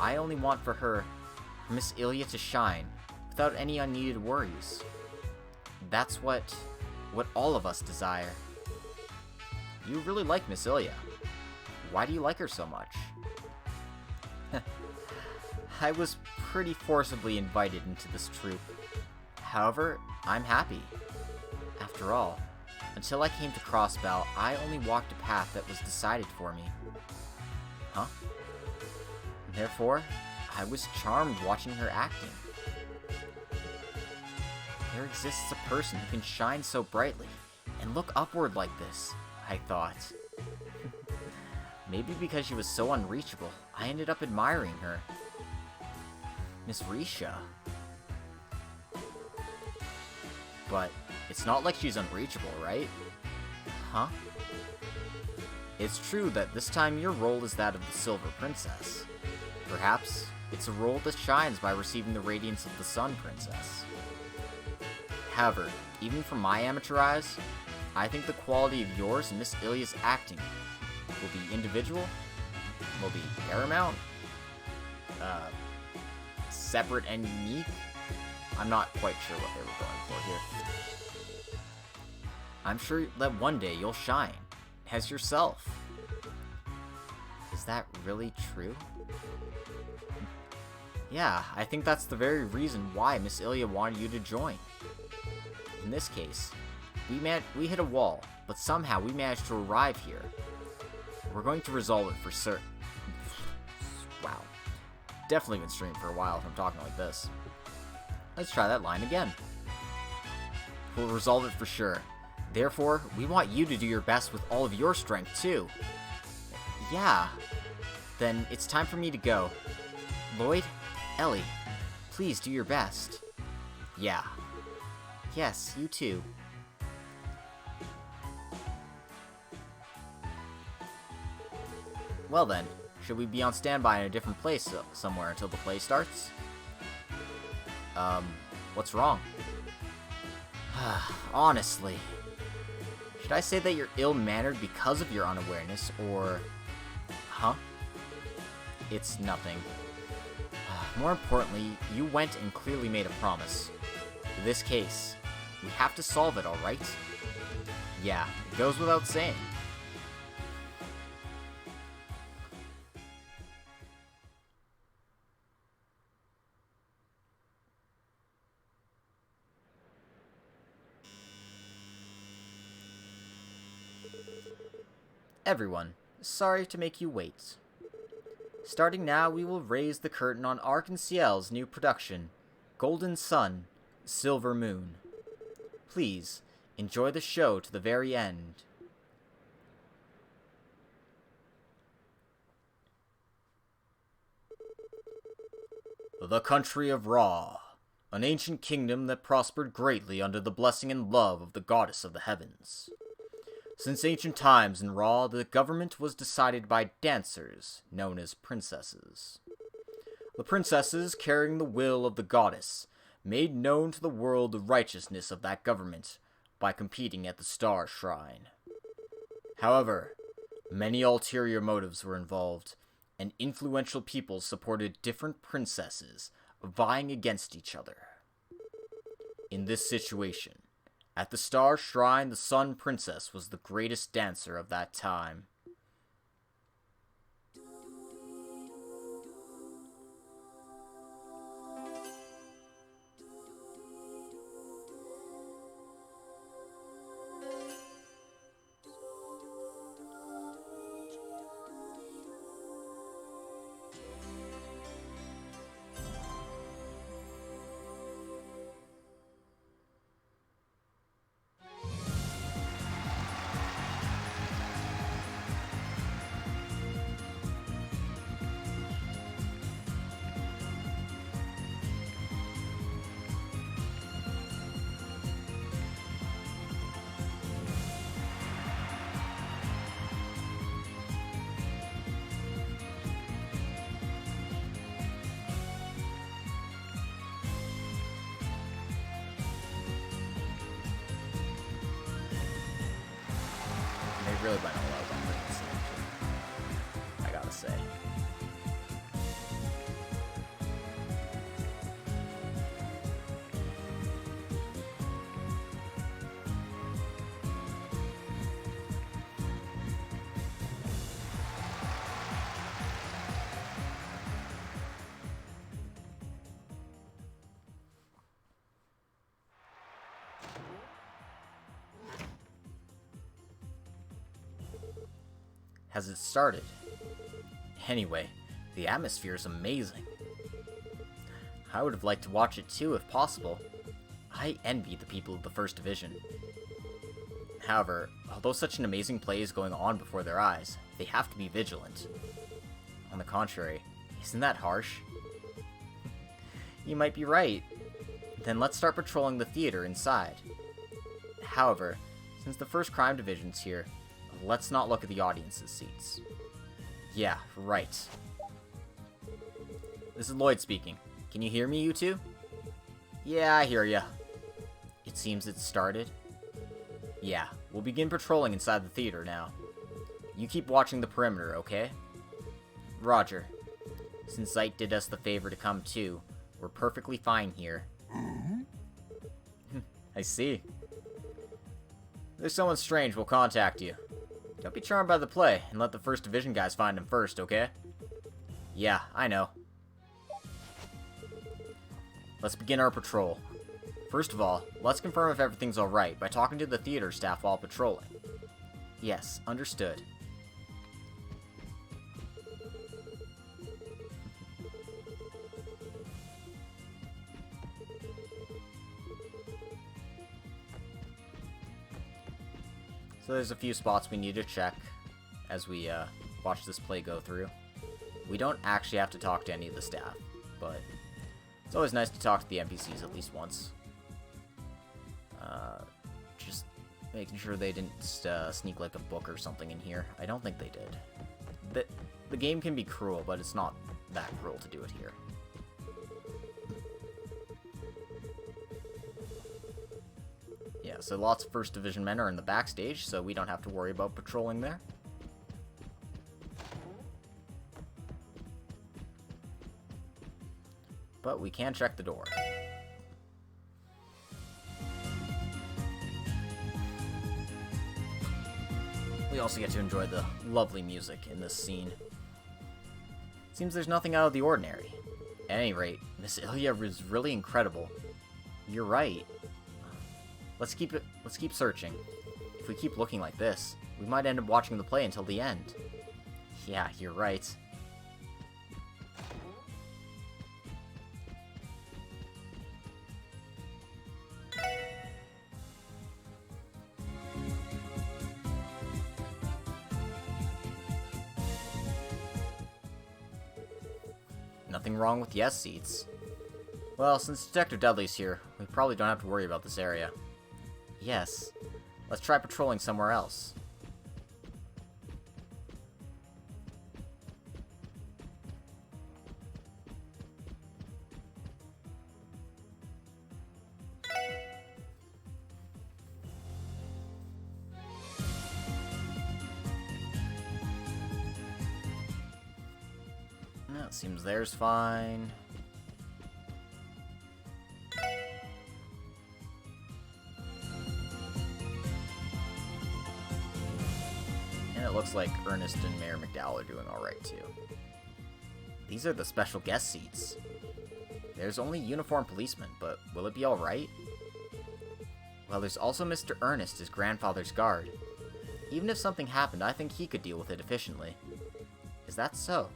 I only want for Miss Ilya to shine, without any unneeded worries. That's what all of us desire. You really like Miss Ilya. Why do you like her so much? I was pretty forcibly invited into this troupe. However, I'm happy. After all, until I came to Crossbell, I only walked a path that was decided for me. Huh? Therefore, I was charmed watching her acting. There exists a person who can shine so brightly and look upward like this, I thought. Maybe because she was so unreachable, I ended up admiring her. Miss Risha. But it's not like she's unreachable, right? Huh? It's true that this time your role is that of the Silver Princess. Perhaps it's a role that shines by receiving the radiance of the Sun Princess. However, even from my amateur eyes, I think the quality of yours and Miss Ilya's acting will be individual, will be paramount, separate and unique. I'm not quite sure what they were going for here. I'm sure that one day you'll shine, as yourself. Is that really true? Yeah, I think that's the very reason why Miss Ilya wanted you to join. In this case, we hit a wall, but somehow we managed to arrive here. We're going to resolve it for certain. Wow. Definitely been streaming for a while if I'm talking like this. Let's try that line again. We'll resolve it for sure. Therefore, we want you to do your best with all of your strength, too. Yeah. Then it's time for me to go. Lloyd, Ellie, please do your best. Yeah. Yes, you too. Well then, should we be on standby in a different place somewhere until the play starts? What's wrong? Honestly. Should I say that you're ill-mannered because of your unawareness, or... Huh? It's nothing. More importantly, you went and clearly made a promise. In this case, we have to solve it, alright? Yeah, it goes without saying. Everyone, sorry to make you wait. Starting now, we will raise the curtain on Arc and Ciel's new production, Golden Sun, Silver Moon. Please, enjoy the show to the very end. The country of Ra, an ancient kingdom that prospered greatly under the blessing and love of the goddess of the heavens. Since ancient times in Ra, the government was decided by dancers, known as princesses. The princesses, carrying the will of the goddess, made known to the world the righteousness of that government by competing at the Star Shrine. However, many ulterior motives were involved, and influential people supported different princesses, vying against each other. In this situation, at the Star Shrine, the Sun Princess was the greatest dancer of that time. They really went all out on this selection, I gotta say. Has it started? Anyway, the atmosphere is amazing. I would have liked to watch it too if possible. I envy the people of the First Division. However, although such an amazing play is going on before their eyes, they have to be vigilant. On the contrary, isn't that harsh? You might be right. Then let's start patrolling the theater inside. However, since the First Crime Division's here, let's not look at the audience's seats. Yeah, right. This is Lloyd speaking. Can you hear me, you two? Yeah, I hear ya. It seems it's started. Yeah, we'll begin patrolling inside the theater now. You keep watching the perimeter, okay? Roger. Since Zeit did us the favor to come too, we're perfectly fine here. I see. If there's someone strange, we'll contact you. Don't be charmed by the play, and let the First Division guys find him first, okay? Yeah, I know. let's begin our patrol. First of all, let's confirm if everything's alright by talking to the theater staff while patrolling. Yes, understood. So there's a few spots we need to check as we watch this play go through. We don't actually have to talk to any of the staff, but it's always nice to talk to the NPCs at least once. Just making sure they didn't sneak like a book or something in here. I don't think they did. The game can be cruel, but it's not that cruel to do it here. Yeah, so lots of 1st Division men are in the backstage, so we don't have to worry about patrolling there. But we can check the door. We also get to enjoy the lovely music in this scene. Seems there's nothing out of the ordinary. At any rate, Miss Ilya was really incredible. You're right. Let's keep searching. If we keep looking like this, we might end up watching the play until the end. Yeah, you're right. Nothing wrong with yes seats. Well, since Detective Dudley's here, we probably don't have to worry about this area. Yes. Let's try patrolling somewhere else. No, it seems there's fine. And it looks like Ernest and Mayor McDowell are doing alright too. These are the special guest seats. There's only uniformed policemen, but will it be alright? Well, there's also Mr. Ernest, his grandfather's guard. Even if something happened, I think he could deal with it efficiently. Is that so?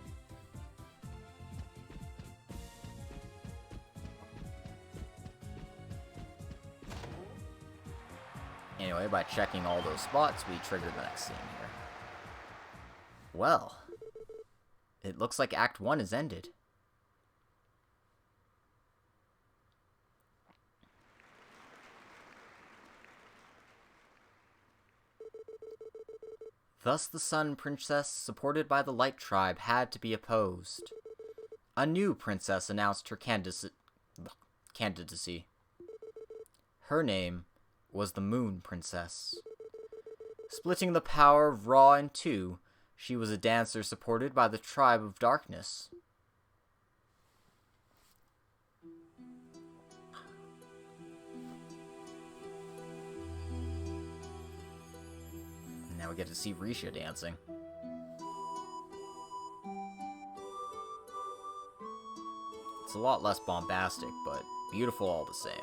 Anyway, by checking all those spots, we trigger the next scene here. Well, it looks like Act 1 is ended. Thus the Sun Princess, supported by the Light Tribe, had to be opposed. A new princess announced her candidacy. Her name was the Moon Princess. Splitting the power of Ra in two, she was a dancer supported by the Tribe of Darkness. Now we get to see Risha dancing. It's a lot less bombastic, but beautiful all the same.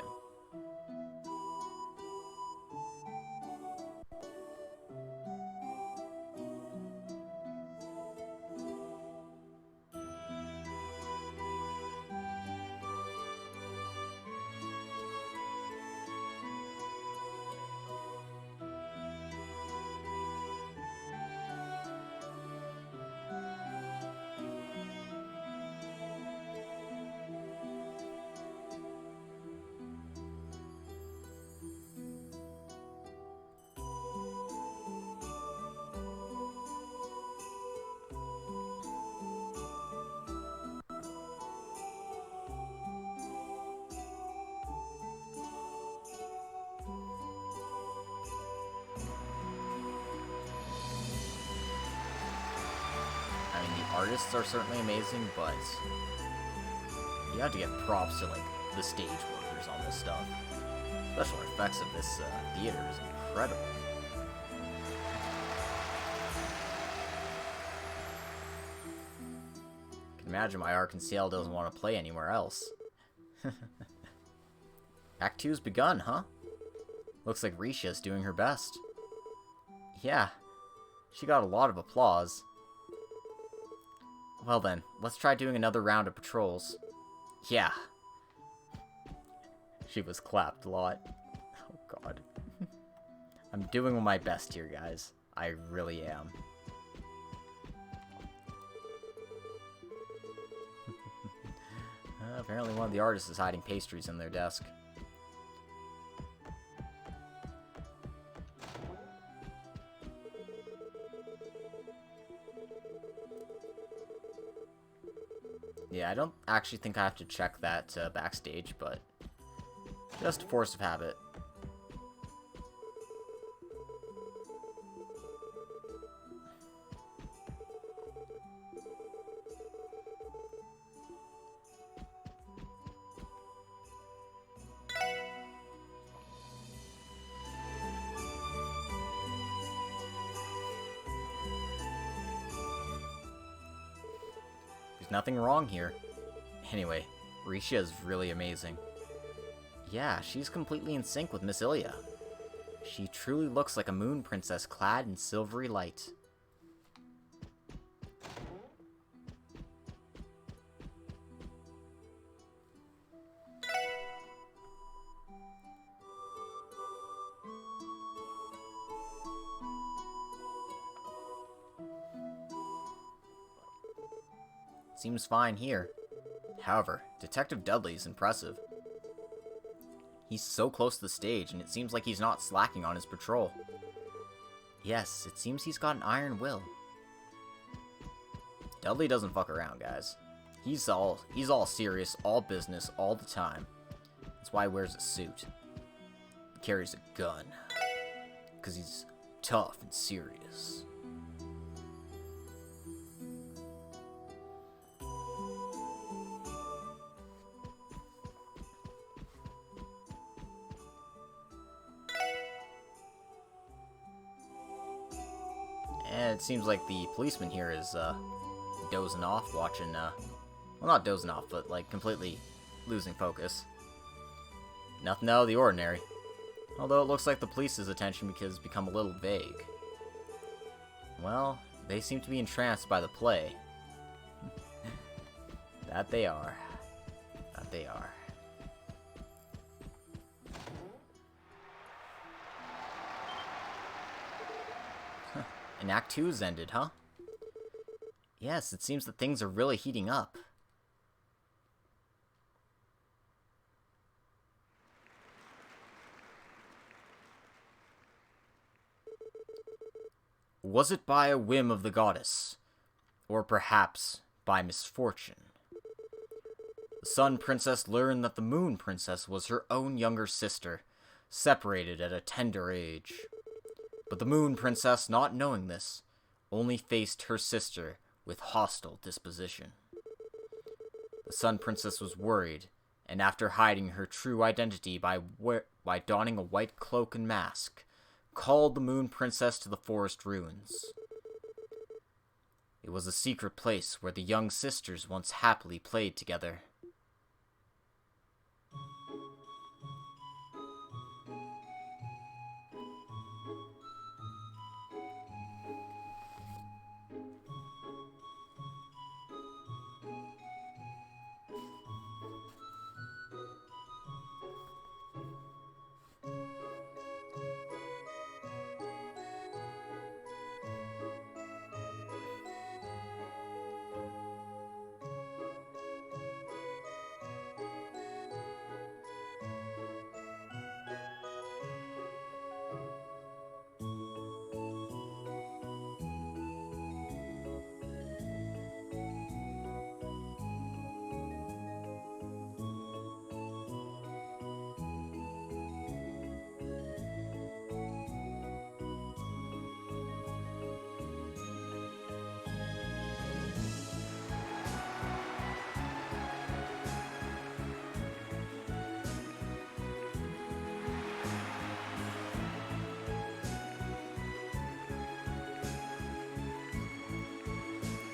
Artists are certainly amazing, but you have to get props to like the stage workers on this stuff. Special effects of this theater is incredible. I can imagine why Arkansas doesn't want to play anywhere else. Act 2's begun, huh? Looks like Risha's doing her best. Yeah, she got a lot of applause. Well then, let's try doing another round of patrols. Yeah. She was clapped a lot. Oh god. I'm doing my best here, guys. I really am. Apparently one of the artists is hiding pastries in their desk. Yeah, I don't actually think I have to check that backstage, but just a force of habit. There's nothing wrong here. Anyway, Risha is really amazing. Yeah, she's completely in sync with Miss Ilya. She truly looks like a moon princess clad in silvery light. Seems fine here. However, Detective Dudley is impressive. He's so close to the stage, and it seems like he's not slacking on his patrol. Yes, it seems he's got an iron will. Dudley doesn't fuck around, guys. He's all serious, all business, all the time. That's why he wears a suit. He carries a gun. Because he's tough and serious. And it seems like the policeman here is dozing off, watching, well, not dozing off, but like completely losing focus. Nothing out of the ordinary. Although it looks like the police's attention has become a little vague. Well, they seem to be entranced by the play. That they are. That they are. And Act 2's ended, huh? Yes, it seems that things are really heating up. Was it by a whim of the goddess? Or perhaps by misfortune? The Sun Princess learned that the Moon Princess was her own younger sister, separated at a tender age. But the Moon Princess, not knowing this, only faced her sister with hostile disposition. The Sun Princess was worried, and after hiding her true identity by donning a white cloak and mask, called the Moon Princess to the forest ruins. It was a secret place where the young sisters once happily played together.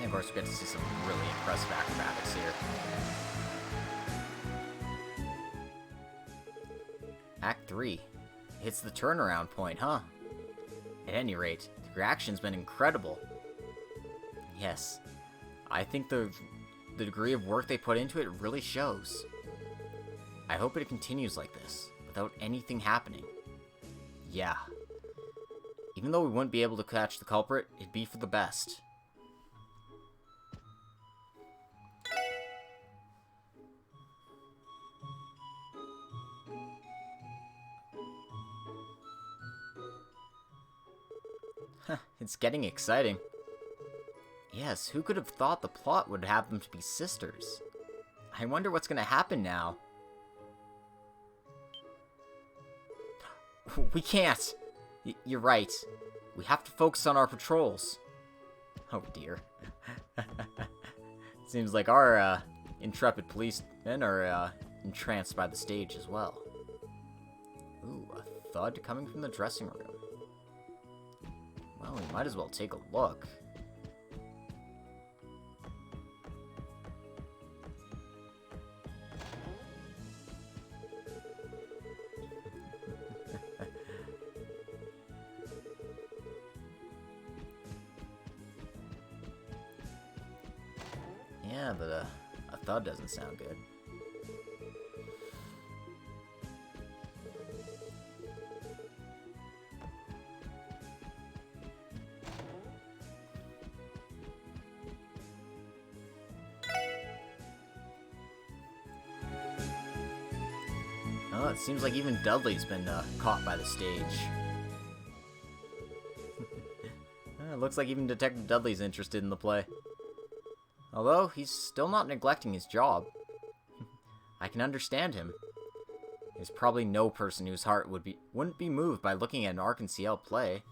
And of course, we get to see some really impressive acrobatics here. Act 3. It's the turnaround point, huh? At any rate, the reaction's been incredible. Yes, I think the degree of work they put into it really shows. I hope it continues like this, without anything happening. Yeah. Even though we wouldn't be able to catch the culprit, it'd be for the best. It's getting exciting. Yes, who could have thought the plot would have them to be sisters? I wonder what's gonna happen now. We can't! You're right. We have to focus on our patrols. Oh dear. Seems like our intrepid policemen are entranced by the stage as well. Ooh, a thud coming from the dressing room. Well, we might as well take a look. Yeah, but a thud doesn't sound good. Oh, it seems like even Dudley's been caught by the stage. It looks like even Detective Dudley's interested in the play. Although, he's still not neglecting his job. I can understand him. There's probably no person whose heart wouldn't be moved by looking at an Arc-en-Ciel play.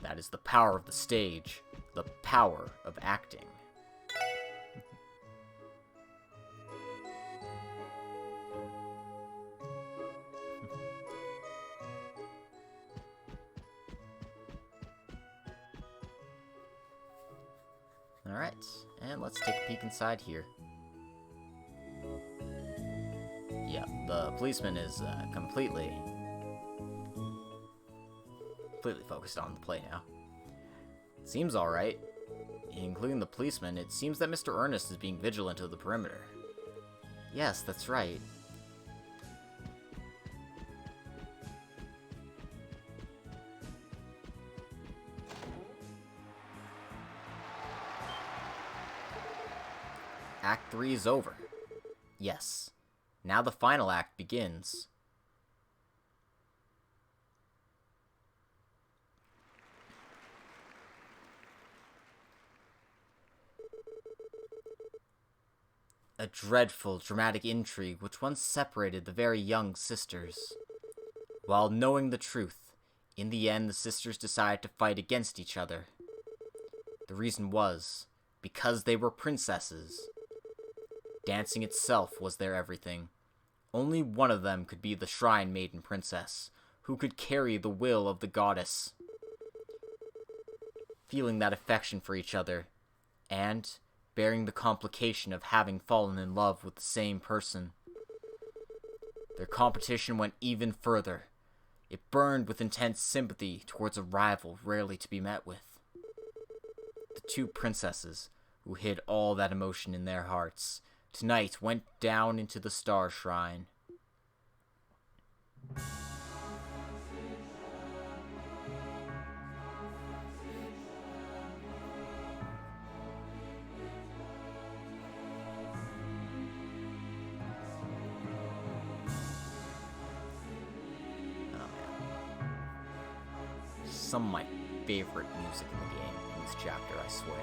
That is the power of the stage. The power of acting. Alright, and let's take a peek inside here. Yeah, the policeman is completely focused on the play now. Seems alright. Including the policeman, it seems that Mr. Ernest is being vigilant of the perimeter. Yes, that's right. Act 3 is over. Yes. Now the final act begins. A dreadful, dramatic intrigue which once separated the very young sisters. While knowing the truth, in the end the sisters decided to fight against each other. The reason was, because they were princesses. Dancing itself was their everything. Only one of them could be the Shrine Maiden Princess, who could carry the will of the goddess. Feeling that affection for each other, and bearing the complication of having fallen in love with the same person. Their competition went even further. It burned with intense sympathy towards a rival rarely to be met with. The two princesses, who hid all that emotion in their hearts, tonight went down into the Star Shrine. Some of my favorite music in the game in this chapter, I swear.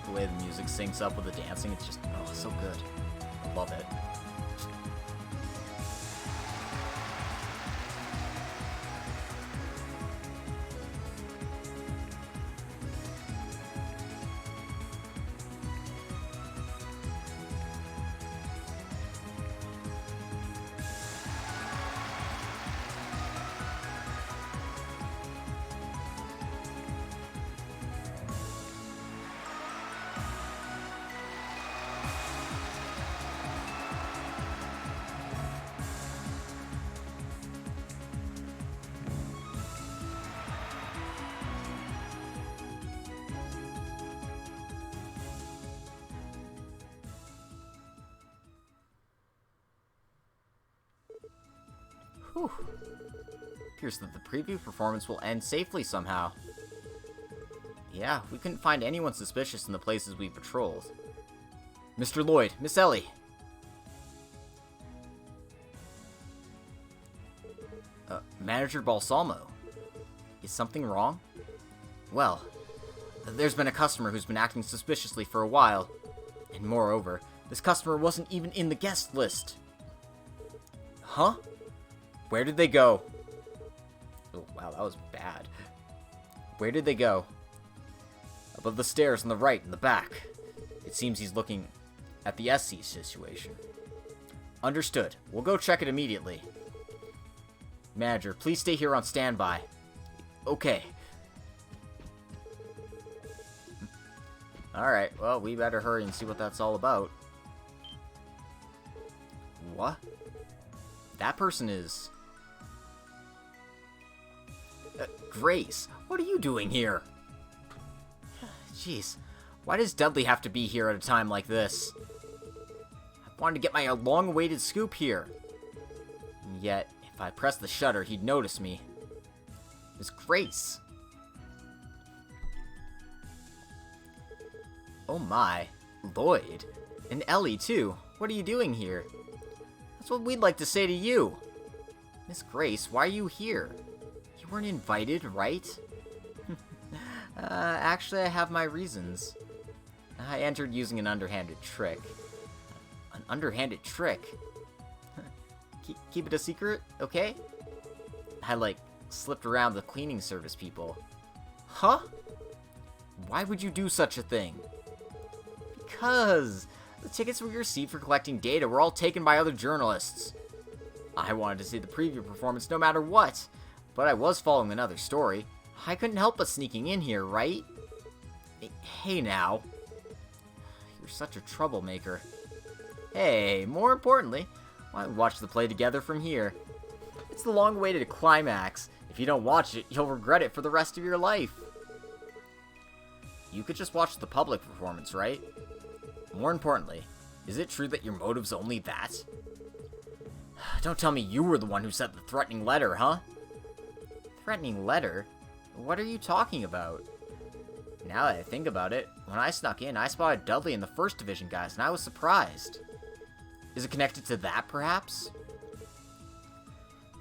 The way the music syncs up with the dancing, it's just, oh, so good. I love it. Whew. Appears that the preview performance will end safely somehow. Yeah, we couldn't find anyone suspicious in the places we patrolled. Mr. Lloyd, Miss Ellie. Manager Balsamo. Is something wrong? Well, there's been a customer who's been acting suspiciously for a while. And moreover, this customer wasn't even in the guest list. Huh? Where did they go? Oh, wow, that was bad. Where did they go? Above the stairs on the right in the back. It seems he's looking at the SC situation. Understood. We'll go check it immediately. Manager, please stay here on standby. Okay. Alright, well, we better hurry and see what that's all about. What? That person is... Grace, what are you doing here? Jeez, why does Dudley have to be here at a time like this? I wanted to get my long-awaited scoop here. And yet, if I pressed the shutter, he'd notice me. Miss Grace. Oh my, Lloyd. And Ellie, too. What are you doing here? That's what we'd like to say to you. Miss Grace, why are you here? You weren't invited, right? Actually, I have my reasons. I entered using an underhanded trick. An underhanded trick? Keep it a secret, okay? I, slipped around the cleaning service people. Huh? Why would you do such a thing? Because the tickets we received for collecting data were all taken by other journalists. I wanted to see the preview performance no matter what, but I was following another story. I couldn't help but sneaking in here, right? Hey now. You're such a troublemaker. Hey, more importantly, why don't we watch the play together from here? It's the long-awaited climax. If you don't watch it, you'll regret it for the rest of your life. You could just watch the public performance, right? More importantly, is it true that your motive's only that? Don't tell me you were the one who sent the threatening letter, huh? Threatening letter? What are you talking about? Now that I think about it, when I snuck in, I spotted Dudley and the First Division guys, and I was surprised. Is it connected to that, perhaps?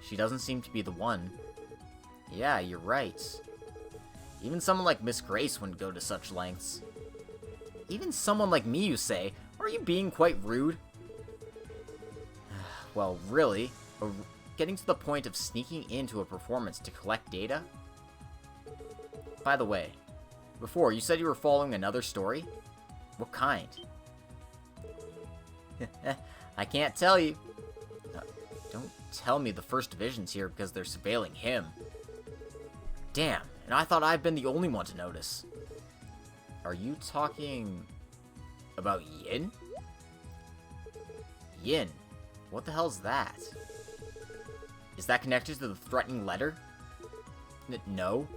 She doesn't seem to be the one. Yeah, you're right. Even someone like Miss Grace wouldn't go to such lengths. Even someone like me, you say? Are you being quite rude? Well, really? Getting to the point of sneaking into a performance to collect data? By the way, before, you said you were following another story? What kind? I can't tell you. Don't tell me the First Division's here because they're surveilling him. Damn, and I thought I'd been the only one to notice. Are you talking about Yin? Yin? What the hell's that? Is that connected to the threatening letter? No.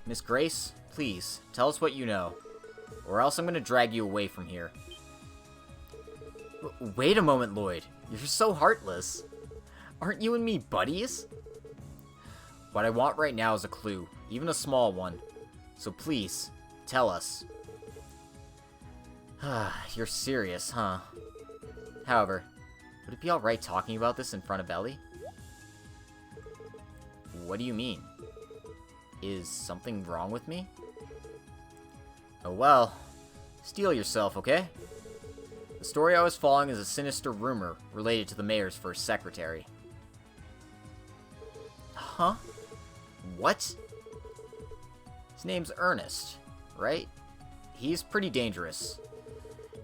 Miss Grace, please, tell us what you know, or else I'm gonna drag you away from here. Wait a moment, Lloyd. You're so heartless. Aren't you and me buddies? What I want right now is a clue, even a small one. So please, tell us. You're serious, huh? However, would it be alright talking about this in front of Ellie? What do you mean? Is something wrong with me? Oh well, steel yourself, okay? The story I was following is a sinister rumor related to the mayor's first secretary. Huh? What? His name's Ernest, right? He's pretty dangerous.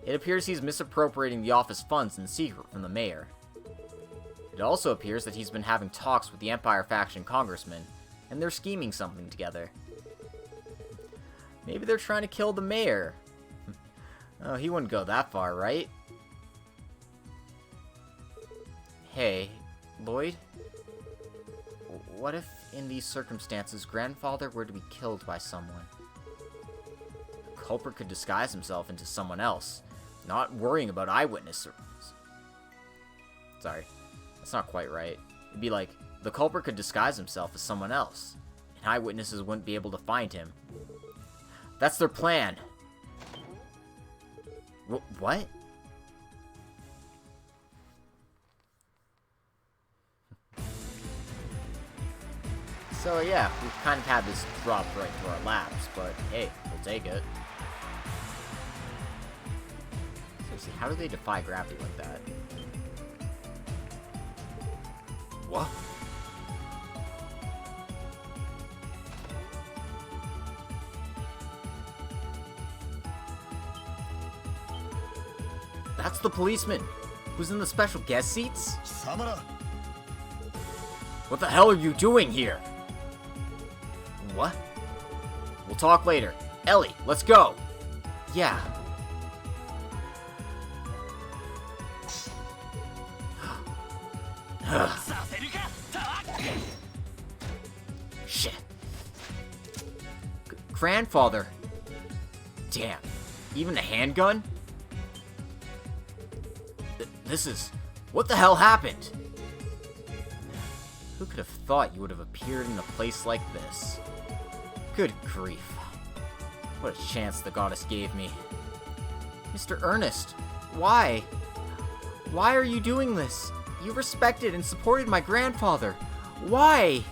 It appears he's misappropriating the office funds in secret from the mayor. It also appears that he's been having talks with the Empire faction congressman, and they're scheming something together. Maybe they're trying to kill the mayor. Oh, he wouldn't go that far, right? Hey, Lloyd? What if, in these circumstances, Grandfather were to be killed by someone? The culprit could disguise himself into someone else, not worrying about eyewitnesses. Sorry. That's not quite right. It'd be like, the culprit could disguise himself as someone else, and eyewitnesses wouldn't be able to find him. That's their plan. What? So yeah, we've kind of had this drop right to our laps, but hey, we'll take it. Seriously, how do they defy gravity like that? What? That's the policeman who's in the special guest seats? Samura! What the hell are you doing here? What? We'll talk later. Ellie, let's go! Yeah. Shit. Grandfather. Damn. Even a handgun? This is... What the hell happened? Who could have thought you would have appeared in a place like this? Good grief. What a chance the goddess gave me. Mr. Ernest, why? Why are you doing this? You respected and supported my grandfather. Why?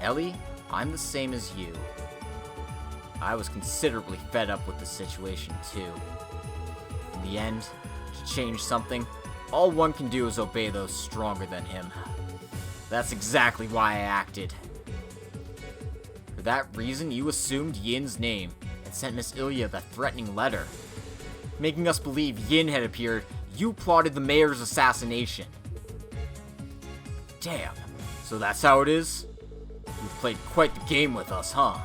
Ellie, I'm the same as you. I was considerably fed up with the situation, too. In the end, to change something, all one can do is obey those stronger than him. That's exactly why I acted. For that reason, you assumed Yin's name and sent Miss Ilya that threatening letter. Making us believe Yin had appeared, you plotted the mayor's assassination. Damn, so that's how it is? You've played quite the game with us, huh?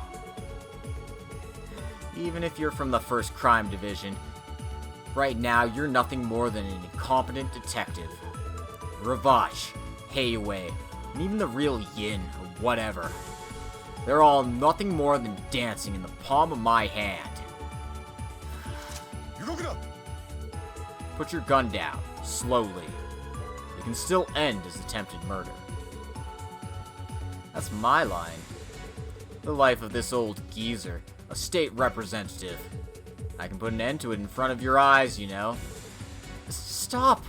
Even if you're from the 1st Crime Division, right now you're nothing more than an incompetent detective. Ravage, Heiwei, and even the real Yin, or whatever. They're all nothing more than dancing in the palm of my hand. Put your gun down, slowly. It can still end as attempted murder. That's my line. The life of this old geezer, a state representative. I can put an end to it in front of your eyes, you know. Stop!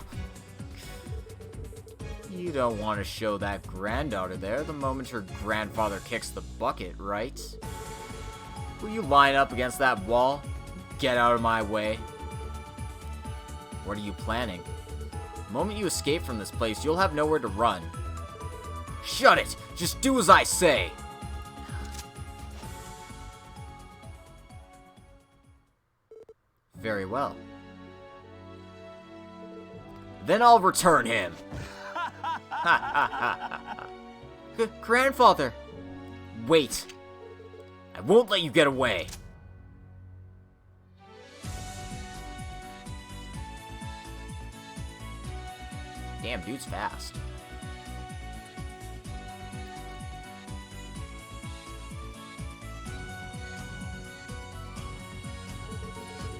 You don't want to show that granddaughter there the moment her grandfather kicks the bucket, right? Will you line up against that wall? Get out of my way. What are you planning? The moment you escape from this place, you'll have nowhere to run. Shut it! Just do as I say! Very well. Then I'll return him! Grandfather! Wait! I won't let you get away! Damn, dude's fast.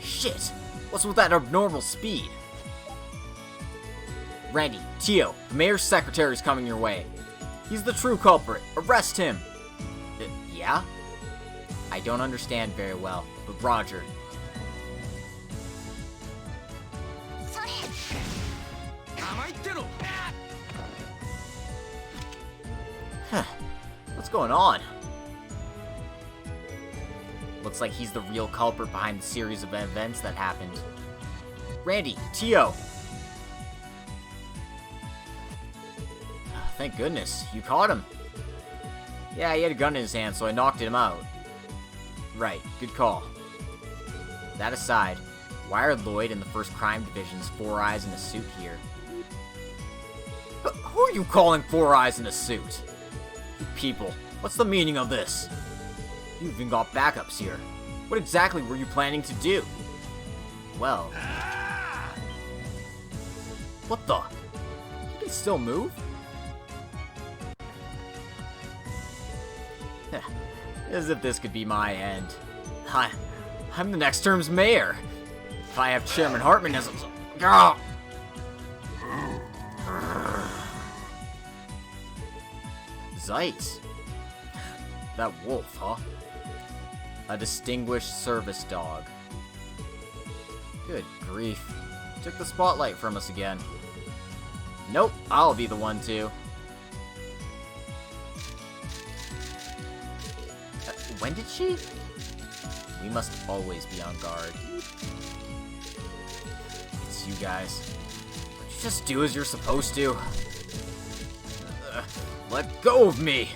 Shit! What's with that abnormal speed? Randy, Tio, the mayor's secretary is coming your way. He's the true culprit. Arrest him! Yeah? I don't understand very well, but Roger. Huh. What's going on? Looks like he's the real culprit behind the series of events that happened. Randy, Tio! Thank goodness, you caught him. Yeah, he had a gun in his hand, so I knocked him out. Right, good call. That aside, why are Lloyd and the 1st Crime Division's 4 Eyes in a suit here? Who are you calling 4 Eyes in a suit? You people, what's the meaning of this? You even got backups here. What exactly were you planning to do? Well... What the? You can still move? As if this could be my end. I'm the next term's mayor. If I have Chairman Hartman as a... Zeit. That wolf, huh? A distinguished service dog. Good grief. Took the spotlight from us again. Nope, I'll be the one to. When did she? We must always be on guard. It's you guys. Don't you just do as you're supposed to? Let go of me!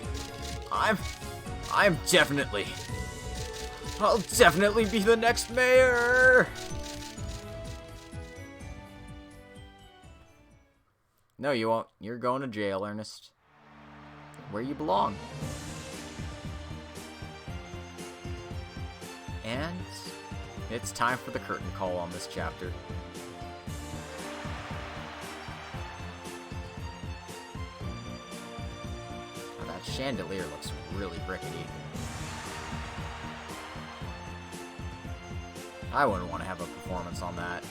I'm definitely... I'll definitely be the next mayor! No, you won't. You're going to jail, Ernest. Where you belong. And it's time for the curtain call on this chapter. Oh, that chandelier looks really rickety. I wouldn't want to have a performance on that.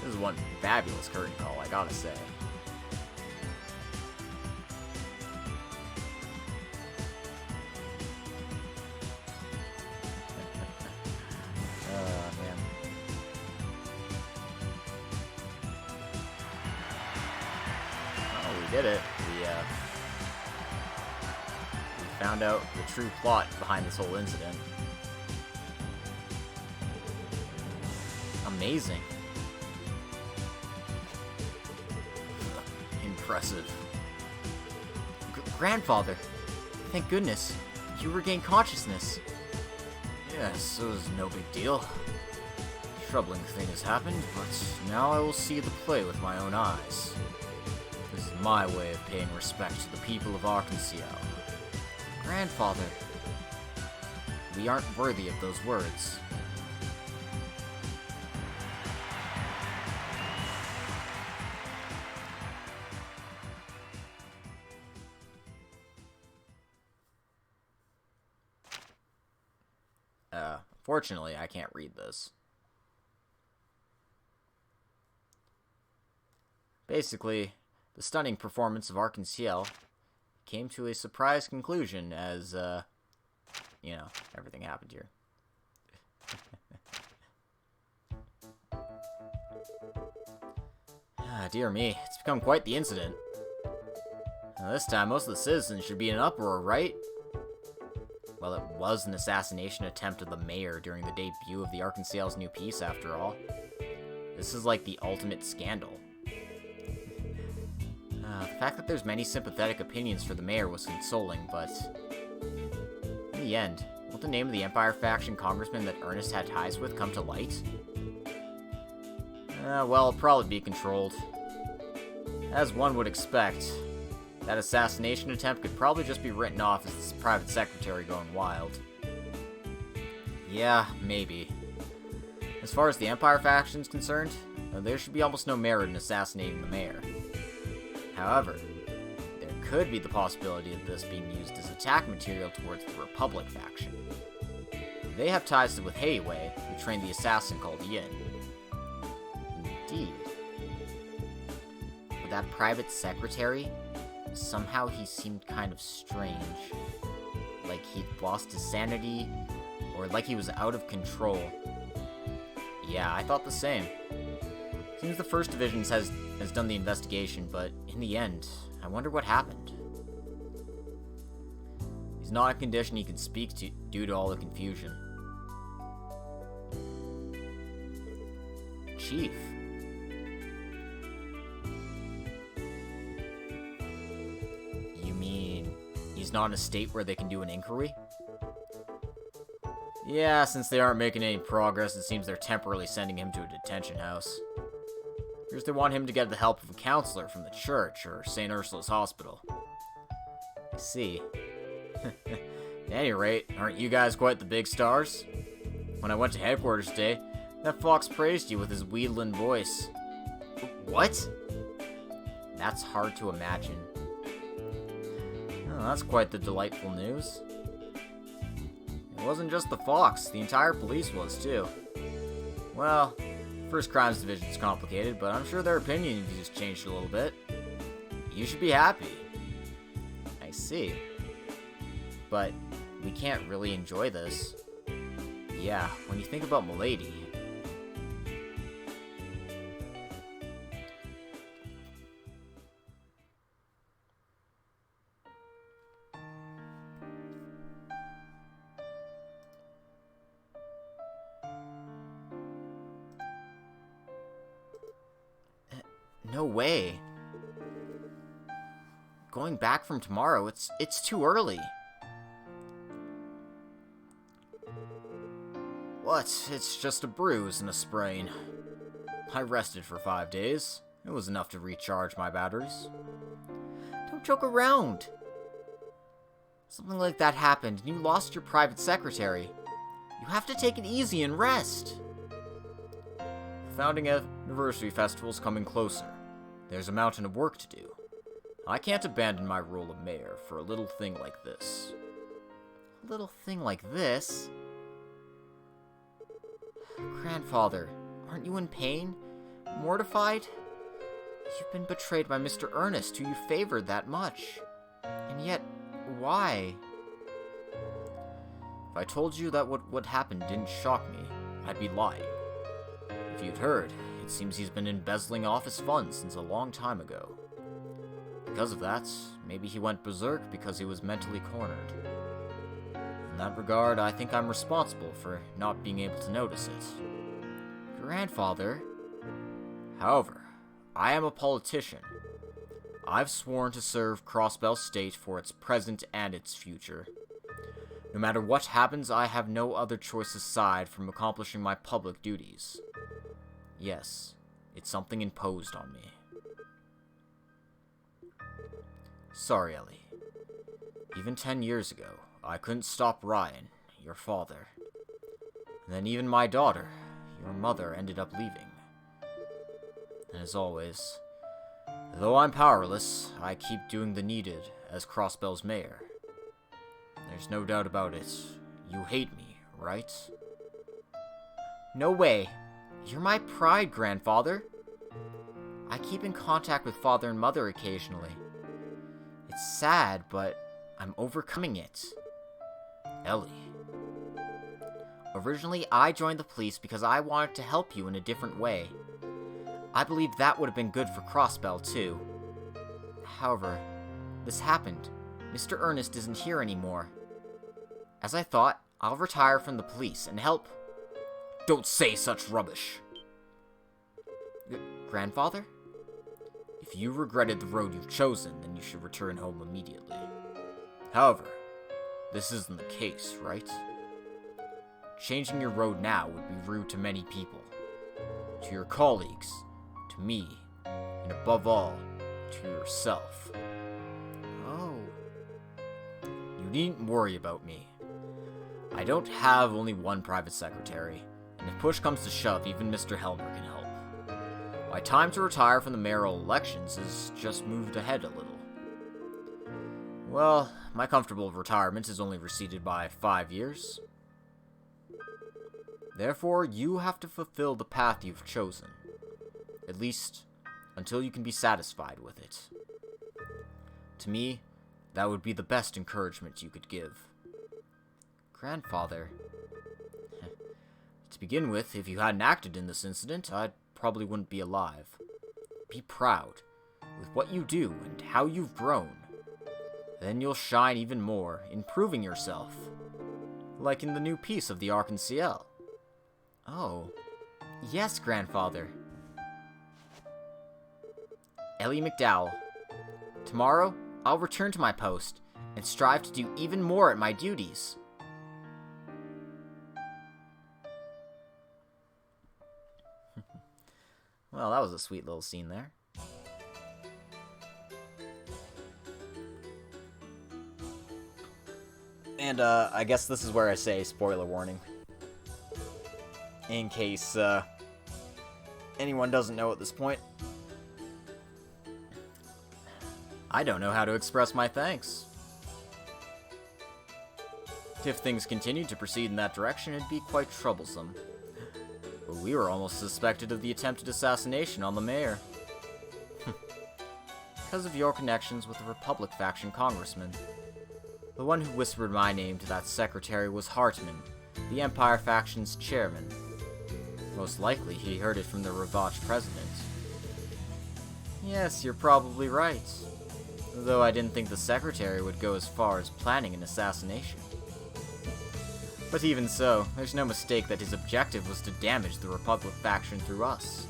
This is one fabulous curtain call, I gotta say. Man. Oh, we did it. We found out the true plot behind this whole incident. Amazing. Impressive. Grandfather, thank goodness, you regained consciousness. Yes, it was no big deal. Troubling thing has happened, but now I will see the play with my own eyes. This is my way of paying respect to the people of Arkansas. Grandfather, we aren't worthy of those words. Fortunately, I can't read this. Basically, the stunning performance of Arkansas came to a surprise conclusion as, you know, everything happened here. Dear me, it's become quite the incident. Now, this time, most of the citizens should be in an uproar, right? Well, it was an assassination attempt of the mayor during the debut of the Arkansas's new piece, after all. This is like the ultimate scandal. The fact that there's many sympathetic opinions for the mayor was consoling, but... in the end, won't the name of the Empire faction congressman that Ernest had ties with come to light? Well, it'll probably be controlled. As one would expect, that assassination attempt could probably just be written off as this private secretary going wild. Yeah, maybe. As far as the Empire faction is concerned, there should be almost no merit in assassinating the mayor. However, there could be the possibility of this being used as attack material towards the Republic faction. They have ties with Heiwei, who trained the assassin called Yin. Indeed. But that private secretary, somehow he seemed kind of strange. Like he'd lost his sanity, or like he was out of control. Yeah, I thought the same. Seems the First Division has done the investigation, but in the end, I wonder what happened. He's not in a condition he can speak to due to all the confusion. Chief. You mean he's not in a state where they can do an inquiry? Yeah, since they aren't making any progress, it seems they're temporarily sending him to a detention house. Appears they want him to get the help of a counselor from the church or St. Ursula's Hospital. I see. At any rate, aren't you guys quite the big stars? When I went to headquarters today, that fox praised you with his wheedling voice. What? That's hard to imagine. Oh, that's quite the delightful news. It wasn't just the Fox, the entire police was too. Well, First Crimes Division's complicated, but I'm sure their opinion views changed a little bit. You should be happy. I see. But we can't really enjoy this. Yeah, when you think about Milady. No way. Going back from tomorrow, it's too early. What? It's just a bruise and a sprain. I rested for 5 days. It was enough to recharge my batteries. Don't joke around. Something like that happened and you lost your private secretary. You have to take it easy and rest. The founding anniversary festival's coming closer. There's a mountain of work to do. I can't abandon my role of mayor for a little thing like this. A little thing like this? Grandfather, aren't you in pain? Mortified? You've been betrayed by Mr. Ernest, who you favored that much. And yet, why? If I told you that what happened didn't shock me, I'd be lying. If you'd heard, it seems he's been embezzling office funds since a long time ago. Because of that, maybe he went berserk because he was mentally cornered. In that regard, I think I'm responsible for not being able to notice it. Grandfather. However, I am a politician. I've sworn to serve Crossbell State for its present and its future. No matter what happens, I have no other choice aside from accomplishing my public duties. Yes, it's something imposed on me. Sorry, Ellie. Even 10 years ago, I couldn't stop Ryan, your father. And then even my daughter, your mother, ended up leaving. And as always, though I'm powerless, I keep doing the needed as Crossbell's mayor. There's no doubt about it. You hate me, right? No way. You're my pride, Grandfather. I keep in contact with Father and Mother occasionally. It's sad, but I'm overcoming it. Ellie. Originally, I joined the police because I wanted to help you in a different way. I believe that would have been good for Crossbell, too. However, this happened. Mr. Ernest isn't here anymore. As I thought, I'll retire from the police and help... Don't say such rubbish. Grandfather? If you regretted the road you've chosen, then you should return home immediately. However, this isn't the case, right? Changing your road now would be rude to many people. To your colleagues, to me, and above all, to yourself. Oh. You needn't worry about me. I don't have only one private secretary, and if push comes to shove, even Mr. Helmer can help. My time to retire from the mayoral elections has just moved ahead a little. Well, my comfortable retirement is only receded by 5 years. Therefore, you have to fulfill the path you've chosen. At least, until you can be satisfied with it. To me, that would be the best encouragement you could give. Grandfather. To begin with, if you hadn't acted in this incident, I probably wouldn't be alive. Be proud with what you do and how you've grown. Then you'll shine even more, improving yourself. Like in the new piece of the Arc-en-Ciel. Oh. Yes, Grandfather. Ellie McDowell. Tomorrow, I'll return to my post and strive to do even more at my duties. Well, that was a sweet little scene there. And, I guess this is where I say spoiler warning. In case, anyone doesn't know at this point. I don't know how to express my thanks. If things continued to proceed in that direction, it'd be quite troublesome. But we were almost suspected of the attempted assassination on the mayor. Because of your connections with the Republic faction congressman. The one who whispered my name to that secretary was Hartman, the Empire faction's chairman. Most likely he heard it from the Ravach president. Yes, you're probably right. Though I didn't think the secretary would go as far as planning an assassination. But even so, there's no mistake that his objective was to damage the Republic faction through us.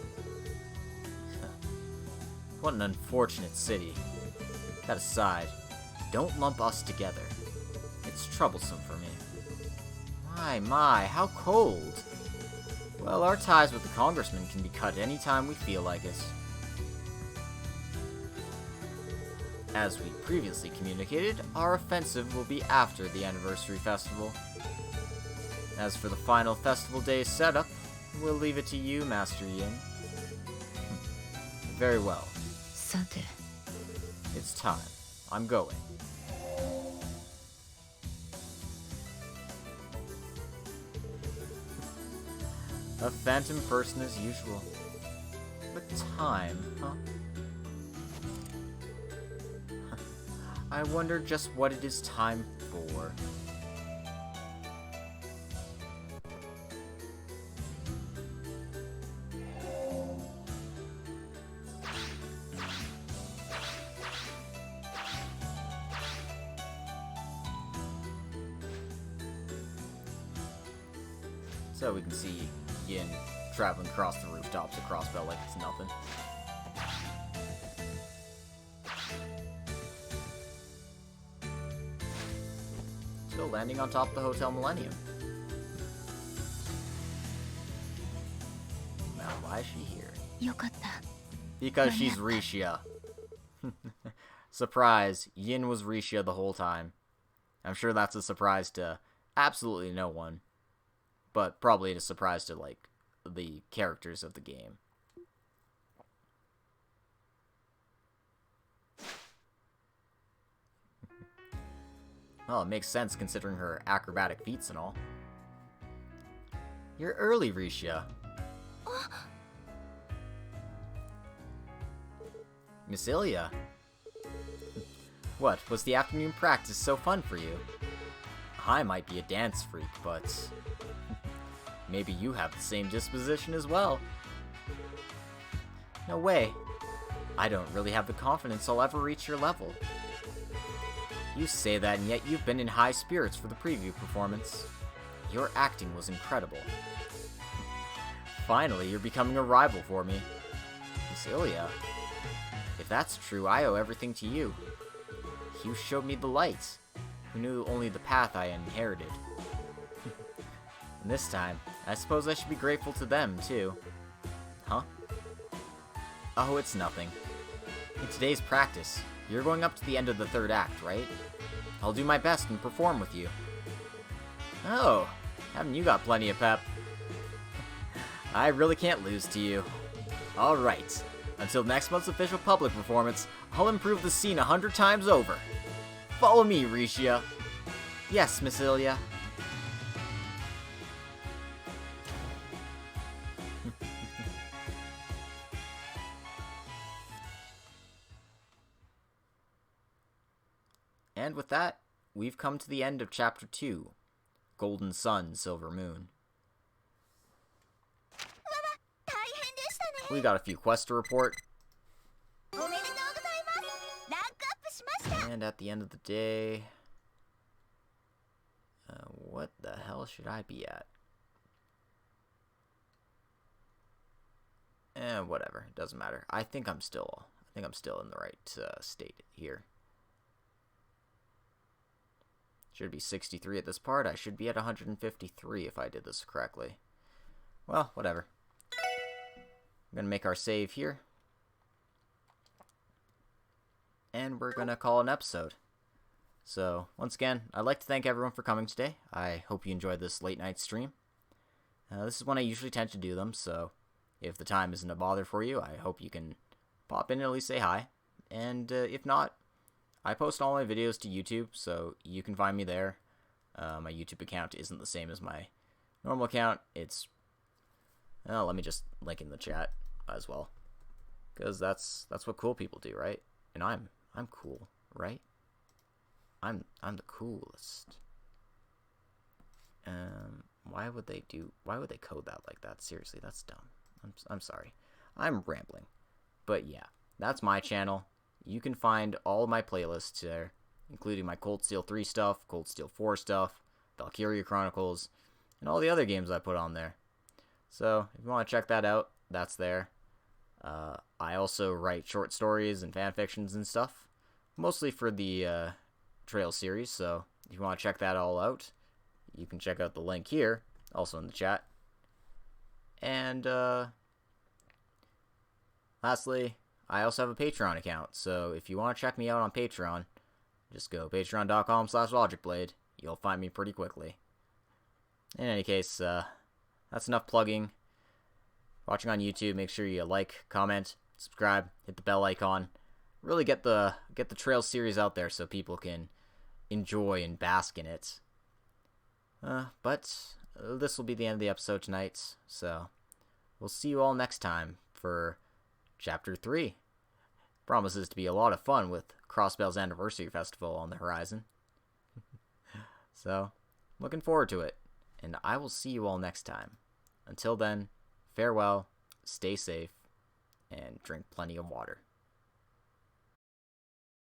What an unfortunate city. That aside, don't lump us together. It's troublesome for me. My, how cold. Well, our ties with the congressman can be cut anytime we feel like it. As we previously communicated, our offensive will be after the anniversary festival. As for the final festival day setup, we'll leave it to you, Master Yin. Very well. It's time. I'm going. A phantom person as usual. But time, huh? I wonder just what it is time for. So we can see Yin traveling across the rooftops of Crossbell like it's nothing. Still landing on top of the Hotel Millennium. Now, why is she here? Because she's Risha. Surprise, Yin was Risha the whole time. I'm sure that's a surprise to absolutely no one. But probably a surprise to, like, the characters of the game. Well, it makes sense considering her acrobatic feats and all. You're early, Risha. Miss Ilya. What, was the afternoon practice so fun for you? I might be a dance freak, but maybe you have the same disposition as well. No way. I don't really have the confidence I'll ever reach your level. You say that, and yet you've been in high spirits for the preview performance. Your acting was incredible. Finally, you're becoming a rival for me. Miss Ilya. If that's true, I owe everything to you. You showed me the light. Who knew only the path I inherited. And this time, I suppose I should be grateful to them, too. Huh? Oh, it's nothing. In today's practice, you're going up to the end of the third act, right? I'll do my best and perform with you. Oh, haven't you got plenty of pep? I really can't lose to you. Alright, until next month's official public performance, I'll improve the scene 100 times over. Follow me, Risha. Yes, Miss Ilya. And with that, we've come to the end of Chapter 2, Golden Sun, Silver Moon. We got a few quests to report. And at the end of the day... what the hell should I be at? Whatever, it doesn't matter. I think I'm still in the right state here. Should be 63 at this part. I should be at 153 if I did this correctly. Well, whatever. I'm going to make our save here. And we're going to call an episode. So, once again, I'd like to thank everyone for coming today. I hope you enjoyed this late night stream. This is when I usually tend to do them, so if the time isn't a bother for you, I hope you can pop in and at least say hi. And if not, I post all my videos to YouTube, so you can find me there. My YouTube account isn't the same as my normal account. It's let me just link in the chat as well, because that's what cool people do, right? And I'm cool, right? I'm the coolest. Why would they code that like that? Seriously, that's dumb. I'm sorry. I'm rambling. But yeah, that's my channel. You can find all of my playlists there, including my Cold Steel 3 stuff, Cold Steel 4 stuff, Valkyria Chronicles, and all the other games I put on there. So, if you want to check that out, that's there. I also write short stories and fan fictions and stuff, mostly for the Trail series, so if you want to check that all out, you can check out the link here, also in the chat. And, lastly, I also have a Patreon account, so if you want to check me out on Patreon, just go patreon.com/logicblade. You'll find me pretty quickly. In any case, that's enough plugging. Watching on YouTube, make sure you like, comment, subscribe, hit the bell icon. Really get the Trail series out there so people can enjoy and bask in it. But this will be the end of the episode tonight, so we'll see you all next time for Chapter 3. Promises to be a lot of fun with Crossbell's Anniversary Festival on the horizon. So, looking forward to it, and I will see you all next time. Until then, farewell, stay safe, and drink plenty of water.